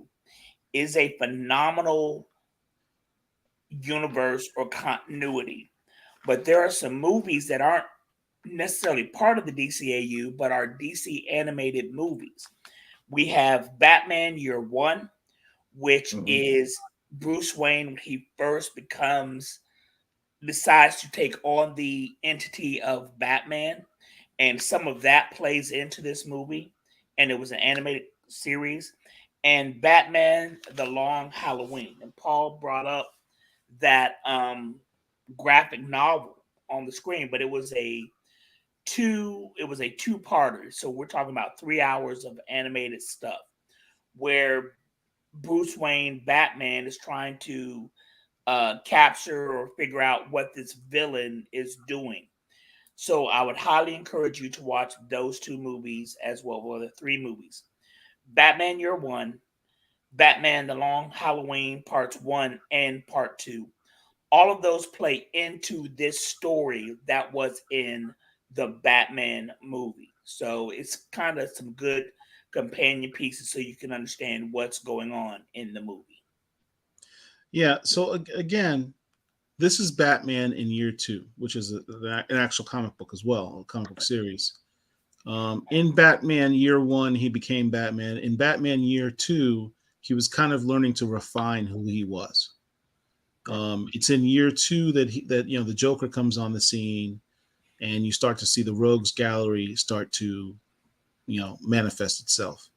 is a phenomenal universe or continuity. But there are some movies that aren't necessarily part of the DCAU, but are DC animated movies. We have Batman Year One, which is Bruce Wayne when he first decides to take on the entity of Batman. And some of that plays into this movie. And it was an animated series. And Batman, The Long Halloween. And Paul brought up that graphic novel on the screen, but it was a two-parter. So we're talking about 3 hours of animated stuff where Bruce Wayne, Batman, is trying to capture or figure out what this villain is doing. So I would highly encourage you to watch those two movies as well, or the three movies: Batman Year One, Batman: The Long Halloween Parts 1 and Part 2. All of those play into this story that was in the Batman movie. So it's kind of some good companion pieces so you can understand what's going on in the movie. Yeah. So again, this is Batman in Year Two, which is an actual comic book as well, a comic book series. In Batman Year One, he became Batman. In Batman Year Two, he was kind of learning to refine who he was. It's in Year Two that the Joker comes on the scene, and you start to see the Rogues Gallery start to manifest itself.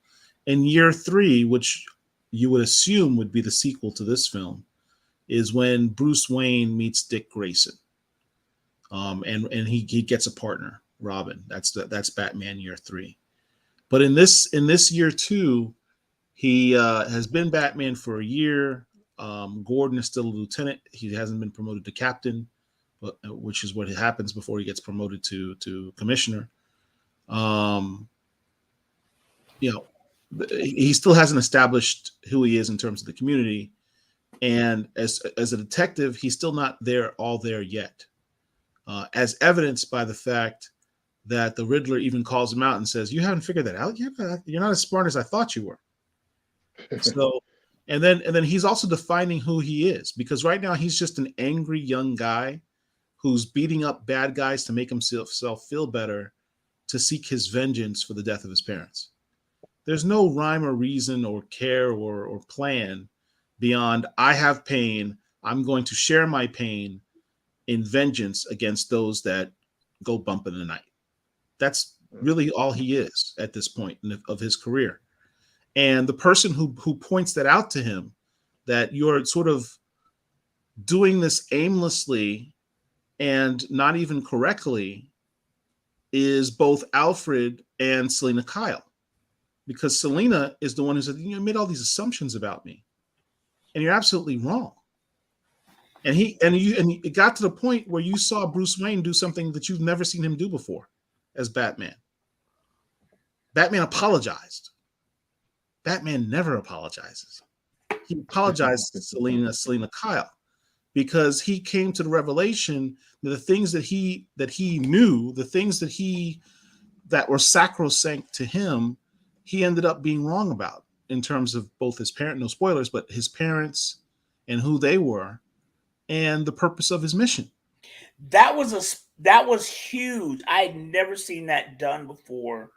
In Year Three, which you would assume would be the sequel to this film, is when Bruce Wayne meets Dick Grayson, and he gets a partner, Robin. That's Batman Year Three. But in this Year Two, he has been Batman for a year. Gordon is still a lieutenant. He hasn't been promoted to captain, which is what happens before he gets promoted to commissioner. He still hasn't established who he is in terms of the community. And as a detective, he's still not all there yet, as evidenced by the fact that the Riddler even calls him out and says, "You haven't figured that out yet? You're not as smart as I thought you were." So, and then he's also defining who he is, because right now he's just an angry young guy who's beating up bad guys to make himself feel better, to seek his vengeance for the death of his parents. There's no rhyme or reason or care or plan beyond, I have pain, I'm going to share my pain in vengeance against those that go bump in the night. That's really all he is at this point of his career. And the person who points that out to him, that you're sort of doing this aimlessly and not even correctly, is both Alfred and Selina Kyle. Because Selina is the one who said, you made all these assumptions about me, and you're absolutely wrong. And it got to the point where you saw Bruce Wayne do something that you've never seen him do before as Batman. Batman apologized. Batman never apologizes. He apologized to Selina Kyle, because he came to the revelation that the things that he knew, the things that were sacrosanct to him, he ended up being wrong about, in terms of both his parent, no spoilers, but his parents and who they were and the purpose of his mission. That was huge. I had never seen that done before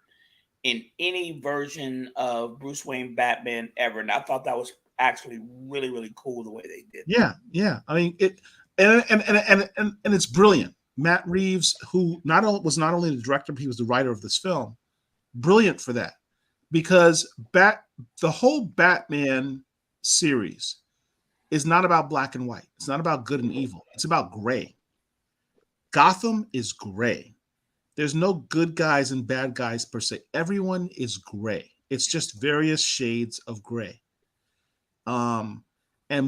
in any version of Bruce Wayne Batman ever. And I thought that was actually really, really cool the way they did that. Yeah. I mean, and it's brilliant. Matt Reeves, who was not only the director, but he was the writer of this film. Brilliant for that. Because the whole Batman series is not about black and white. It's not about good and evil. It's about gray. Gotham is gray. There's no good guys and bad guys per se. Everyone is gray. It's just various shades of gray. And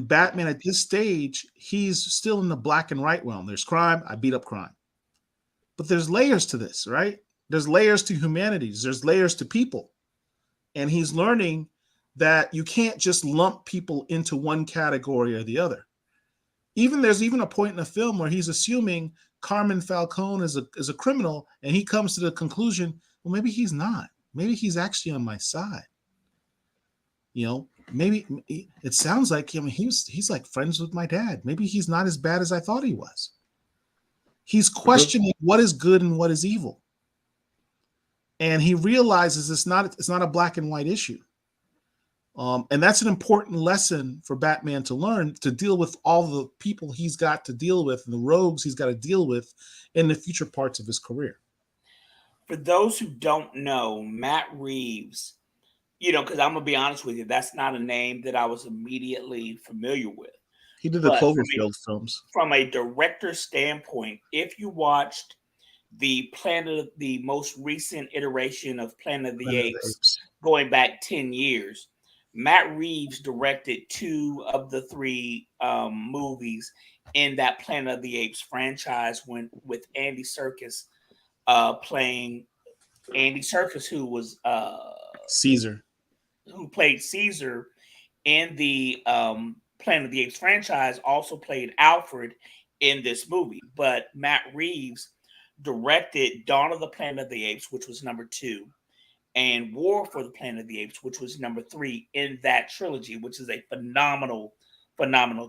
Batman at this stage, he's still in the black and white realm. There's crime. I beat up crime. But there's layers to this, right? There's layers to humanity. There's layers to people. And he's learning that you can't just lump people into one category or the other. There's even a point in the film where he's assuming Carmen Falcone is a criminal, and he comes to the conclusion, well, maybe he's not. Maybe he's actually on my side. Maybe it sounds like him. He's like friends with my dad. Maybe he's not as bad as I thought he was. He's questioning what is good and what is evil. And he realizes it's not a black and white issue. And that's an important lesson for Batman to learn, to deal with all the people he's got to deal with and the rogues he's got to deal with in the future parts of his career. For those who don't know, Matt Reeves, because I'm going to be honest with you, that's not a name that I was immediately familiar with. He did the Cloverfield films. From a director standpoint, if you watched the most recent iteration of Planet of the Apes, going back 10 years, Matt Reeves directed 2 of the 3 movies in that Planet of the Apes franchise with Andy Serkis playing Andy Serkis, who was Caesar. who played Caesar in the Planet of the Apes franchise, also played Alfred in this movie. But Matt Reeves directed Dawn of the Planet of the Apes, which was number 2, and War for the Planet of the Apes, which was number 3 in that trilogy, which is a phenomenal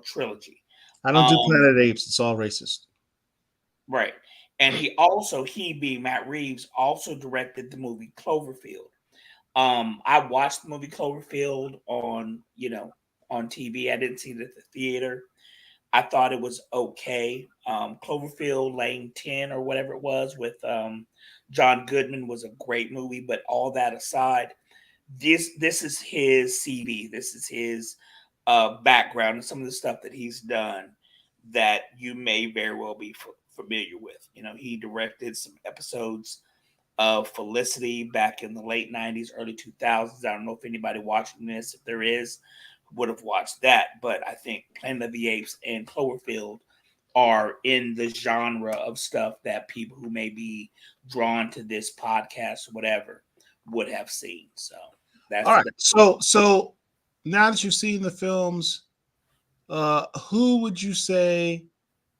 trilogy. I don't do Planet of the Apes. It's all racist. Right. And he being Matt Reeves, also directed the movie Cloverfield. I watched the movie Cloverfield on TV. I didn't see it at the theater. I thought it was okay. Cloverfield Lane 10 or whatever it was with John Goodman was a great movie. But all that aside, this is his CV. This is his background and some of the stuff that he's done that you may very well be familiar with. He directed some episodes of Felicity back in the late 90s, early 2000s. I don't know if anybody watching this, if there is, would have watched that. But I think Planet of the Apes and Cloverfield are in the genre of stuff that people who may be drawn to this podcast or whatever would have seen. So that's all right. So now that you've seen the films, who would you say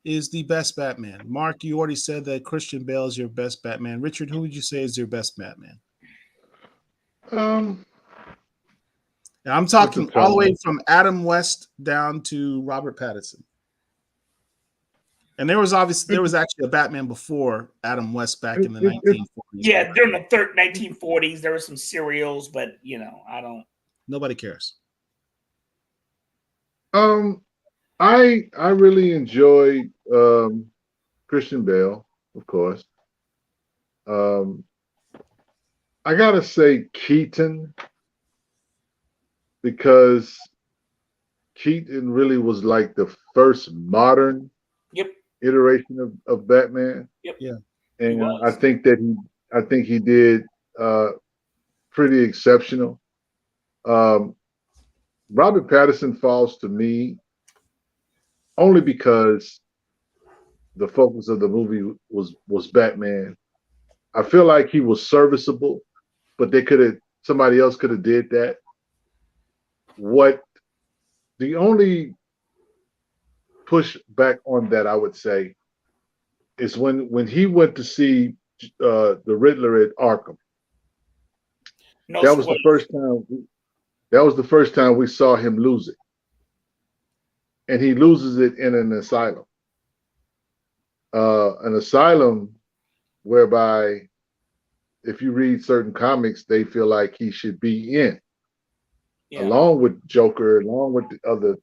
is the best Batman? Mark, you already said that Christian Bale is your best Batman. Richard, who would you say is your best Batman? And I'm talking all the way from Adam West down to Robert Pattinson. And there was actually a Batman before Adam West back in the 1940s. Yeah, during the 1940s, there were some serials, but nobody cares. I really enjoyed Christian Bale, of course. I gotta say Keaton, because Keaton really was like the first modern iteration of Batman. Yep. Yeah. And I think he did pretty exceptional. Robert Pattinson falls to me only because the focus of the movie was Batman. I feel like he was serviceable, but somebody else could have did that. The only push back on that I would say is when he went to see the Riddler at Arkham. That was the first time we saw him lose it. And he loses it in an asylum. An asylum whereby, if you read certain comics, they feel like he should be in, along with Joker, along with the other,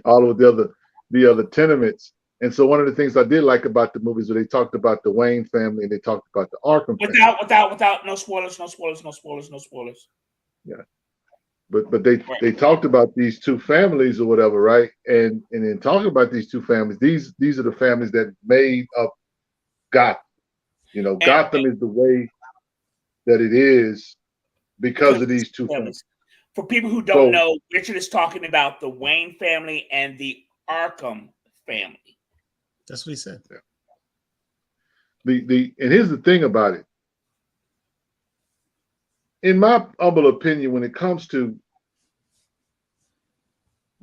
all of the other tenements. And so one of the things I did like about the movies was they talked about the Wayne family and they talked about the Arkham family. Without no spoilers. Yeah. But they talked about these two families or whatever, right? And in talking about these two families, these are the families that made up Gotham. Gotham is the way that it is because of these two families. For people who don't know, Richard is talking about the Wayne family and the Arkham family. That's what he said. Yeah. And here's the thing about it. In my humble opinion, when it comes to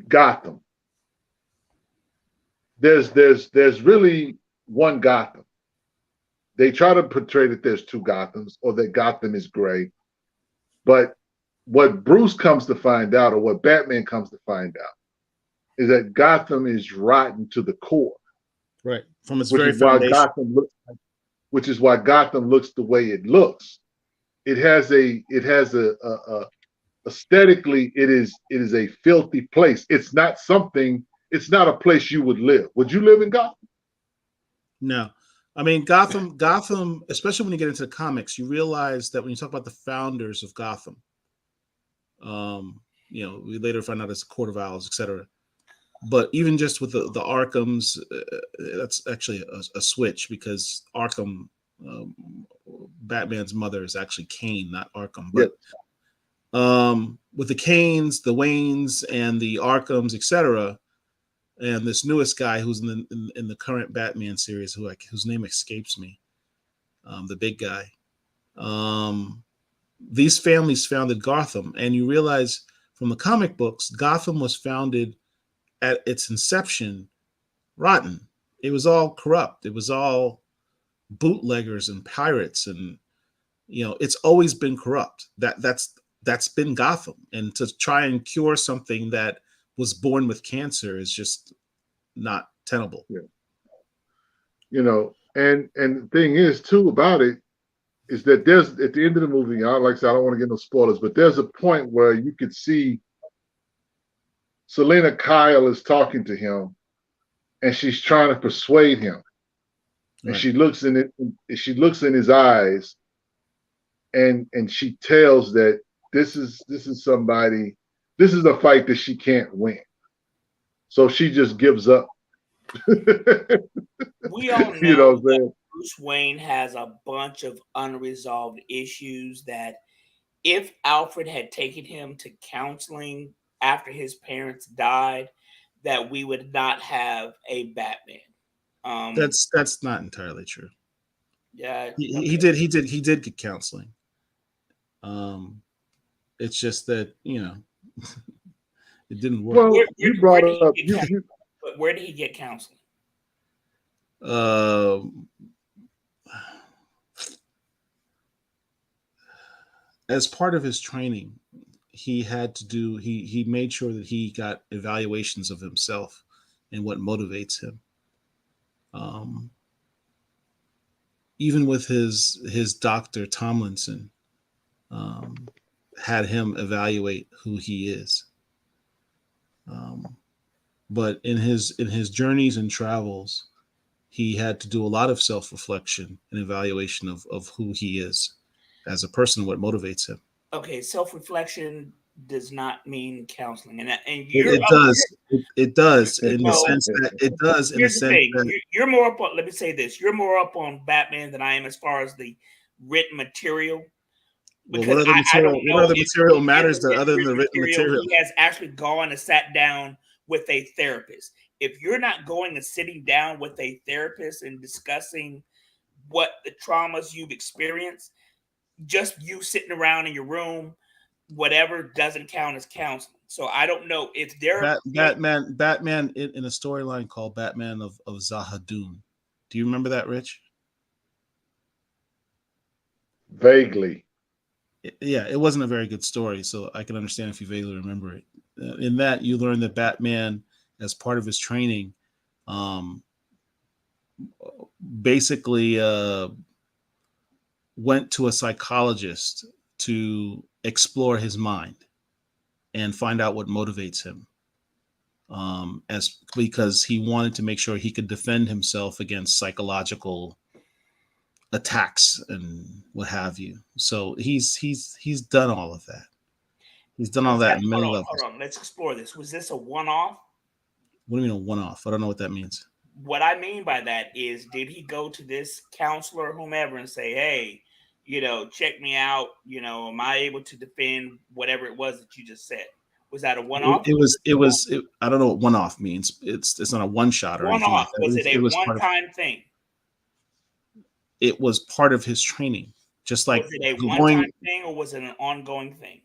Gotham, there's really one Gotham. They try to portray that there's two Gothams or that Gotham is gray. But what Bruce comes to find out, or what Batman comes to find out, is that Gotham is rotten to the core. Right. From its very foundation. Which is why Gotham looks the way it looks. It has a aesthetically, it is a filthy place. It's not a place you would live. Would you live in Gotham? No. I mean, Gotham, especially when you get into the comics, you realize that when you talk about the founders of Gotham, we later find out it's a Court of Owls, etc. But even just with the Arkhams, that's actually a switch, because Arkham, Batman's mother is actually Kane, not Arkham. But with the Kanes, the Waynes, and the Arkhams, etc., and this newest guy who's in the current Batman series, whose name escapes me, the big guy. These families founded Gotham, and you realize from the comic books, Gotham was founded at its inception rotten. It was all corrupt. It was all bootleggers and pirates, and it's always been corrupt. That's been Gotham, and to try and cure something that was born with cancer is just not tenable. Yeah. And the thing is too about it is that there's at the end of the movie, like I said, I don't want to get no spoilers, but there's a point where you could see Selena Kyle is talking to him, and she's trying to persuade him, and Right. she looks in his eyes, and she tells that this is a fight that she can't win, so she just gives up. We all You know what I'm know that saying? Bruce Wayne has a bunch of unresolved issues that if Alfred had taken him to counseling after his parents died, that we would not have a Batman. That's not entirely true. Yeah, He did get counseling. It's just that it didn't work. Well, you brought up but where did he get counseling? As part of his training, he had to do. He made sure that he got evaluations of himself and what motivates him. Even with his doctor Tomlinson, had him evaluate who he is. But in his journeys and travels, he had to do a lot of self-reflection and evaluation of who he is as a person, what motivates him. Okay, self-reflection does not mean counseling, and It does. It does in the sense that it does in the sense that you're more up on. Let me say this: you're more up on Batman than I am as far as the written material. Well, what other material matters other than the written material? He has actually gone and sat down with a therapist. If you're not going and sitting down with a therapist and discussing what the traumas you've experienced, just you sitting around in your room, whatever doesn't count as counseling. So I don't know if they're Batman in a storyline called Batman of Zahadun. Do you remember that, Rich? Vaguely. Yeah, it wasn't a very good story, so I can understand if you vaguely remember it. In that, you learn that Batman, as part of his training, basically went to a psychologist to explore his mind and find out what motivates him, because he wanted to make sure he could defend himself against psychological attacks and what have you. So he's done all of that. He's done all that in many levels. Hold on, let's explore this. Was this a one-off? What do you mean a one-off? I don't know what that means. What I mean by that is, did he go to this counselor, whomever, and say, "Hey, check me out. Am I able to defend whatever it was that you just said?" Was that a one-off? It was. I don't know what one-off means. It's not a one-shot or anything like that. Was it a one-time thing? It was part of his training. Just like, was it a one-time thing or was it an ongoing thing?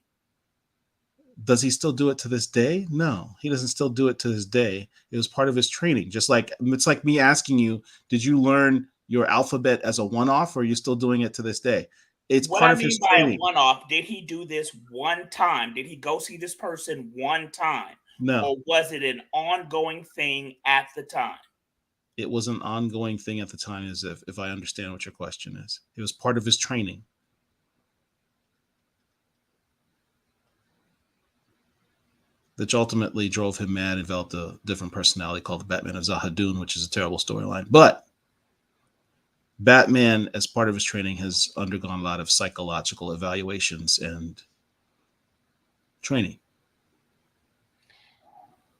Does he still do it to this day? No, he doesn't still do it to this day. It was part of his training. Just like it's like me asking you, did you learn your alphabet as a one-off, or are you still doing it to this day? It's what part I of mean his by training. A one-off, did he do this one time? Did he go see this person one time? No. Or was it an ongoing thing at the time? It was an ongoing thing at the time, as if I understand what your question is. It was part of his training. Which ultimately drove him mad and developed a different personality called the Batman of Zahadun, which is a terrible storyline. But Batman, as part of his training, has undergone a lot of psychological evaluations and training.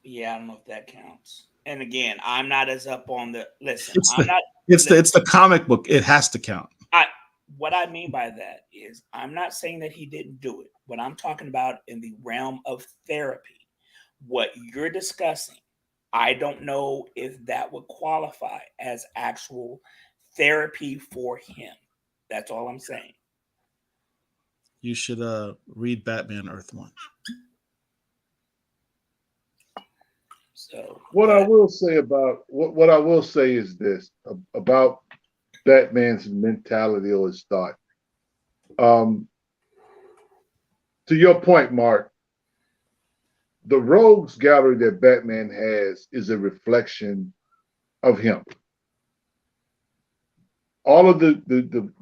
Yeah, I don't know if that counts. And again, I'm not as up on the listen. It's the comic book. It has to count. What I mean by that is I'm not saying that he didn't do it. What I'm talking about in the realm of therapy, what you're discussing, I don't know if that would qualify as actual therapy for him. That's all I'm saying. You should read Batman Earth One. So What I will say about what I will say is this about Batman's mentality or his thought. To your point, Mark, the rogues gallery that Batman has is a reflection of him. All of the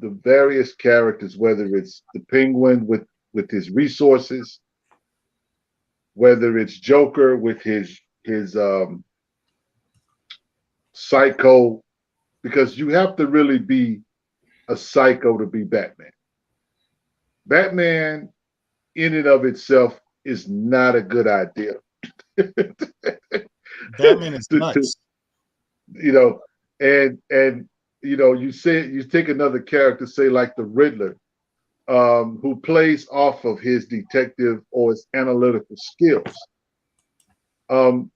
various characters, whether it's the Penguin with his resources, whether it's Joker with his psycho, because you have to really be a psycho to be Batman. Batman in and of itself is not a good idea. Batman is nuts. You know, and you know, you take another character, say like the Riddler, who plays off of his detective or his analytical skills. You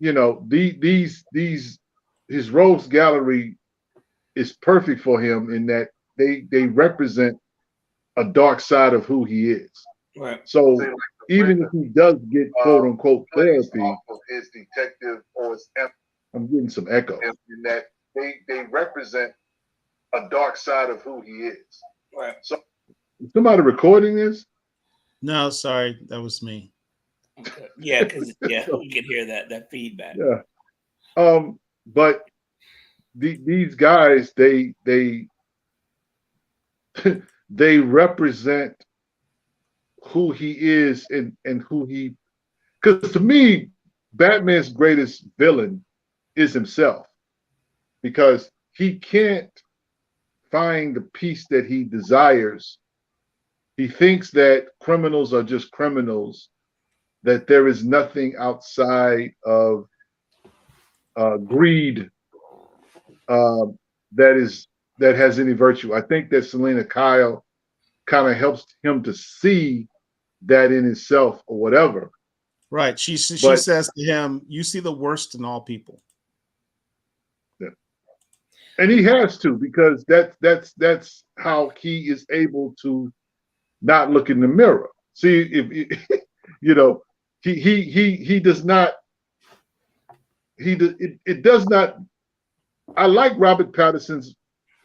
know, these his rogues gallery is perfect for him in that they represent a dark side of who he is. right. So even if he does get quote unquote therapy, his detective or his I'm getting some echo in that they represent a dark side of who he is. Right. So is somebody recording this? No, sorry, that was me. Okay. Yeah, because we can hear that feedback. Yeah. But these guys, they they represent who he is and who he, because to me, Batman's greatest villain is himself, because he can't find the peace that he desires. He thinks that criminals are just criminals, that there is nothing outside of greed that has any virtue. I think that Selena Kyle kind of helps him to see that in himself or whatever. Right. She But- says to him, "You see the worst in all people." Yeah. And he has to, because that's how he is able to not look in the mirror. See, if you know, he does not. It does not. I like Robert Pattinson's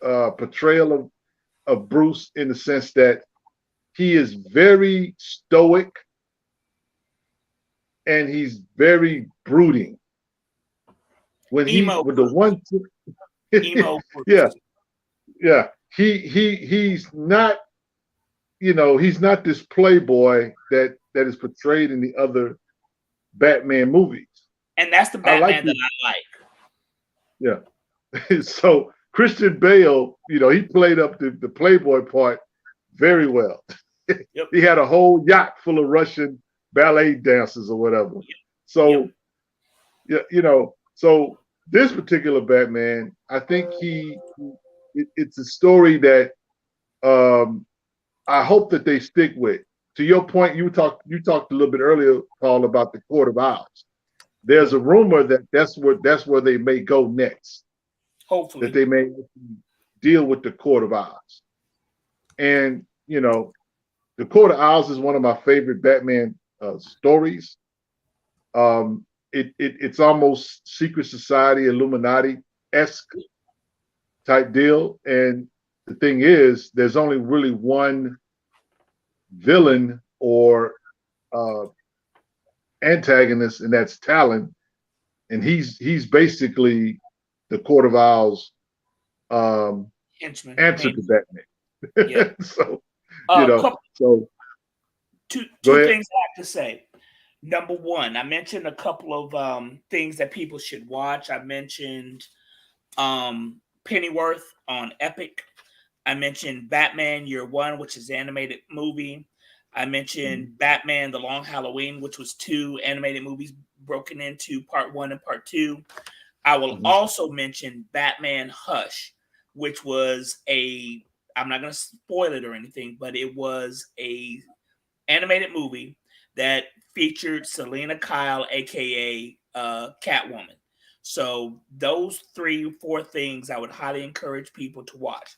portrayal of Bruce in the sense that he is very stoic and he's very brooding. When with the one, Emo. yeah, he's not, you know, he's not this playboy that is portrayed in the other Batman movies. And that's the Batman that I like. Yeah. So Christian Bale, you know, he played up the playboy part very well. Yep. He had a whole yacht full of Russian ballet dancers or whatever. Yep. So, yeah, you know, so this particular Batman, I think it's a story that I hope that they stick with. To your point, you talked a little bit earlier, Paul, about the Court of Owls. There's a rumor that that's where they may go next. Hopefully, that they may deal with the Court of Owls. And you know, the Court of Owls is one of my favorite Batman stories. It's almost secret society, Illuminati-esque type deal. And the thing is, there's only really one villain or antagonist, and that's Talon. And he's basically the Court of Owls henchman, answer to Batman. Yeah. So, you know, two things I have to say. Number one, I mentioned a couple of things that people should watch. I mentioned Pennyworth on Epic. I mentioned Batman Year One, which is an animated movie. I mentioned Batman The Long Halloween, which was 2 animated movies broken into part 1 and part 2. I will also mention Batman Hush, which was I'm not going to spoil it or anything, but it was a animated movie that featured Selena Kyle, aka Catwoman. So those 3 or 4 things I would highly encourage people to watch.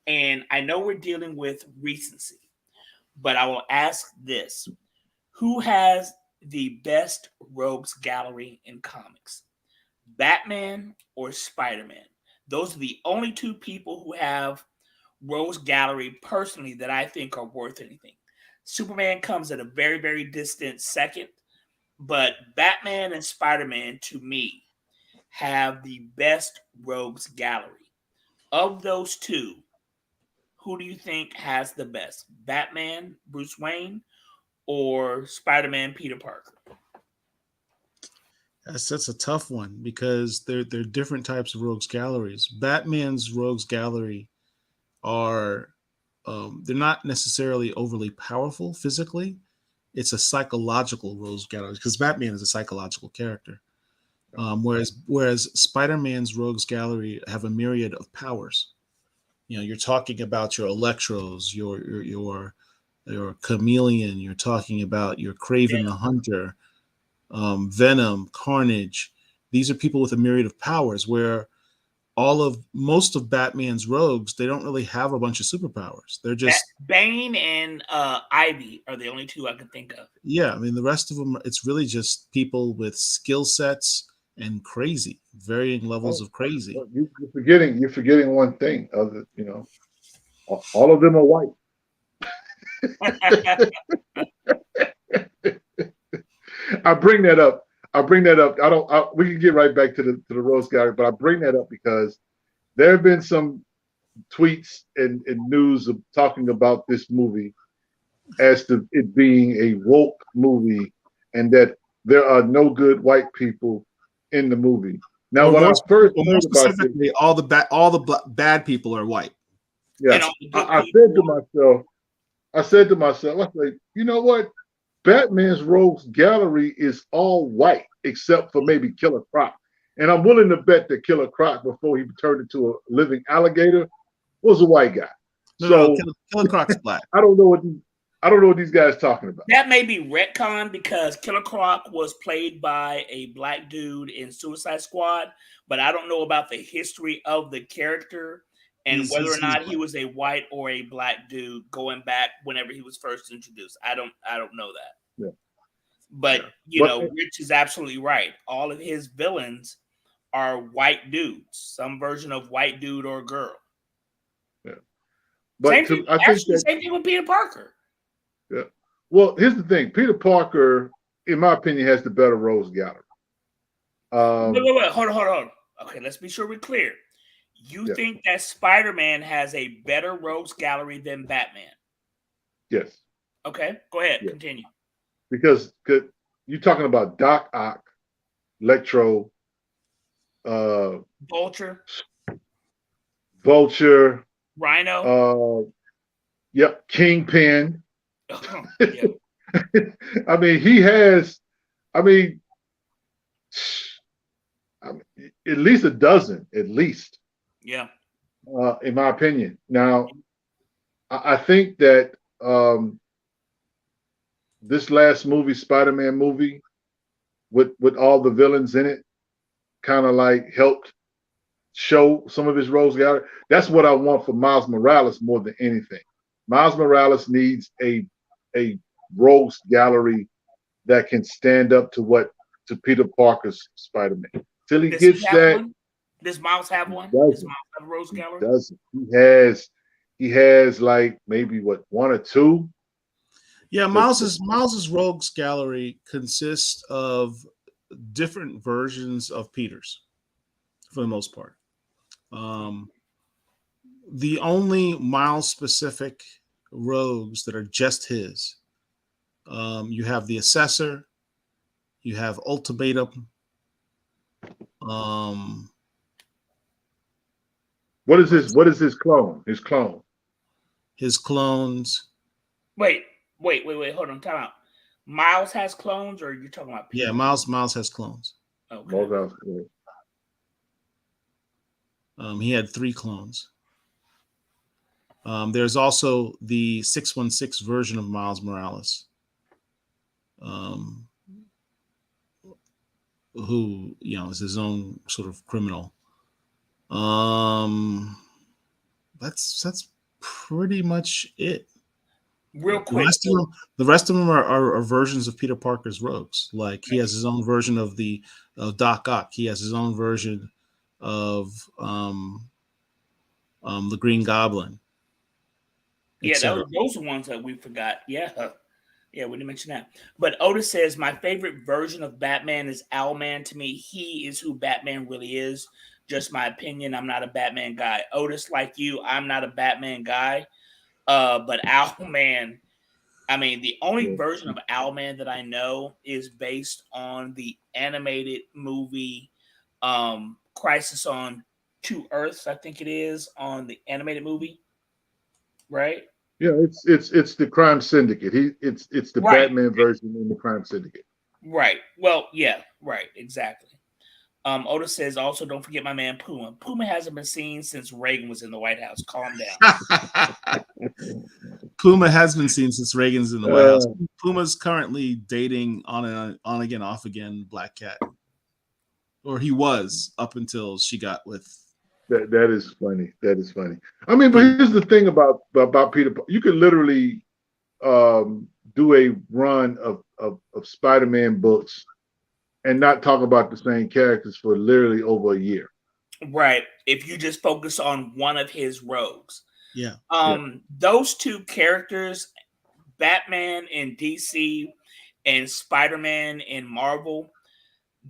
And I know we're dealing with recency, but I will ask this. Who has the best rogues gallery in comics? Batman or Spider-Man? Those are the only two people who have rogues gallery personally that I think are worth anything. Superman comes at a very, very distant second, but Batman and Spider-Man, to me, have the best rogues gallery. Of those two, who do you think has the best? Batman, Bruce Wayne, or Spider-Man, Peter Parker? That's a tough one because they're different types of rogues galleries. Batman's rogues gallery are they're not necessarily overly powerful physically. It's a psychological rogues gallery because Batman is a psychological character. Whereas Spider-Man's rogues gallery have a myriad of powers. You know, you're talking about your Electros, your Chameleon. You're talking about your Craven the Hunter, Venom, Carnage. These are people with a myriad of powers. Where most of Batman's rogues, they don't really have a bunch of superpowers. They're just Bane and Ivy are the only two I can think of. Yeah, I mean the rest of them, it's really just people with skill sets and varying levels of crazy. You're forgetting one thing. All of them are white. I bring that up. We can get right back to the Rose Gallery, but I bring that up because there have been some tweets and news of talking about this movie as to it being a woke movie and that there are no good white people in the movie. Now, when I first heard about this, all the bad people are white. Yeah, I said to myself, I said, you know what? Batman's rogues gallery is all white except for maybe Killer Croc, and I'm willing to bet that Killer Croc, before he turned into a living alligator, was a white guy. No, Killer Croc's black. I don't know what these guys are talking about. That may be retcon because Killer Croc was played by a black dude in Suicide Squad, but I don't know about the history of the character and whether or not he was a white or a black dude going back whenever he was first introduced. I don't know that. Yeah. But you know, Rich is absolutely right. All of his villains are white dudes, some version of white dude or girl. Yeah. But same thing with Peter Parker. Yeah. Well, here's the thing. Peter Parker, in my opinion, has the better rogues gallery. Wait. Hold on. Okay, let's be sure we're clear. You think that Spider-Man has a better rogues gallery than Batman? Yes. Okay, go ahead. Yeah. Continue. Because you're talking about Doc Ock, Electro, Vulture, Rhino. Kingpin. Oh, yeah. I mean, he has. I mean, at least a dozen, at least. Yeah. In my opinion. Now, I think that this last movie, Spider-Man movie, with all the villains in it, kind of like helped show some of his rogues gallery. That's what I want for Miles Morales more than anything. Miles Morales needs a rogues gallery that can stand up to Peter Parker's Spider-Man. Till he gets that. Does Miles have one? Does Miles have a rogues gallery? Doesn't. He has like maybe one or two. Yeah, Miles's rogues gallery consists of different versions of Peter's, for the most part. The only Miles specific rogues that are just his. You have the Assessor, you have Ultimatum. What is his clone? His clones. Wait. Hold on. Time out. Miles has clones, or are you talking about Peter? Yeah, Miles has clones. Okay. He had 3 clones. There's also the 616 version of Miles Morales, who is his own sort of criminal. that's pretty much it. Real The quick. rest of them are versions of Peter Parker's rogues. Like he has his own version of Doc Ock. He has his own version of the Green Goblin. Yeah, etc. those are ones that we forgot. Yeah. Yeah, we didn't mention that. But Otis says, my favorite version of Batman is Owlman. To me, he is who Batman really is. Just my opinion. I'm not a Batman guy. Otis, like you, I'm not a Batman guy. But Owlman, I mean, the only version of Owlman that I know is based on the animated movie Crisis on Two Earths, I think it is, on the animated movie. Right? Yeah, it's the Crime Syndicate. It's the Right. Batman version in the Crime Syndicate. Right. Well, yeah, right, exactly. Otis says, also don't forget my man Puma. Puma hasn't been seen since Reagan was in the White House. Calm down. Puma has been seen since Reagan's in the White House. Puma's currently dating on again, off again Black Cat. Or he was up until she got with. That is funny. That is funny. I mean, but here's the thing about Peter. You could literally do a run of Spider-Man books and not talk about the same characters for literally over a year. Right. If you just focus on one of his rogues. Yeah. Those two characters, Batman in DC and Spider-Man in Marvel,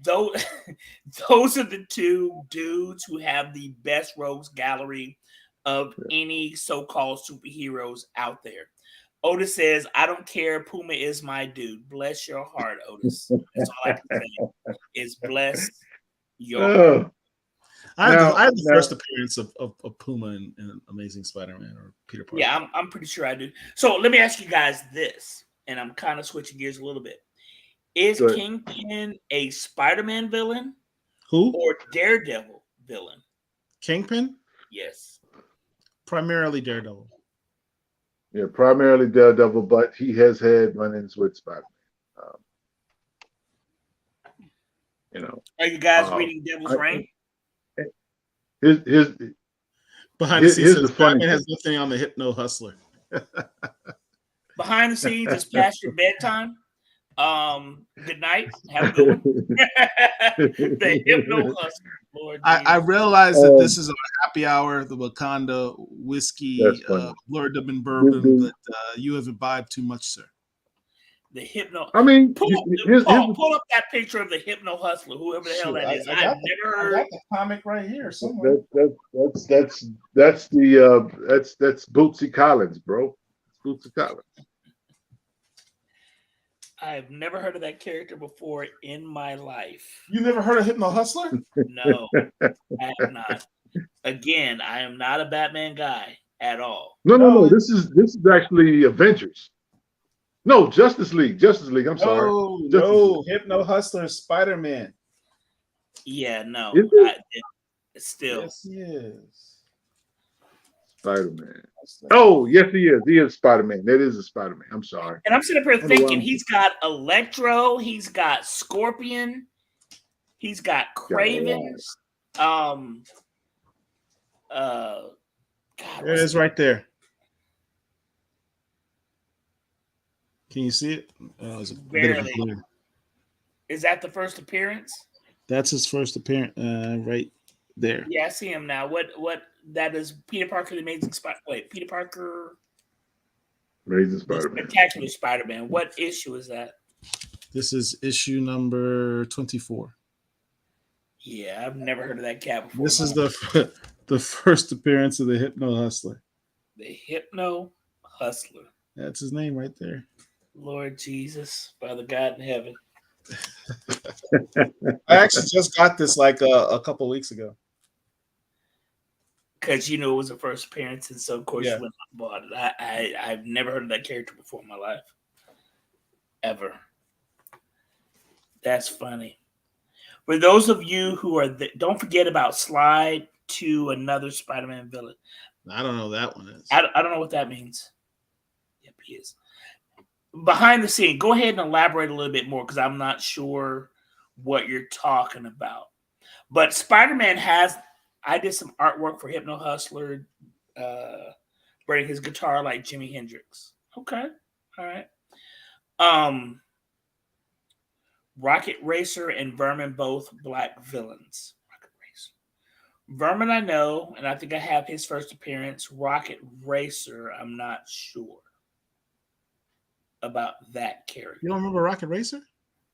those are the two dudes who have the best rogues gallery of any so-called superheroes out there. Otis says, I don't care. Puma is my dude. Bless your heart, Otis. That's all I can say is bless your heart. I had the first appearance of Puma in Amazing Spider-Man or Peter Parker. Yeah, I'm pretty sure I do. So let me ask you guys this, and I'm kind of switching gears a little bit. Is Kingpin a Spider-Man villain? Who? Or Daredevil villain? Kingpin? Yes. Primarily Daredevil. Yeah, primarily Daredevil, but he has had run-ins with Spider-Man. Are you guys reading Devil's Reign? Behind the scenes, Spider-Man has nothing on the Hypno Hustler. Behind the scenes, it's past your bedtime. Good night. Have a good one. The Hypno Hustler. Lord I realize that this is our happy hour, the Wakanda whiskey, BLERDDOM and bourbon, but you have imbibed too much, sir. The Hypno. I mean, pull up that picture of the Hypno Hustler, whoever the hell that is. I've never heard. I got the comic right here somewhere. That's Bootsy Collins, bro. It's Bootsy Collins. I've never heard of that character before in my life. You never heard of Hypno Hustler? No, I have not. Again, I am not a Batman guy at all. No. This is actually Avengers. No, Justice League. I'm sorry. No, Hypno Hustler is Spider-Man. Yeah, no. It's still. Yes, he is. Spider-Man. Oh, yes, he is. He is Spider-Man. That is a Spider-Man. I'm sorry. And I'm sitting up here thinking he's got Electro, he's got Scorpion, he's got Cravens. God, there it is right there. Can you see it? Barely. Is that the first appearance? That's his first appearance, right there. Yeah, I see him now. What that is Peter Parker, the Amazing Spider. Wait, Peter Parker, Amazing Spider-Man, Spectacular Spider-Man. What issue is that? This is issue number 24. Yeah, I've never heard of that cat before. This is the first appearance of the Hypno Hustler. The Hypno Hustler. That's his name right there. Lord Jesus, Father God in heaven. I actually just got this like a couple weeks ago. Because it was the first appearance, and so of course you went and bought it. I've never heard of that character before in my life. Ever. That's funny. For those of you who are don't forget about Slide to Another Spider-Man Villain. I don't know what that one is. I don't know what that means. Yep, he is. Behind the scene, go ahead and elaborate a little bit more because I'm not sure what you're talking about. But Spider-Man I did some artwork for Hypno Hustler bring his guitar like Jimi Hendrix. Okay, all right. Rocket Racer and Vermin, both black villains. Rocket Racer. Vermin, I know, and I think I have his first appearance. Rocket Racer, I'm not sure about that character. You don't remember Rocket Racer?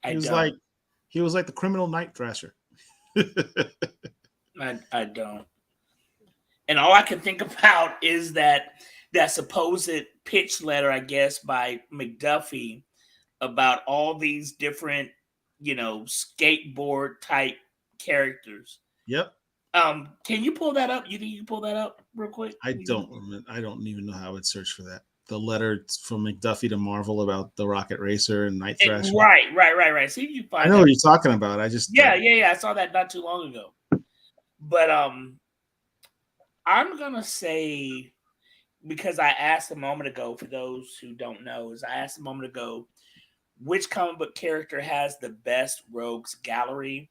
He was like the criminal night thrasher. I don't. And all I can think about is that supposed pitch letter, I guess, by McDuffie about all these different, skateboard type characters. Yep. Can you pull that up? You think you can pull that up real quick? I don't even know how I would search for that. The letter from McDuffie to Marvel about the Rocket Racer and Night Thrasher. Right. See if you find. I know what you're talking about. I just yeah. I saw that not too long ago. But I'm gonna say, because I asked a moment ago, for those who don't know, which comic book character has the best rogues gallery?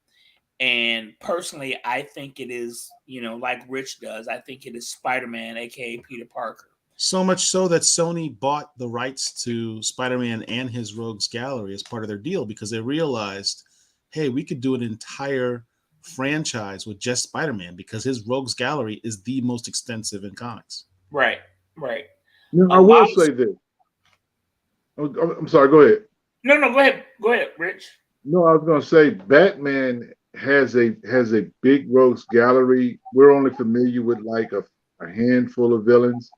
And personally, I think it is, like Rich does, I think it is Spider-Man, aka Peter Parker. So much so that Sony bought the rights to Spider-Man and his rogues gallery as part of their deal, because they realized, hey, we could do an entire franchise with just Spider-Man, because his rogues gallery is the most extensive in comics. Right. I will say this. I'm sorry, go ahead. No, go ahead. Go ahead, Rich. No, I was going to say Batman has a big rogues gallery. We're only familiar with like a handful of villains.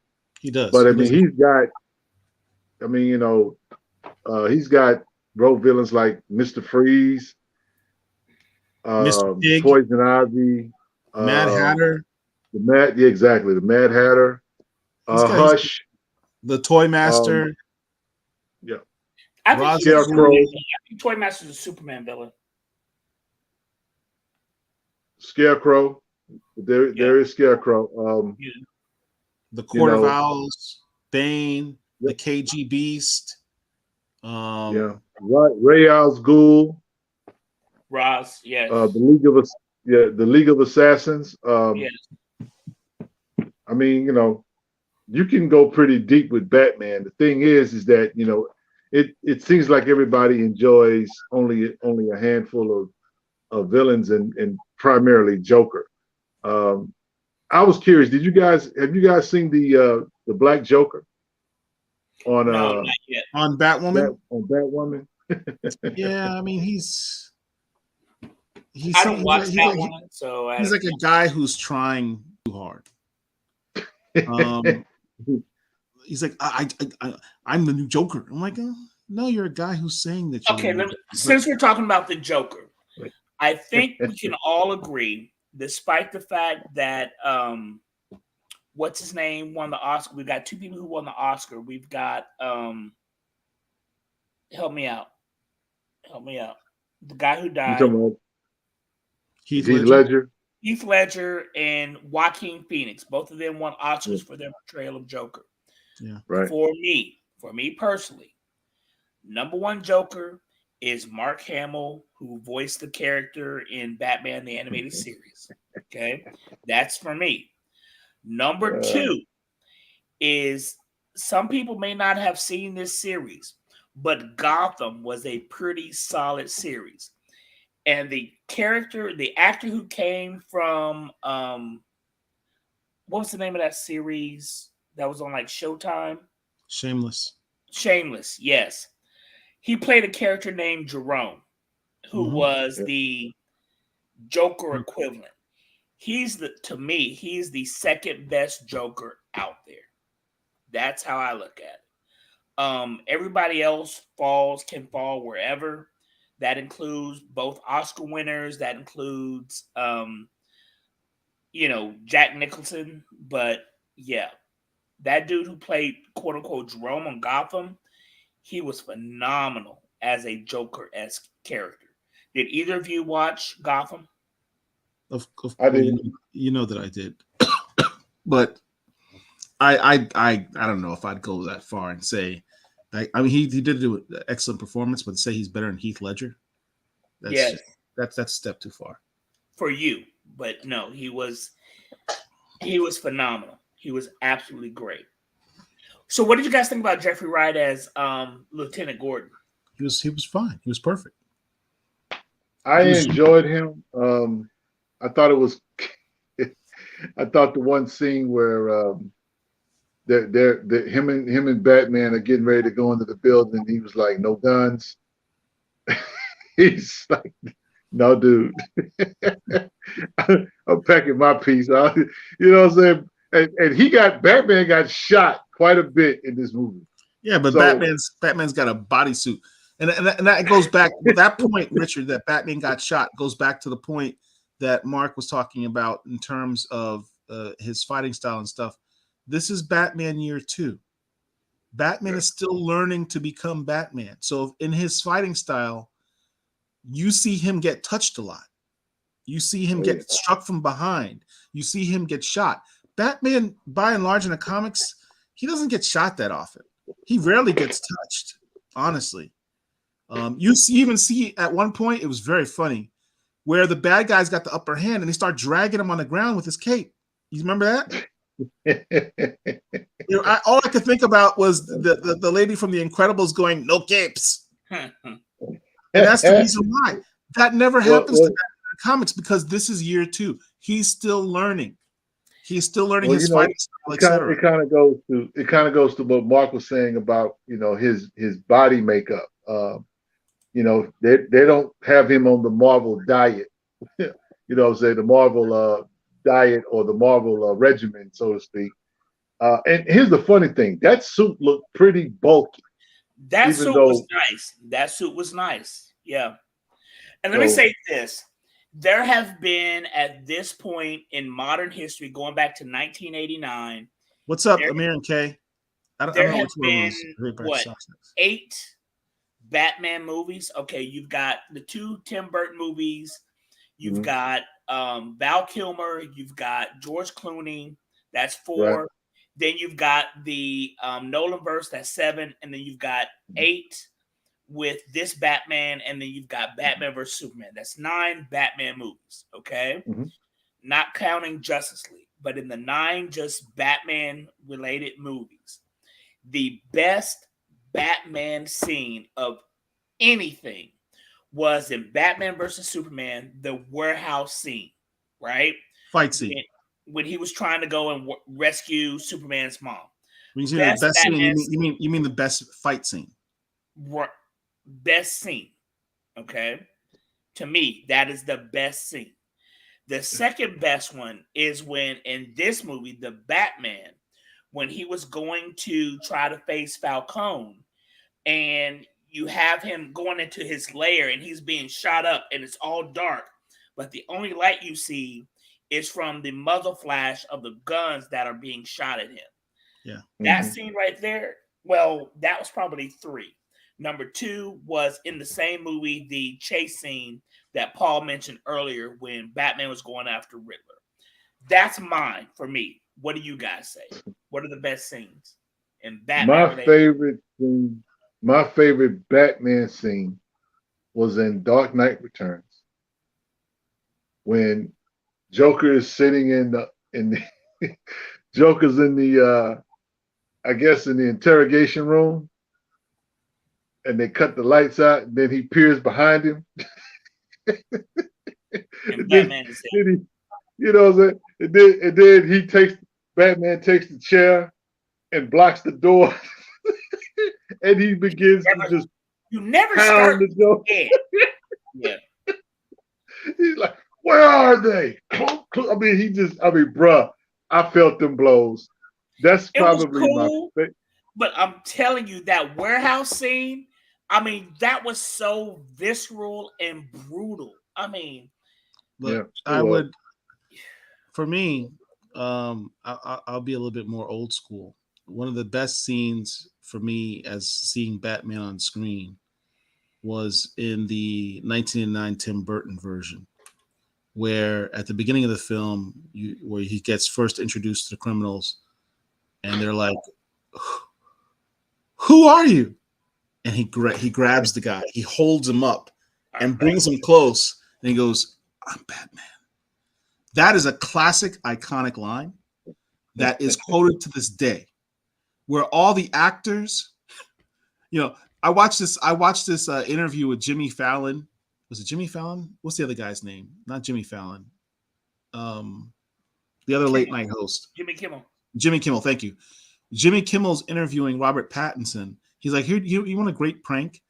He does. But he's got rogue villains like Mr. Freeze, Mr. Pig, Poison Ivy, Mad Hatter. The Mad Hatter, Hush, the Toy Master. I think Scarecrow. I think Toy Master's a Superman villain. Scarecrow. There is Scarecrow. The Court of Owls, Bane, the KG Beast. Ray Al's Ghoul. Ross, yes. The League of Assassins. Yes. I mean, you can go pretty deep with Batman. The thing is that it seems like everybody enjoys only a handful of villains and primarily Joker. I was curious. Have you guys seen the Black Joker on no, not yet. On Batwoman? On Batwoman. Yeah, I mean he's I don't watch Batwoman, so he's like a guy who's trying too hard. He's like, I'm the new Joker. I'm like, no, you're a guy who's saying that. Okay, since we're talking about the Joker, I think we can all agree, despite the fact that what's his name won the Oscar. We've got two people who won the Oscar. We've got help me out. The guy who died. Heath Ledger. Heath Ledger and Joaquin Phoenix. Both of them won Oscars for their portrayal of Joker. Yeah, right. For me personally, number one Joker is Mark Hamill, who voiced the character in Batman the Animated Series. Okay, that's for me. Number two is, some people may not have seen this series, but Gotham was a pretty solid series. And the actor who came from what was the name of that series that was on like Showtime? Shameless, yes. He played a character named Jerome, who was the Joker equivalent. To me, he's the second best Joker out there. That's how I look at it. Everybody else can fall wherever. That includes both Oscar winners. That includes, Jack Nicholson. But yeah, that dude who played quote unquote Jerome on Gotham, he was phenomenal as a Joker-esque character. Did either of you watch Gotham? I did. You know that I did, but I don't know if I'd go that far and say. I mean, he did do an excellent performance, but to say he's better than Heath Ledger, that's a step too far for you. But no, he was phenomenal. He was absolutely great. So, what did you guys think about Jeffrey Wright as Lieutenant Gordon? He was fine. He was perfect. I enjoyed him. I thought it was. I thought the one scene where him and Batman are getting ready to go into the building. He was like, "No guns." He's like, "No, dude. I'm packing my piece." You know what I'm saying? And Batman got shot quite a bit in this movie. Yeah, but So, Batman's got a bodysuit, and that goes back that point, Richard, that Batman got shot goes back to the point that Mark was talking about in terms of his fighting style and stuff. This is Batman year 2. Batman is still learning to become Batman. So in his fighting style, you see him get touched a lot. You see him get struck from behind. You see him get shot. Batman, by and large in the comics, he doesn't get shot that often. He rarely gets touched, honestly. You even see at one point, it was very funny, where the bad guys got the upper hand and they start dragging him on the ground with his cape. You remember that? All I could think about was the lady from The Incredibles going, "No capes." And that's the reason why. That never happens to Batman in the comics, because this is year 2. He's still learning. He's still learning his fighting style, etc. It kind of goes to what Mark was saying about his body makeup. They don't have him on the Marvel diet. You know what I'm saying? The Marvel diet or the Marvel regimen, so to speak. And here's the funny thing: that suit looked pretty bulky. That suit was nice. That suit was nice. Yeah. And let me say this. There have been, at this point in modern history, going back to 1989. What's up, Amir and Kay? There have been, 8 Batman movies. Okay, you've got the 2 Tim Burton movies. You've got Val Kilmer. You've got George Clooney. That's 4. Right. Then you've got the Nolanverse. That's 7. And then you've got 8 with this Batman. And then you've got Batman vs. Superman. That's 9 Batman movies. Okay? Not counting Justice League. But in the 9 just Batman-related movies, the best Batman scene of anything was in Batman versus Superman, the warehouse scene, right? Fight scene. When he was trying to go and rescue Superman's mom. When you say the best scene, you mean the best fight scene? Best scene, okay? To me, that is the best scene. The second best one is when, in this movie, the Batman, when he was going to try to face Falcone, and you have him going into his lair and he's being shot up and it's all dark, but the only light you see is from the muzzle flash of the guns that are being shot at him. Yeah. That scene right there, well, that was probably 3. Number 2 was in the same movie, the chase scene that Paul mentioned earlier when Batman was going after Riddler. That's mine for me. What do you guys say? What are the best scenes in Batman? My favorite Batman scene was in Dark Knight Returns, when Joker is sitting in the Joker's in the I guess in the interrogation room, and they cut the lights out, and then he peers behind him. And Batman is there. You know what I'm saying? And then Batman takes the chair and blocks the door. And he begins to just start the door. Yeah. He's like, "Where are they?" I mean, bruh, I felt them blows. That's probably cool, my favorite. But I'm telling you, that warehouse scene, I mean, that was so visceral and brutal. I mean, look, I would, for me, I'll be a little bit more old school. One of the best scenes for me as seeing Batman on screen was in the 1989 Tim Burton version, where at the beginning of the film, where he gets first introduced to the criminals, and they're like, "Who are you?" And he grabs the guy, he holds him up and brings him close, and he goes, "I'm Batman." That is a classic, iconic line. that is quoted to this day, where all the actors, I watched this interview with Jimmy Fallon. Was it Jimmy Fallon? What's the other guy's name? Not Jimmy Fallon. The other late night host. Jimmy Kimmel. Jimmy Kimmel, thank you. Jimmy Kimmel's interviewing Robert Pattinson. He's like, "Here, you want a great prank?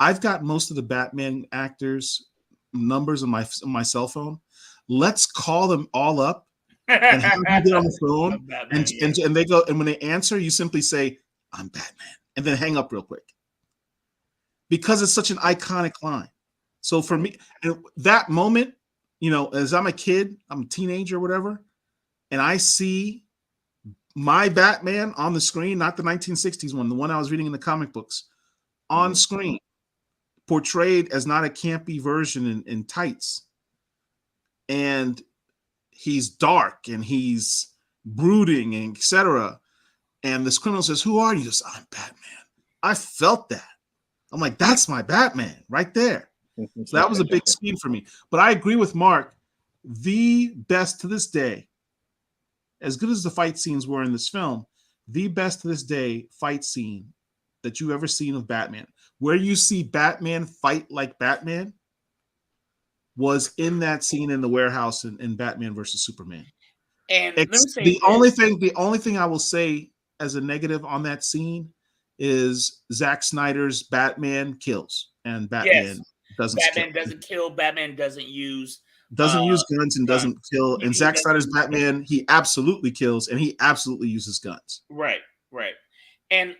I've got most of the Batman actors' numbers on my cell phone. Let's call them all up and have them get on the phone, and they go, and when they answer, you simply say, 'I'm Batman,' and then hang up real quick, because it's such an iconic line. So for me, that moment, as I'm a kid, I'm a teenager, or whatever, and I see my Batman on the screen, not the 1960s one, the one I was reading in the comic books, on screen, portrayed as not a campy version in tights. And he's dark and he's brooding and etc. And this criminal says, "Who are you?" He goes, "I'm Batman." I felt that. I'm like, that's my Batman right there. So that was a big scene for me. But I agree with Mark. The best to this day, as good as the fight scenes were in this film, the best to this day fight scene that you've ever seen of Batman, where you see Batman fight like Batman, was in that scene in the warehouse in Batman versus Superman. And let me say the only thing I will say as a negative on that scene is Zack Snyder's Batman kills, and Batman doesn't kill. Batman doesn't use guns and doesn't kill. And Zack Snyder's Batman, he absolutely kills and he absolutely uses guns. Right. And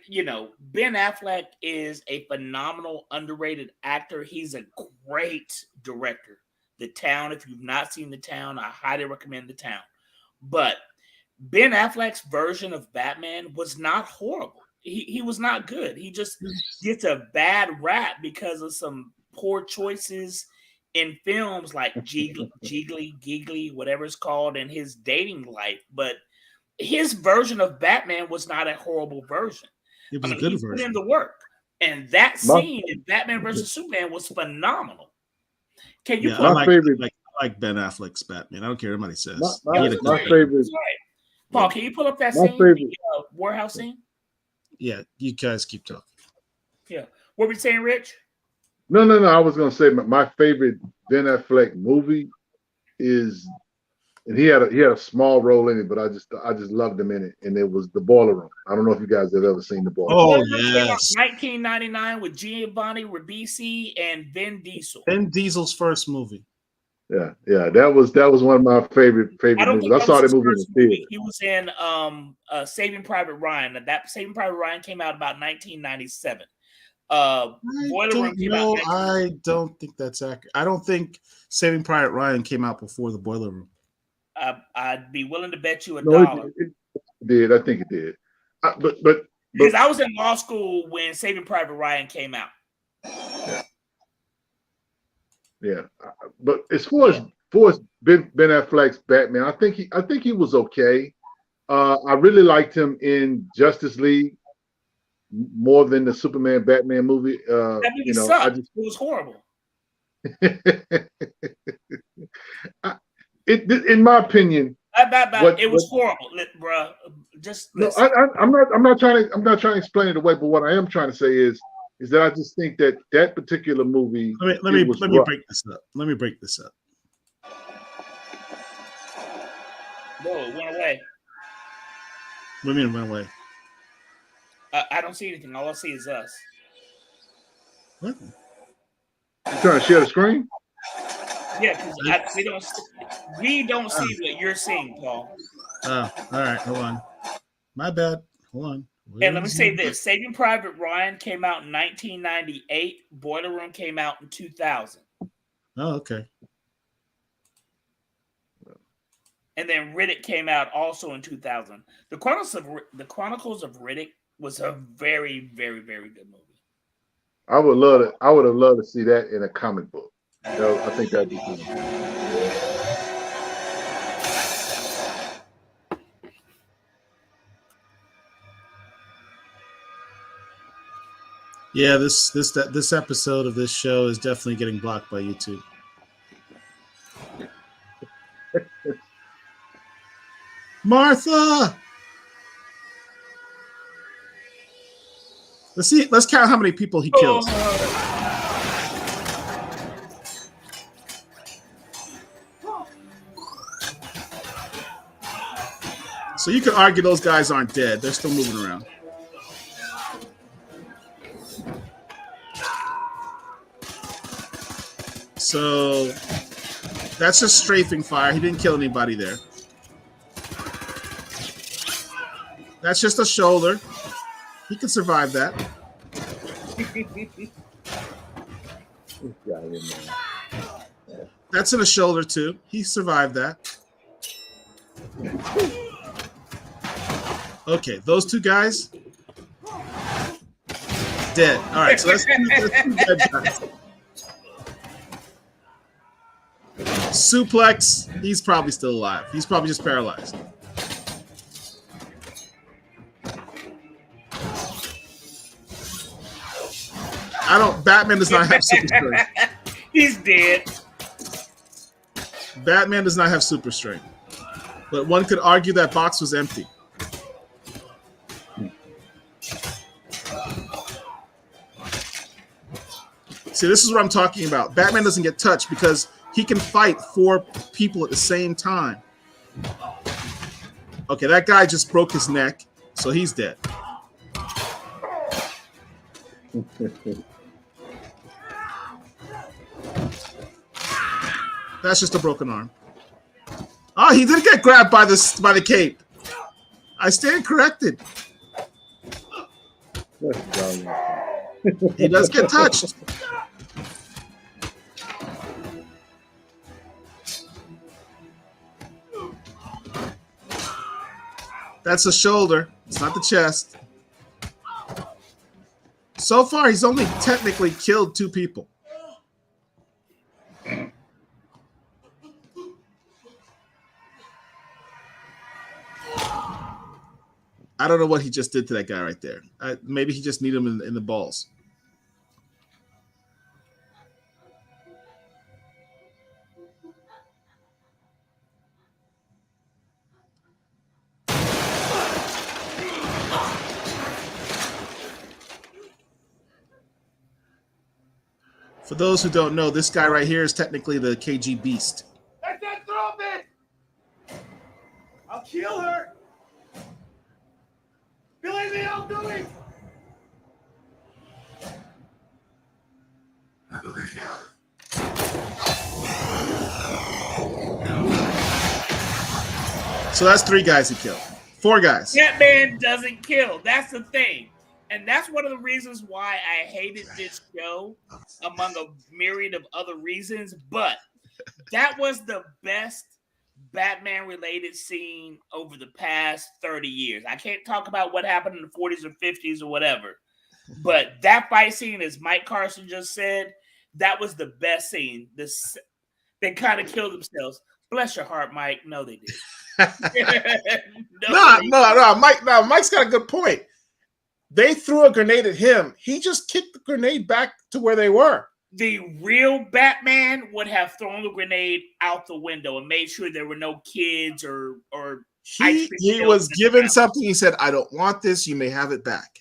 Ben Affleck is a phenomenal, underrated actor. He's a great director. The Town, if you've not seen The Town, I highly recommend The Town. But Ben Affleck's version of Batman was not horrible. He was not good. He just gets a bad rap because of some poor choices in films like Giggly, whatever it's called, in his dating life. But his version of Batman was not a horrible version. It was a good version. Put in the work. And that scene in Batman versus Superman was phenomenal. Can you I like Ben Affleck's Batman. I don't care what anybody says. My favorite. Paul, can you pull up that scene? The warehouse scene? Yeah, you guys keep talking. Yeah. What were you saying, Rich? No. I was gonna say my favorite Ben Affleck movie is, and he had a small role in it, but I just loved him in it, and it was The Boiler Room. I don't know if you guys have ever seen The Boiler Room. Oh yes, 1999 with Giovanni Ribisi and Vin Diesel. Vin Diesel's first movie. Yeah, that was one of my favorite movies. I saw that movie in the theater. He was in Saving Private Ryan. That Saving Private Ryan came out about 1997. Boiler Room came out. I don't think that's accurate. I don't think Saving Private Ryan came out before The Boiler Room. I'd be willing to bet you $1. It did. I think it did. But because I was in law school when Saving Private Ryan came out. Yeah, but as far as Ben Affleck's Batman, I think he was okay. I really liked him in Justice League more than the Superman Batman movie. That movie sucked. It was horrible. In my opinion, it was horrible, bro. Just listen. I'm not trying to explain it away, but what I am trying to say is that I just think that particular movie. Let me break this up. No, it went away. What do you mean it went away? I don't see anything. All I see is us. What? You trying to share the screen? Yeah, because we don't see what you're seeing, Paul. Oh, all right. Hold on. My bad. Hold on. And let me say this. Saving Private Ryan came out in 1998. Boiler Room came out in 2000. Oh, okay. And then Riddick came out also in 2000. The Chronicles of Riddick was a very, very, very good movie. I would have loved to see that in a comic book. I think that'd be cool. Yeah, this episode of this show is definitely getting blocked by YouTube. Martha! Let's see. Let's count how many people he kills. So you could argue those guys aren't dead. They're still moving around. So that's just strafing fire. He didn't kill anybody there. That's just a shoulder. He can survive that. That's in a shoulder too. He survived that. Okay, those two guys dead. All right, so that's two dead guys. Suplex. He's probably still alive. He's probably just paralyzed. Batman does not have super strength. He's dead. Batman does not have super strength. But one could argue that box was empty. See, this is what I'm talking about. Batman doesn't get touched because he can fight 4 people at the same time. Okay, that guy just broke his neck, so he's dead. That's just a broken arm. Oh, he did get grabbed by the cape. I stand corrected. He does get touched. That's a shoulder. It's not the chest. So far, he's only technically killed 2 people. I don't know what he just did to that guy right there. Maybe he just needed him in the balls. For those who don't know, this guy right here is technically the KG Beast. Let that throw it! I'll kill her! Believe me, I'll do it! I believe you. So that's 3 guys he killed. 4 guys. Batman doesn't kill. That's the thing. And that's one of the reasons why I hated this show, among a myriad of other reasons. But that was the best Batman-related scene over the past 30 years. I can't talk about what happened in the 40s or 50s or whatever. But that fight scene, as Mike Carson just said, that was the best scene. They kind of killed themselves. Bless your heart, Mike. No, they didn't. No, Mike's got a good point. They threw a grenade at him. He just kicked the grenade back to where they were. The real Batman would have thrown the grenade out the window and made sure there were no kids or he was given something. He said, "I don't want this. You may have it back."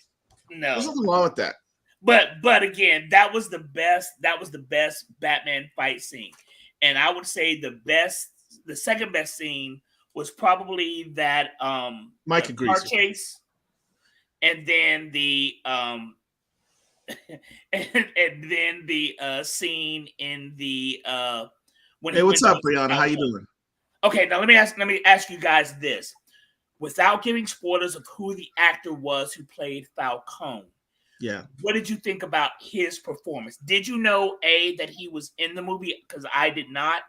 No, there's nothing wrong with that. But again, that was the best. That was the best Batman fight scene, and I would say the second best scene was probably that Mike agrees. Car chase. And then the scene in the Hey, what's up, Brianna? How you doing? Okay, now let me ask you guys this, without giving spoilers of who the actor was who played Falcone. Yeah. What did you think about his performance? Did you know A, that he was in the movie? Because I did not.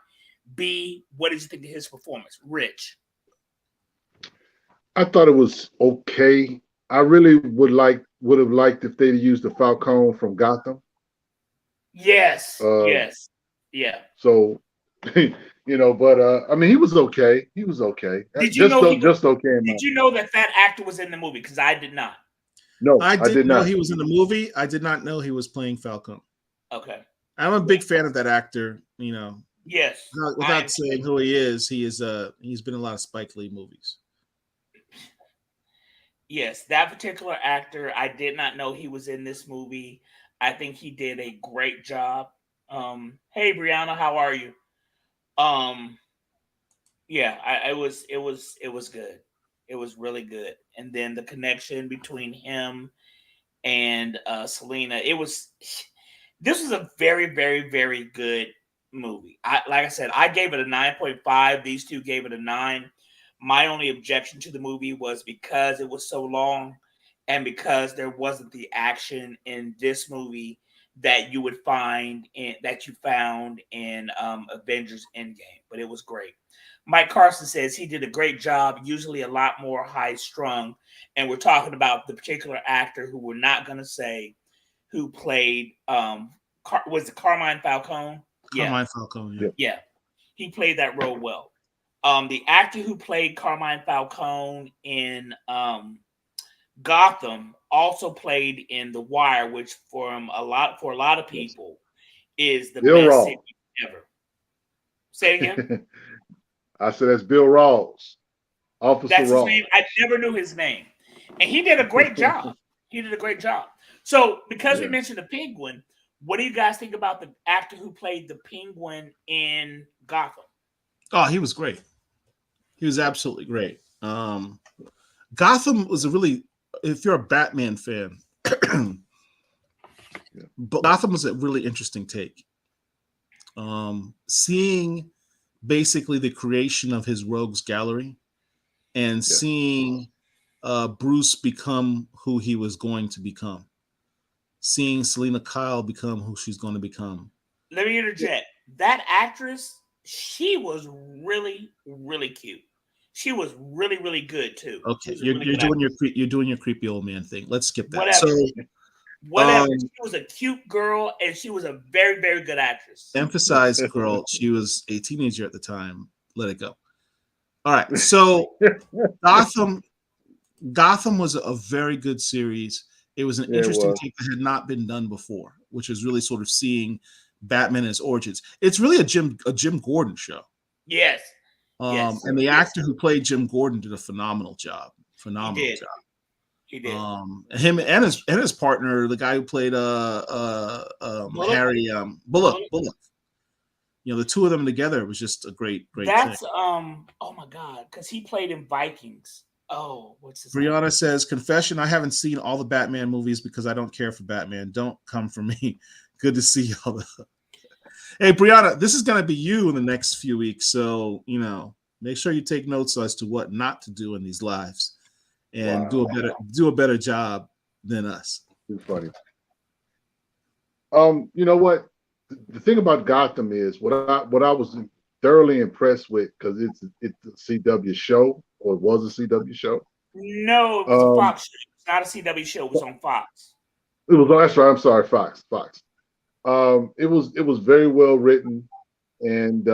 B, what did you think of his performance? Rich. I thought it was okay. I really would have liked if they'd used the Falcone from Gotham. Yes. Yes. Yeah. So, but I mean, he was okay. He was okay. Did you know just okay? Did you know that actor was in the movie? Because I did not. No, I did not know he was in the movie. I did not know he was playing Falcone. Okay. I'm a big fan of that actor. Yes. Without saying who he is, he's been in a lot of Spike Lee movies. Yes, that particular actor, I did not know he was in this movie. I think he did a great job. Hey Brianna, how are you? Um, yeah, it was good. It was really good. And then the connection between him and Selena, this was a very, very, very good movie. Like I said, I gave it a 9.5. These two gave it a 9. My only objection to the movie was because it was so long and because there wasn't the action in this movie that you would find in that you found in Avengers Endgame. But it was great. Mike Carson says he did a great job, usually a lot more high strung. And we're talking about the particular actor who we're not going to say who played was it Carmine Falcone? Yeah, Carmine Falcone. Yeah. yeah, he played that role well. The actor who played Carmine Falcone in Gotham also played in The Wire, which for a lot of people is the Bill best Rawls. series ever. Say it again. I said that's Bill Rawls, Officer That's his Rawls. name. I never knew his name, and he did a great job. He did a great job. So, because we Yeah. mentioned the Penguin, what do you guys think about the actor who played the Penguin in Gotham? Oh, he was great. He was absolutely great. Gotham was a really, if you're a Batman fan, but Gotham was a really interesting take. Seeing basically the creation of his rogues gallery and seeing Bruce become who he was going to become, seeing Selena Kyle become who she's going to become. Let me interject. That actress, she was really, really cute. She was really, really good too. Okay, She was a you're, really you're good doing actress. you're doing your creepy old man thing. Let's skip that. Whatever. So, Whatever. She was a cute girl, and she was a very, very good actress. emphasize girl. She was a teenager at the time. Let it go. All right. So Gotham was a very good series. It was an Yeah, it interesting was. take that had not been done before, which is really sort of seeing Batman and his origins. It's really a Jim Gordon show. Yes. Yes. And the Yes. actor who played Jim Gordon did a phenomenal job. Phenomenal did. job. He did. Him and his partner, the guy who played Harry Bullock. You know, the two of them together was just a great That's thing. oh my god, because he played in Vikings. Oh, what's his name? Brianna says, confession, I haven't seen all the Batman movies because I don't care for Batman. Don't come for me. Good to see y'all. Hey, Brianna, this is going to be you in the next few weeks. So, you know, make sure you take notes as to what not to do in these lives and do a better job than us. Too funny. You know what? The thing about Gotham is what I was thoroughly impressed with, because it's a CW show, or it was a CW show. No, it was a Fox show. It's not a CW show. It was on Fox. It was. That's right. I'm sorry, Fox. It was very well written, and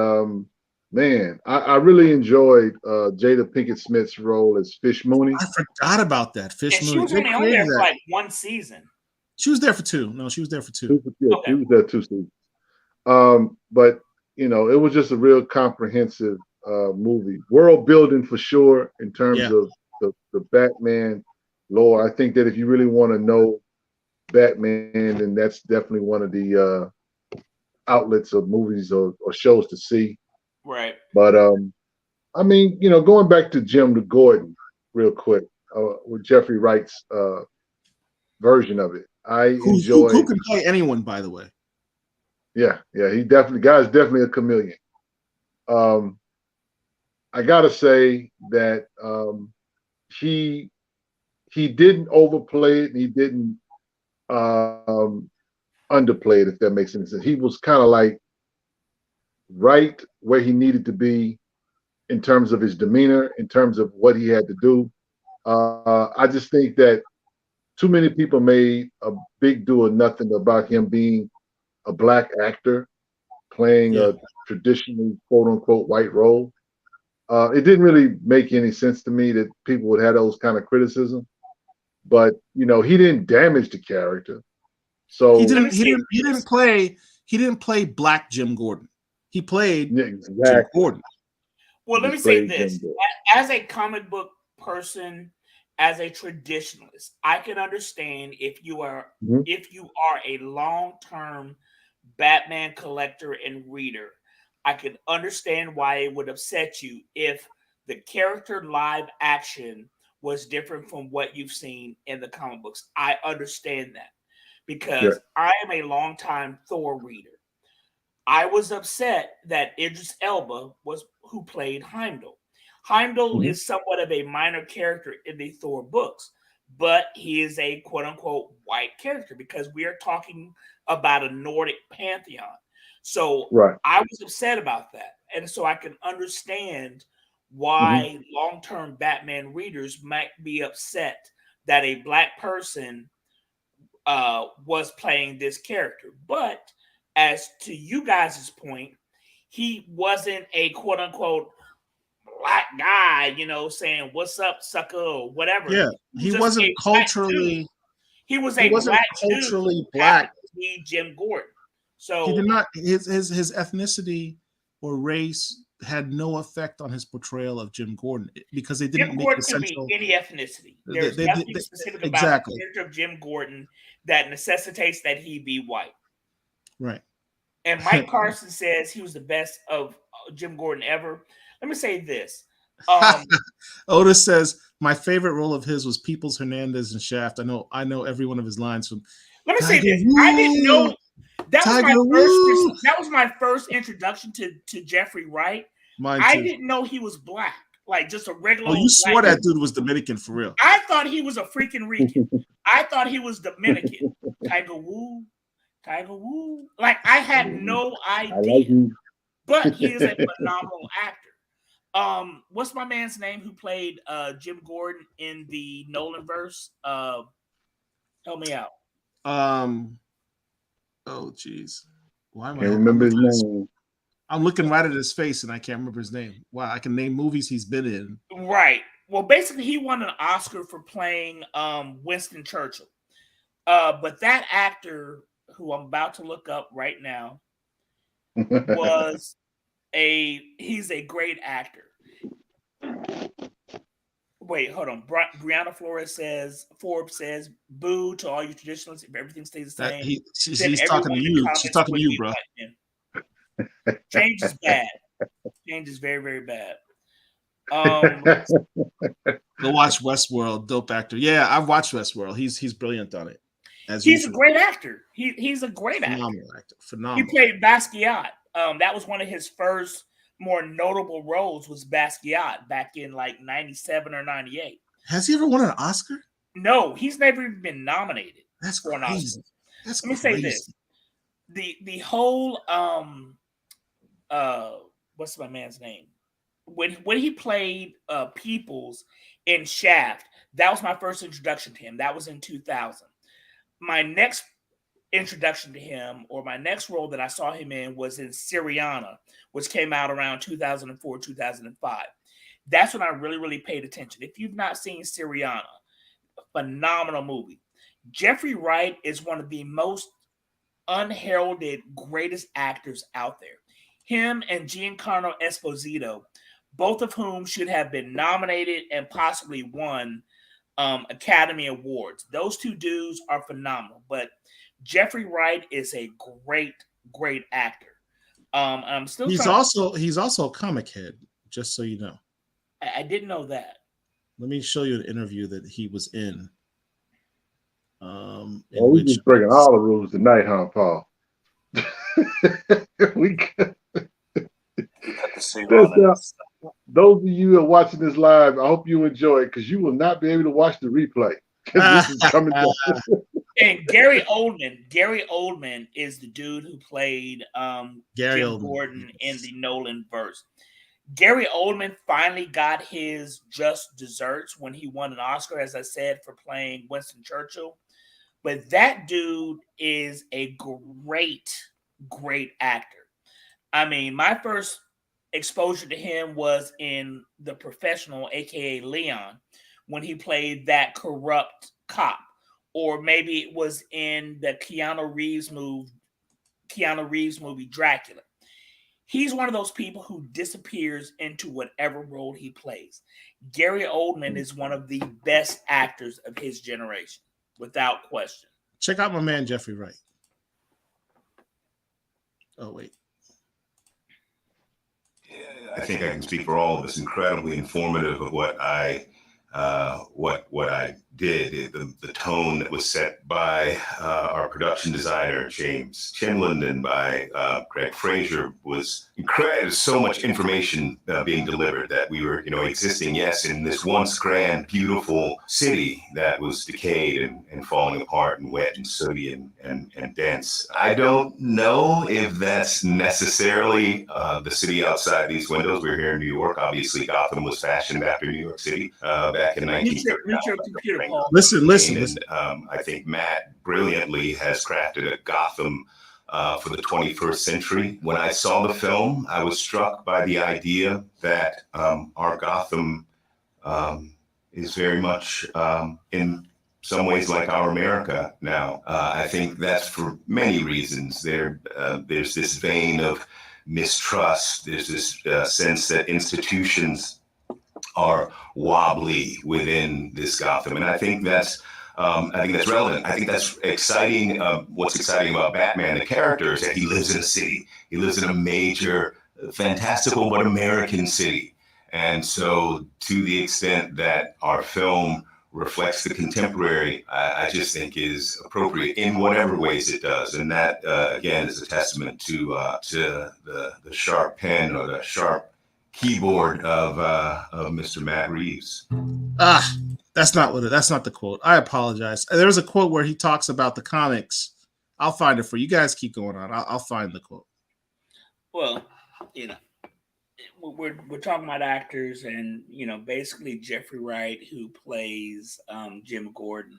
man, I really enjoyed Jada Pinkett Smith's role as Fish Mooney. I forgot about that. Fish Mooney. She was only on there for like one season. She was there for 2. No, she was there for 2. Okay. She was there 2 seasons. But you know, it was just a real comprehensive movie, world building for sure in terms of the Batman lore. I think that if you really want to know Batman, then that's definitely one of the outlets of movies or shows to see. Right. But I mean, you know, going back to Jim Gordon real quick, with Jeffrey Wright's version of it, I enjoyed. Who can play anyone, by the way. Yeah, guy's definitely a chameleon. I gotta say that he didn't overplay it, and he didn't underplay it, if that makes any sense. He was kind of like right where he needed to be in terms of his demeanor, in terms of what he had to do. I just think that too many people made a big deal of nothing about him being a black actor playing a traditionally quote unquote white role. It didn't really make any sense to me that people would have those kind of criticism, but you know, he didn't damage the character. So he didn't play black Jim Gordon. He played Jim Gordon. Well, let me say this: as a comic book person, as a traditionalist, I can understand if you are Mhm. a long-term Batman collector and reader. I can understand why it would upset you if the character live action was different from what you've seen in the comic books. I understand that Yeah. because I am a longtime Thor reader. I was upset that Idris Elba was who played Heimdall. Heimdall Mhm. is somewhat of a minor character in the Thor books, but he is a quote unquote white character because we are talking about a Nordic pantheon. So Right. I was upset about that. And so I can understand Mhm. why long term Batman readers might be upset that a black person was playing this character. But as to you guys' point, he wasn't a quote unquote black guy, saying "What's up, sucker?" or whatever. Yeah, He was he just wasn't a black dude. culturally He was he a wasn't black dude who culturally happened black. to be Jim Gordon. He So did not his ethnicity or race had no effect on his portrayal of Jim Gordon because they Jim didn't make Gordon the can be central. any ethnicity. They, There's they, they, nothing they- specific about the exactly character of Jim Gordon that necessitates that he be white. right. And Mike Carson says he was the best of Jim Gordon ever. Let me say this. Otis says my favorite role of his was Peoples Hernandez in Shaft. I know every one of his lines from Let me say Tiger this. I didn't Woo, know that was my Tiger first. Woo. That was my first introduction to Jeffrey Wright. Mine I too. didn't know he was black, like just a regular Oh, you old swore black. that dude was Dominican for real. I thought he was a freaking Rican. I thought he was Dominican. Tiger Woo, Tiger Woo. Like I had no I like idea, you. but he is a phenomenal actor. What's my man's name who played Jim Gordon in the Nolan verse? Help me out. Oh geez. Why am I? Can't remember his name. I'm looking right at his face and I can't remember his name. Wow, I can name movies he's been in. Right. Well, basically, he won an Oscar for playing Winston Churchill. But that actor, who I'm about to look up right now, he's a great actor. Wait, hold on. Brianna Forbes says, "Boo to all you traditionalists. If everything stays the same, then She's talking everyone to in you. comics She's talking would to you, be bro. white men." Change is bad. Change is very, very bad. Go watch Westworld. Dope actor. Yeah, I've watched Westworld. He's brilliant on it. As He's usual. a great actor. He's a great Phenomenal actor. He Phenomenal. played Basquiat. That was one of his first more notable roles was Basquiat back in like 97 or 98. Has he ever won an Oscar? No, he's never even been nominated That's for an Oscar. crazy. That's Let me crazy. say this. The whole what's my man's name? When he played Peoples in Shaft, that was my first introduction to him. That was in 2000. My next introduction to him, or my next role that I saw him in, was in Syriana, which came out around 2004, 2005. That's when I really, really paid attention. If you've not seen Syriana, phenomenal movie. Jeffrey Wright is one of the most unheralded greatest actors out there. Him and Giancarlo Esposito, both of whom should have been nominated and possibly won Academy Awards. Those two dudes are phenomenal. But Jeffrey Wright is a great, great actor. I'm still. He's also a comic head. Just so you know. I didn't know that. Let me show you an interview that he was in. We're just breaking all the rules tonight, huh, Paul? Those of you who are watching this live, I hope you enjoy it because you will not be able to watch the replay because this is coming down. And Gary Oldman is the dude who played Jim Gordon in the Nolan verse. Gary Oldman finally got his just desserts when he won an Oscar, as I said, for playing Winston Churchill. But that dude is a great, great actor. I mean, my first exposure to him was in The Professional, aka Leon, when he played that corrupt cop. Or maybe it was in the Keanu Reeves movie Dracula. He's one of those people who disappears into whatever role he plays. Gary Oldman is one of the best actors of his generation, without question. Check out my man Jeffrey Wright. Oh wait. I think I can speak for all of us. Incredibly informative of what I did. The tone that was set by our production designer James Chinland and by Greg Fraser was incredible. So much information being delivered that we were, existing, yes, in this once grand, beautiful city that was decayed and falling apart and wet and sooty and dense. I don't know if that's necessarily the city outside these windows. We're here in New York. Obviously, Gotham was fashioned after New York City back in 1939. Listen. And I think Matt brilliantly has crafted a Gotham for the 21st century. When I saw the film, I was struck by the idea that our Gotham is very much in some ways like our America now. I think that's for many reasons. There's this vein of mistrust. There's this sense that institutions are wobbly within this Gotham, and I think that's relevant. I think that's exciting. What's exciting about Batman, the character, is that he lives in a city. He lives in a major, fantastical but American city, and so to the extent that our film reflects the contemporary, I just think is appropriate in whatever ways it does, and that again is a testament to the sharp pen or the sharp keyboard of Mr. Matt Reeves. That's not the quote. I apologize. There's a quote where he talks about the comics. I'll find it for you guys. Keep going on. I'll find the quote. Well, we're talking about actors, and basically Jeffrey Wright, who plays Jim Gordon,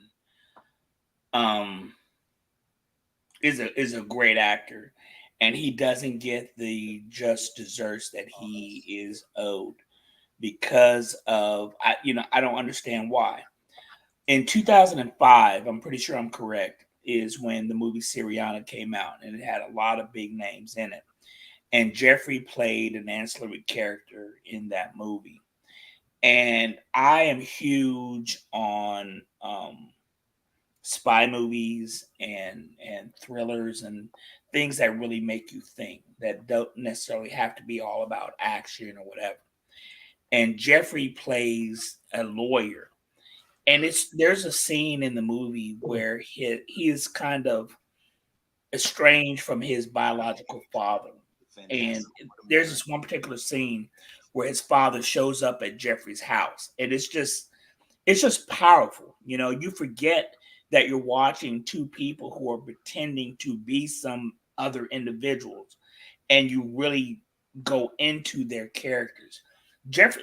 is a great actor. And he doesn't get the just desserts that he is owed because of, I don't understand why. In 2005, I'm pretty sure I'm correct, is when the movie Syriana came out, and it had a lot of big names in it. And Jeffrey played an ancillary character in that movie. And I am huge on spy movies and thrillers and things that really make you think, that don't necessarily have to be all about action or whatever. And Jeffrey plays a lawyer, and there's a scene in the movie where he is kind of estranged from his biological father. And there's this one particular scene where his father shows up at Jeffrey's house, and it's just powerful. You forget that you're watching two people who are pretending to be some other individuals, and you really go into their characters.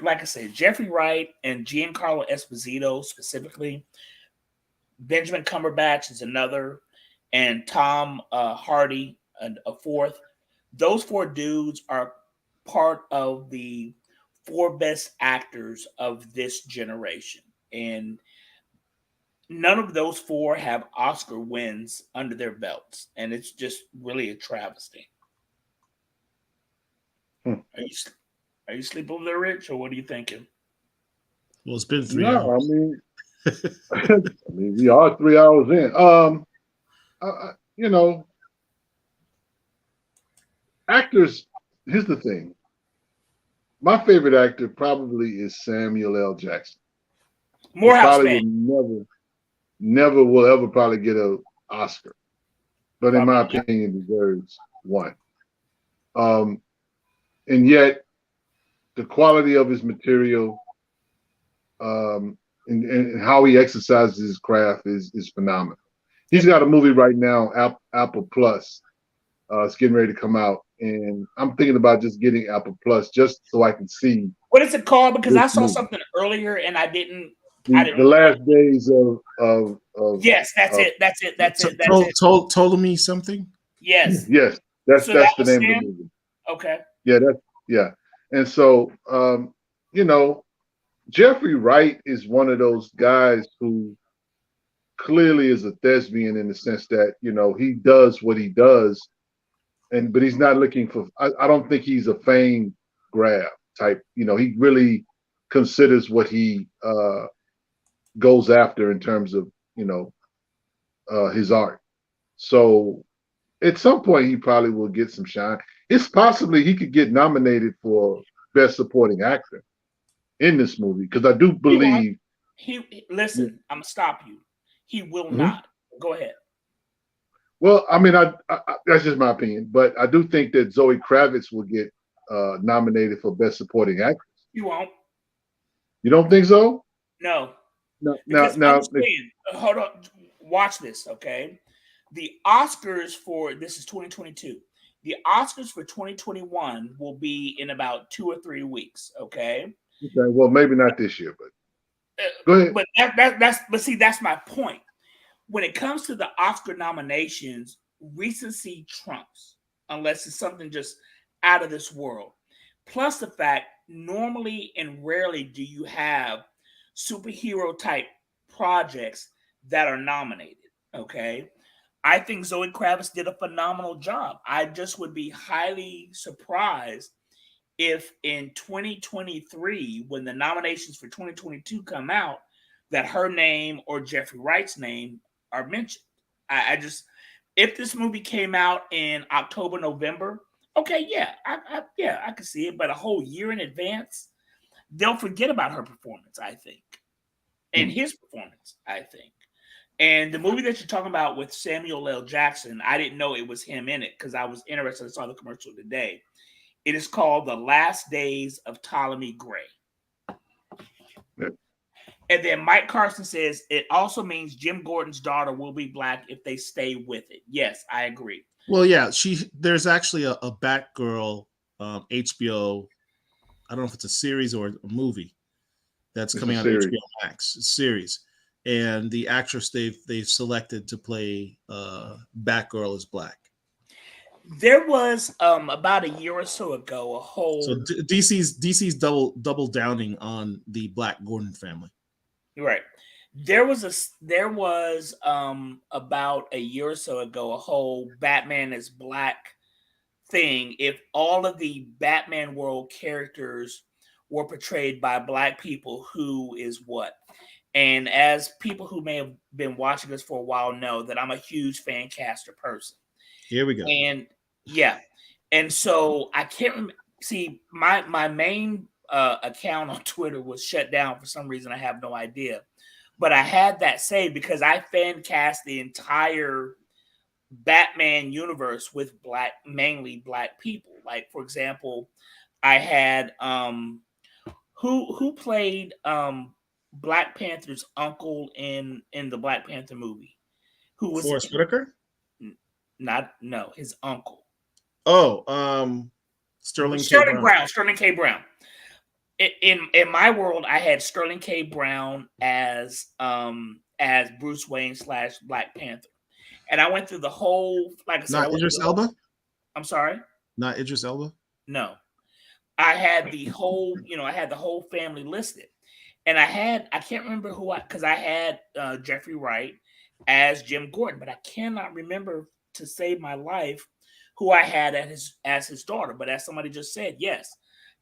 Like I said, Jeffrey Wright and Giancarlo Esposito specifically, Benjamin Cumberbatch is another, and Tom Hardy a fourth. Those four dudes are part of the four best actors of this generation, and none of those four have Oscar wins under their belts, and it's just really a travesty. Are you sleeping over there, Rich, or what are you thinking? Well, it's been 3 hours. I mean, we are 3 hours in. Actors. Here's the thing. My favorite actor probably is Samuel L. Jackson. Morehouse fan. Never will ever probably get an Oscar, but in my opinion, deserves one. And yet, the quality of his material and how he exercises his craft is phenomenal. He's got a movie right now, Apple Plus. It's getting ready to come out, and I'm thinking about just getting Apple Plus just so I can see. What is it called? Because I saw something earlier and I didn't. The last days of yes, that's it. Told me something. Yes. Yes, that's the name of the movie. Okay. Yeah. And so Jeffrey Wright is one of those guys who clearly is a thespian in the sense that he does what he does but he's not looking for. I don't think he's a fame grab type. He really considers what he goes after in terms of his art. So at some point he probably will get some shine. It's possibly he could get nominated for Best Supporting Actor in this movie, because I do believe listen, I'm gonna stop you. He will Mhm. not. Go ahead. Well, I mean, I that's just my opinion, but I do think that Zoe Kravitz will get nominated for Best Supporting Actress. You won't. You don't think so? No. No. Because Now, understand, hold on, watch this, okay? The Oscars for this is 2022. The Oscars for 2021 will be in about 2 or 3 weeks, okay? okay, well, maybe not this year, but go ahead. But that's my point. When it comes to the Oscar nominations, recency trumps, unless it's something just out of this world. Plus the fact, normally and rarely do you have superhero type projects that are nominated. Okay. I think Zoe Kravitz did a phenomenal job. I just would be highly surprised if in 2023, when the nominations for 2022 come out, that her name or Jeffrey Wright's name are mentioned. I just, if this movie came out in October, November, okay, yeah, I could see it. But a whole year in advance, they'll forget about her performance, I think, and his performance, I think. And the movie that you're talking about with Samuel L. Jackson, I didn't know it was him in it because I was interested. I saw the commercial today. It is called The Last Days of Ptolemy Gray. Yep. And then Mike Carson says it also means Jim Gordon's daughter will be black if they stay with it. Yes, I agree. Well, yeah, there's actually a Batgirl HBO. I don't know if it's a series or a movie that's It's coming a out on series. HBO Max. It's a series, and the actress they've selected to play Batgirl is black. There was about a year or so ago a whole. So DC's double downing on the Black Gordon family. Right. There was about a year or so ago a whole Batman is black thing. If all of the Batman world characters were portrayed by black people, who is what? And as people who may have been watching us for a while know that I'm a huge fan caster person. Here we go. And yeah. And so I can't see my main account on Twitter was shut down for some reason. I have no idea. But I had that saved because I fan cast the entire Batman universe with mainly black people. Like, for example, I had who played Black Panther's uncle in the Black Panther movie? Who was Forrest Whitaker? No, his uncle. Oh, Sterling Brown. Sterling K. Brown. In my world, I had Sterling K. Brown as Bruce Wayne / Black Panther, and I went through the whole. Like I said, not Idris Elba. I'm sorry, not Idris Elba. No, I had the whole. I had the whole family listed, and I can't remember because I had Jeffrey Wright as Jim Gordon, but I cannot remember to save my life who I had as his daughter. But as somebody just said, yes.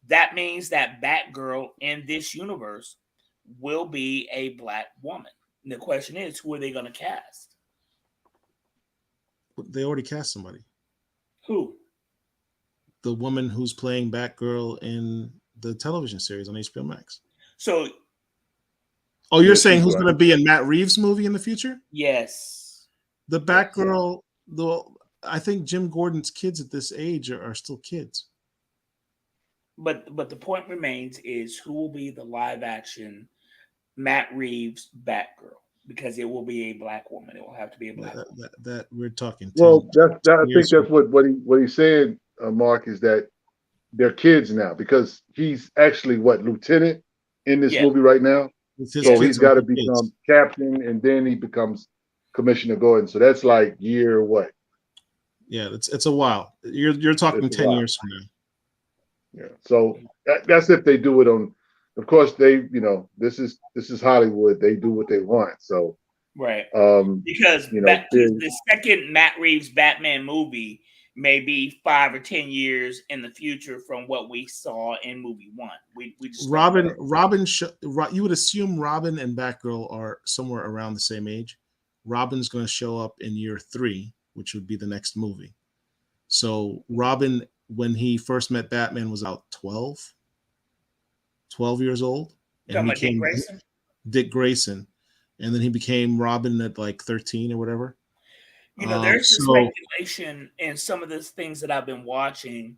That means that Batgirl in this universe will be a black woman. And the question is, who are they going to cast? They already cast somebody. Who? The woman who's playing Batgirl in the television series on HBO Max. So, you're saying who's going to be in Matt Reeves' movie in the future? Yes. The Batgirl, I think Jim Gordon's kids at this age are still kids. But the point remains is who will be the live action Matt Reeves Batgirl, because it will be a black woman. It will have to be a black woman. That we're talking. Well, I think that's what he's saying, Mark, is that they're kids now because he's actually lieutenant in this movie right now. So he's got to become captain, and then he becomes Commissioner Gordon. So that's like year what? Yeah, it's a while. You're talking 10 years from now. Yeah, so that's if they do it on. Of course, this is Hollywood. They do what they want. So right, because the second Matt Reeves Batman movie maybe 5 or 10 years in the future from what we saw in movie 1. We just Robin, you would assume Robin and Batgirl are somewhere around the same age. Robin's going to show up in year 3, which would be the next movie. So Robin, when he first met Batman, was about 12 years old. And talking he about Dick became Grayson. Dick Grayson. And then he became Robin at like 13 or whatever. You know, there's so speculation in some of the things that I've been watching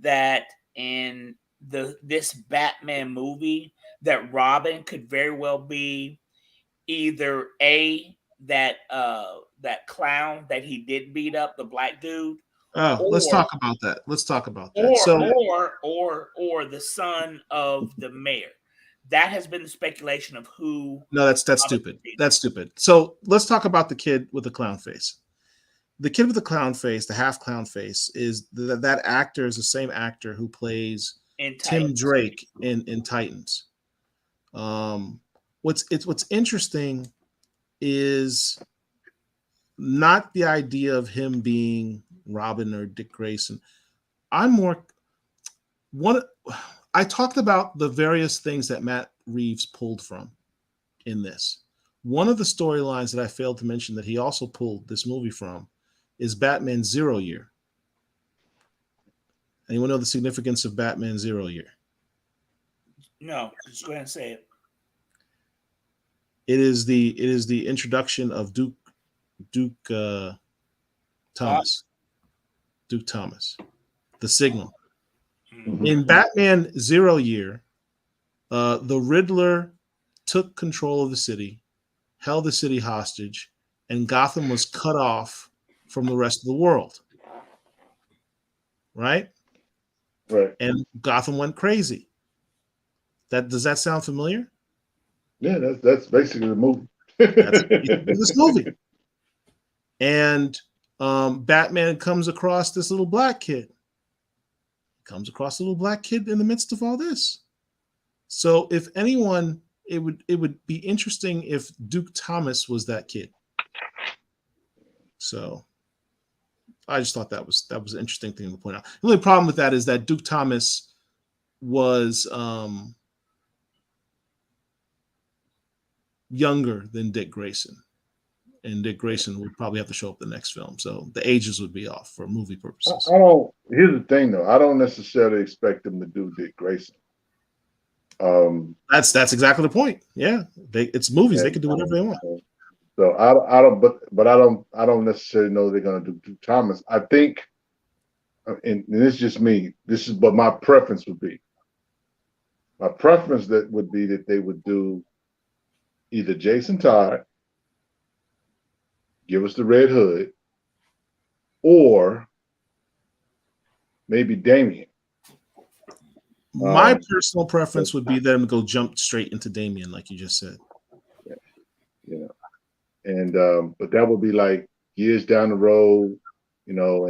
that in this Batman movie that Robin could very well be either that clown that he did beat up, the black dude. Let's talk about that. Or the son of the mayor. That has been the speculation of who. No, that's stupid. That's stupid. So let's talk about the kid with the clown face. The kid with the clown face, the half clown face, is that actor is the same actor who plays Tim Drake in Titans. What's interesting is not the idea of him being Robin or Dick Grayson. I talked about the various things that Matt Reeves pulled from in this. One of the storylines that I failed to mention that he also pulled this movie from is Batman 0 Year. Anyone know the significance of Batman 0 Year? No, just go ahead and say it. It is the introduction of Duke Thomas. Duke Thomas, the Signal. In Batman 0 Year, the Riddler took control of the city, held the city hostage, and Gotham was cut off from the rest of the world. Right? Right. And Gotham went crazy. Does that sound familiar? Yeah, that's basically the movie. That's this movie. And Batman comes across this little black kid. Comes across a little black kid in the midst of all this. So if anyone, it would be interesting if Duke Thomas was that kid. So I just thought that was an interesting thing to point out. The only problem with that is that Duke Thomas was younger than Dick Grayson. And Dick Grayson would probably have to show up the next film. So the ages would be off for movie purposes. Here's the thing though. I don't necessarily expect them to do Dick Grayson. That's exactly the point. Yeah. It's movies. They can do whatever they want. So I don't necessarily know they're gonna do Thomas. I think, and this is just me, this is what my preference would be. My preference would be that they would do either Jason Todd, give us the Red Hood, or maybe Damian. My personal preference would be them to go jump straight into Damian, like you just said. Yeah. And but that would be like years down the road, you know,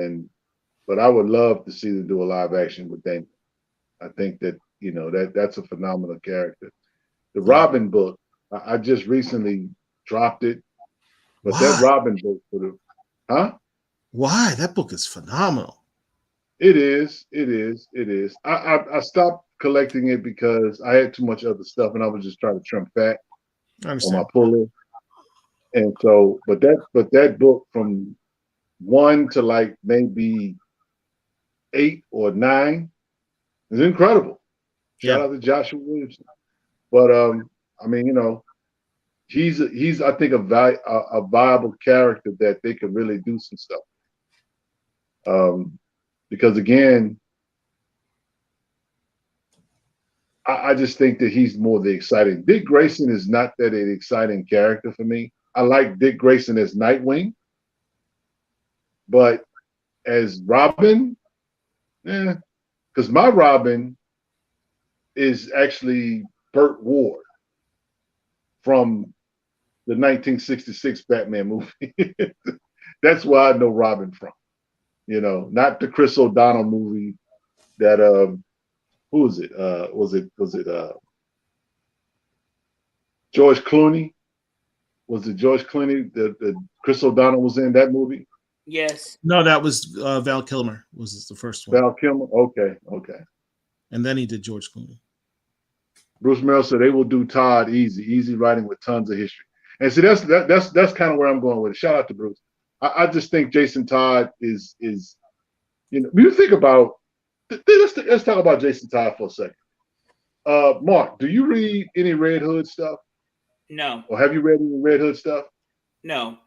but I would love to see them do a live action with Damian. I think that, you know, that's a phenomenal character. The Robin book, I just recently dropped it. But Why? that Robin book Why? That book is phenomenal. It is. I stopped collecting it because I had too much other stuff and I was just trying to trim fat on my puller. And so, but that book from 1 to like maybe 8 or 9 is incredible. Shout out to Joshua Williamson. But I mean, you know, he's I think a viable character that they could really do some stuff. Because again, I just think that he's more the exciting. Dick Grayson is not that an exciting character for me. I like Dick Grayson as Nightwing, but as Robin, because my Robin is actually Burt Ward from the 1966 Batman movie. That's where I know Robin from. You know, not the Chris O'Donnell movie that who was it? Was it George Clooney? Was it George Clooney that Chris O'Donnell was in that movie? Yes. No, that was Val Kilmer was the first one, Val Kilmer. Okay. and then he did George Clooney. Bruce Merrill said they will do Todd easy writing with tons of history. And see, that's kind of where I'm going with it. Shout out to Bruce. I just think Jason Todd is when you think about let's talk about Jason Todd for a second. Mark, do you read any Red Hood stuff? No. Or have you read any Red Hood stuff? No.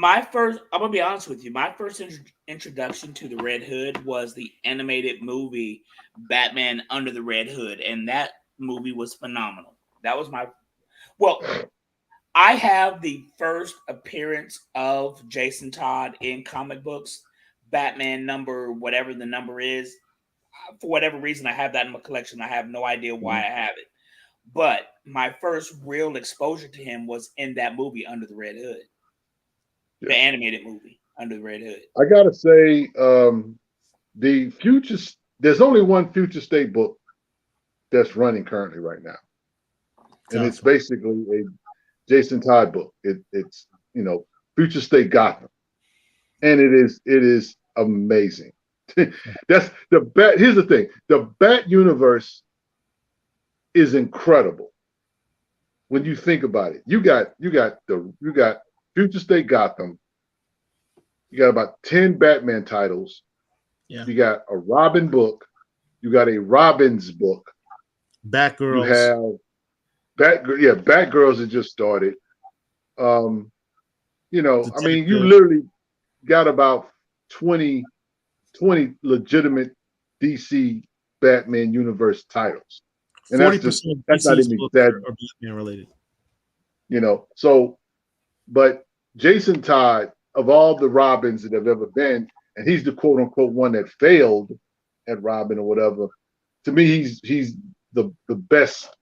I'm gonna be honest with you. My first introduction to the Red Hood was the animated movie Batman Under the Red Hood, and that movie was phenomenal. That was I have the first appearance of Jason Todd in comic books, Batman number whatever the number is. For whatever reason, I have that in my collection. I have no idea why I have it, but my first real exposure to him was in that movie Under the Red Hood. The animated movie Under the Red Hood. I gotta say, there's only one Future State book that's running currently right now, and it's basically a Jason Todd book. It's Future State Gotham, and it is amazing. That's the Bat. Here's the thing: the Bat universe is incredible. When you think about it, you got Future State Gotham. You got about 10 Batman titles. Yeah. You got a Robin book. You got a Robin's book. Batgirls. You have Batgirls that just started. You literally got about 20 legitimate DC Batman universe titles. And 40% that's not even that are Batman related. But Jason Todd, of all the Robins that have ever been, and he's the quote unquote one that failed at Robin or whatever. To me, he's the best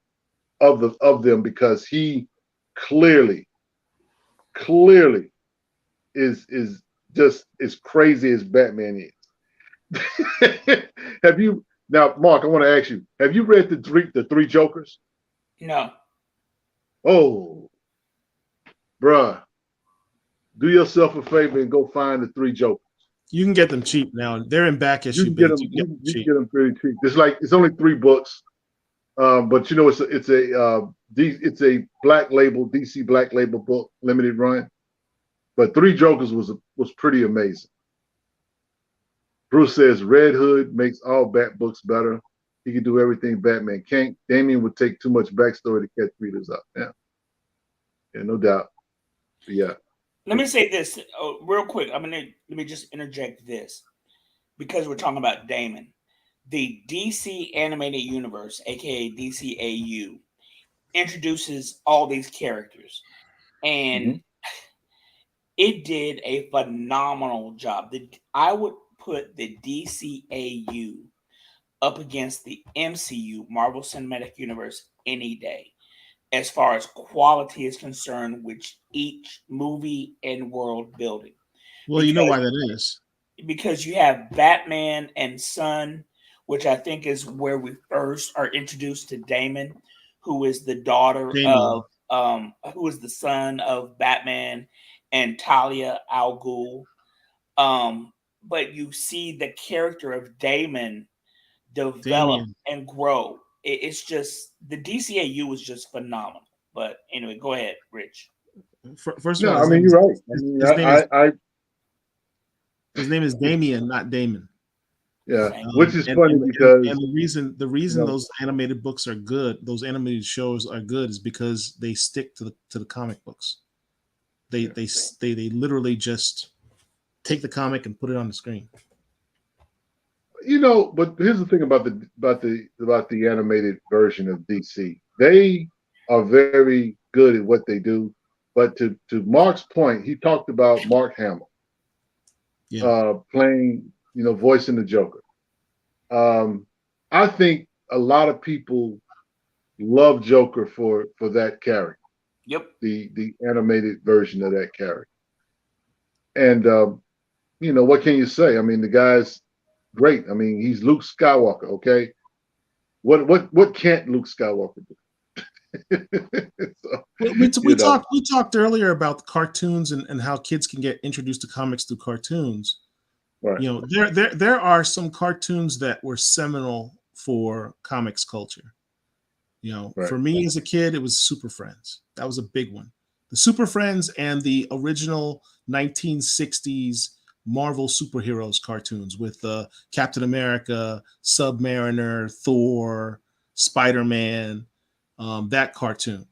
of them because he clearly is just as crazy as Batman is. Have you now, Mark? I want to ask you: have you read the three Jokers? No. Oh, bruh. Do yourself a favor and go find the three Jokers. You can get them cheap now. They're in back issue. You can get them pretty cheap. It's only 3 books, but it's a black label DC black label book, limited run. But Three Jokers was pretty amazing. Bruce says Red Hood makes all Bat books better. He can do everything Batman can't. Damian would take too much backstory to catch readers up. Yeah, no doubt. But yeah. Let me say this real quick. Let me just interject this because we're talking about Damon. The DC animated universe, aka DCAU, introduces all these characters, and it did a phenomenal job. I would put the DCAU up against the MCU, Marvel Cinematic Universe, any day, as far as quality is concerned, which each movie and world building. Well, you know why that is. Because you have Batman and Son, which I think is where we first are introduced to Damon, who is the daughter of who is the son of Batman and Talia al Ghul. But you see the character of Damon develop and grow. It's just the DCAU was just phenomenal. But anyway, go ahead, Rich. First of all, you're right. His name is Damian, not Damon. Yeah, which is funny because the reason those animated books are good, those animated shows are good, is because they stick to the comic books. They literally just take the comic and put it on the screen. But here's the thing about the animated version of DC. They are very good at what they do. But to Mark's point, he talked about Mark Hamill playing, voicing the Joker. I think a lot of people love Joker for that character. Yep. The animated version of that character. And what can you say? I mean, the guy's great. I mean, he's Luke Skywalker, okay? What can't Luke Skywalker do? So, We talked earlier about cartoons and how kids can get introduced to comics through cartoons. right. You know, there are some cartoons that were seminal for comics culture. You know, Right. for me as a kid, it was Super Friends. That was a big one. The Super Friends and the original 1960s Marvel superheroes cartoons with Captain America, Submariner, Thor, Spider-Man, that cartoon.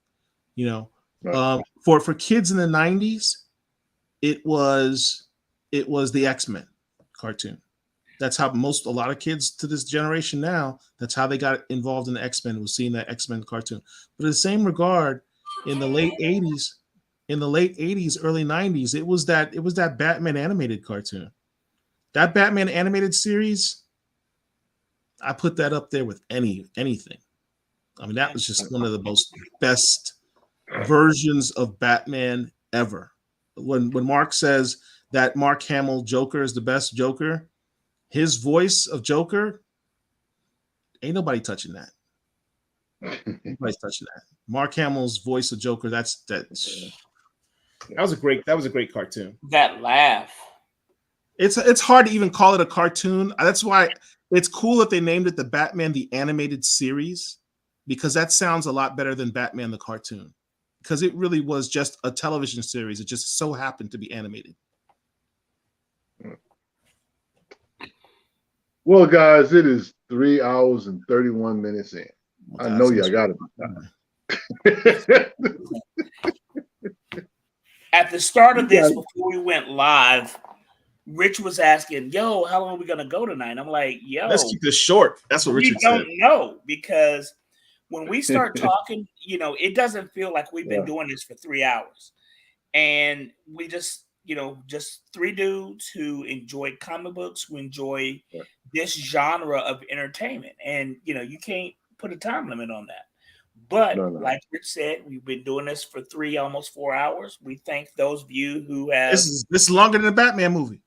You know, Right. for kids in the 90s, it was the X-Men cartoon. That's how a lot of kids to this generation now, that's how they got involved in the X-Men, was seeing that X-Men cartoon. But in the same regard, in the late 80s, early 90s, it was that Batman animated cartoon. That Batman animated series, I put that up there with anything. I mean, that was just one of the most best versions of Batman ever. When Mark says that Mark Hamill Joker is the best Joker, his voice of Joker, ain't nobody touching that. Nobody's touching that. Mark Hamill's voice of Joker, that was a great cartoon. That laugh. It's hard to even call it a cartoon. That's why it's cool that they named it the Batman the Animated Series, because that sounds a lot better than Batman the Cartoon, because it really was just a television series. It just so happened to be animated. Well, guys, it is 3 hours and 31 minutes in. Well, I know y'all got it. At the start of this, before we went live, Rich was asking, "Yo, how long are we gonna go tonight?" I'm like, "Yo, let's keep this short." That's what Richard said. We don't know, because when we start talking, you know, it doesn't feel like we've been doing this for 3 hours, and we just, you know, just three dudes who enjoy comic books, who enjoy this genre of entertainment, and you know, you can't put a time limit on that. But like Rich said, we've been doing this for almost 4 hours. We thank those of you who have. This is longer than a Batman movie.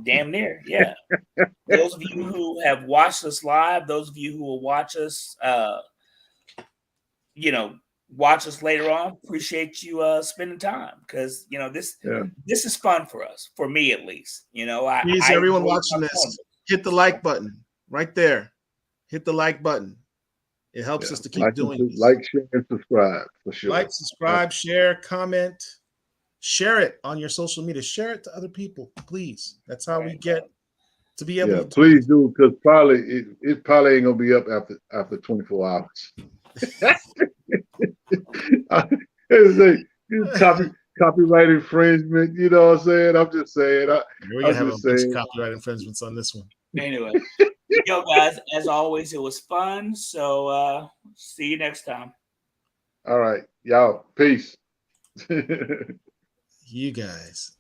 Damn near, yeah. Those of you who have watched us live, those of you who will watch us, you know, watch us later on. Appreciate you spending time, because you know this is fun for us, for me at least. You know, please, everyone watching this, hit the like button right there. Hit the like button. It helps us to keep doing this. Like, share, and subscribe for sure. Like, subscribe, share, comment, share it on your social media. Share it to other people, please. That's how we get to be able to. Please do, because probably it probably ain't gonna be up after 24 hours. Copyright infringement. You know what I'm saying? I'm just saying. We're gonna have a bunch of copyright infringements on this one. Anyway, yo guys, as always, it was fun. So see you next time. All right, y'all. Peace. You guys.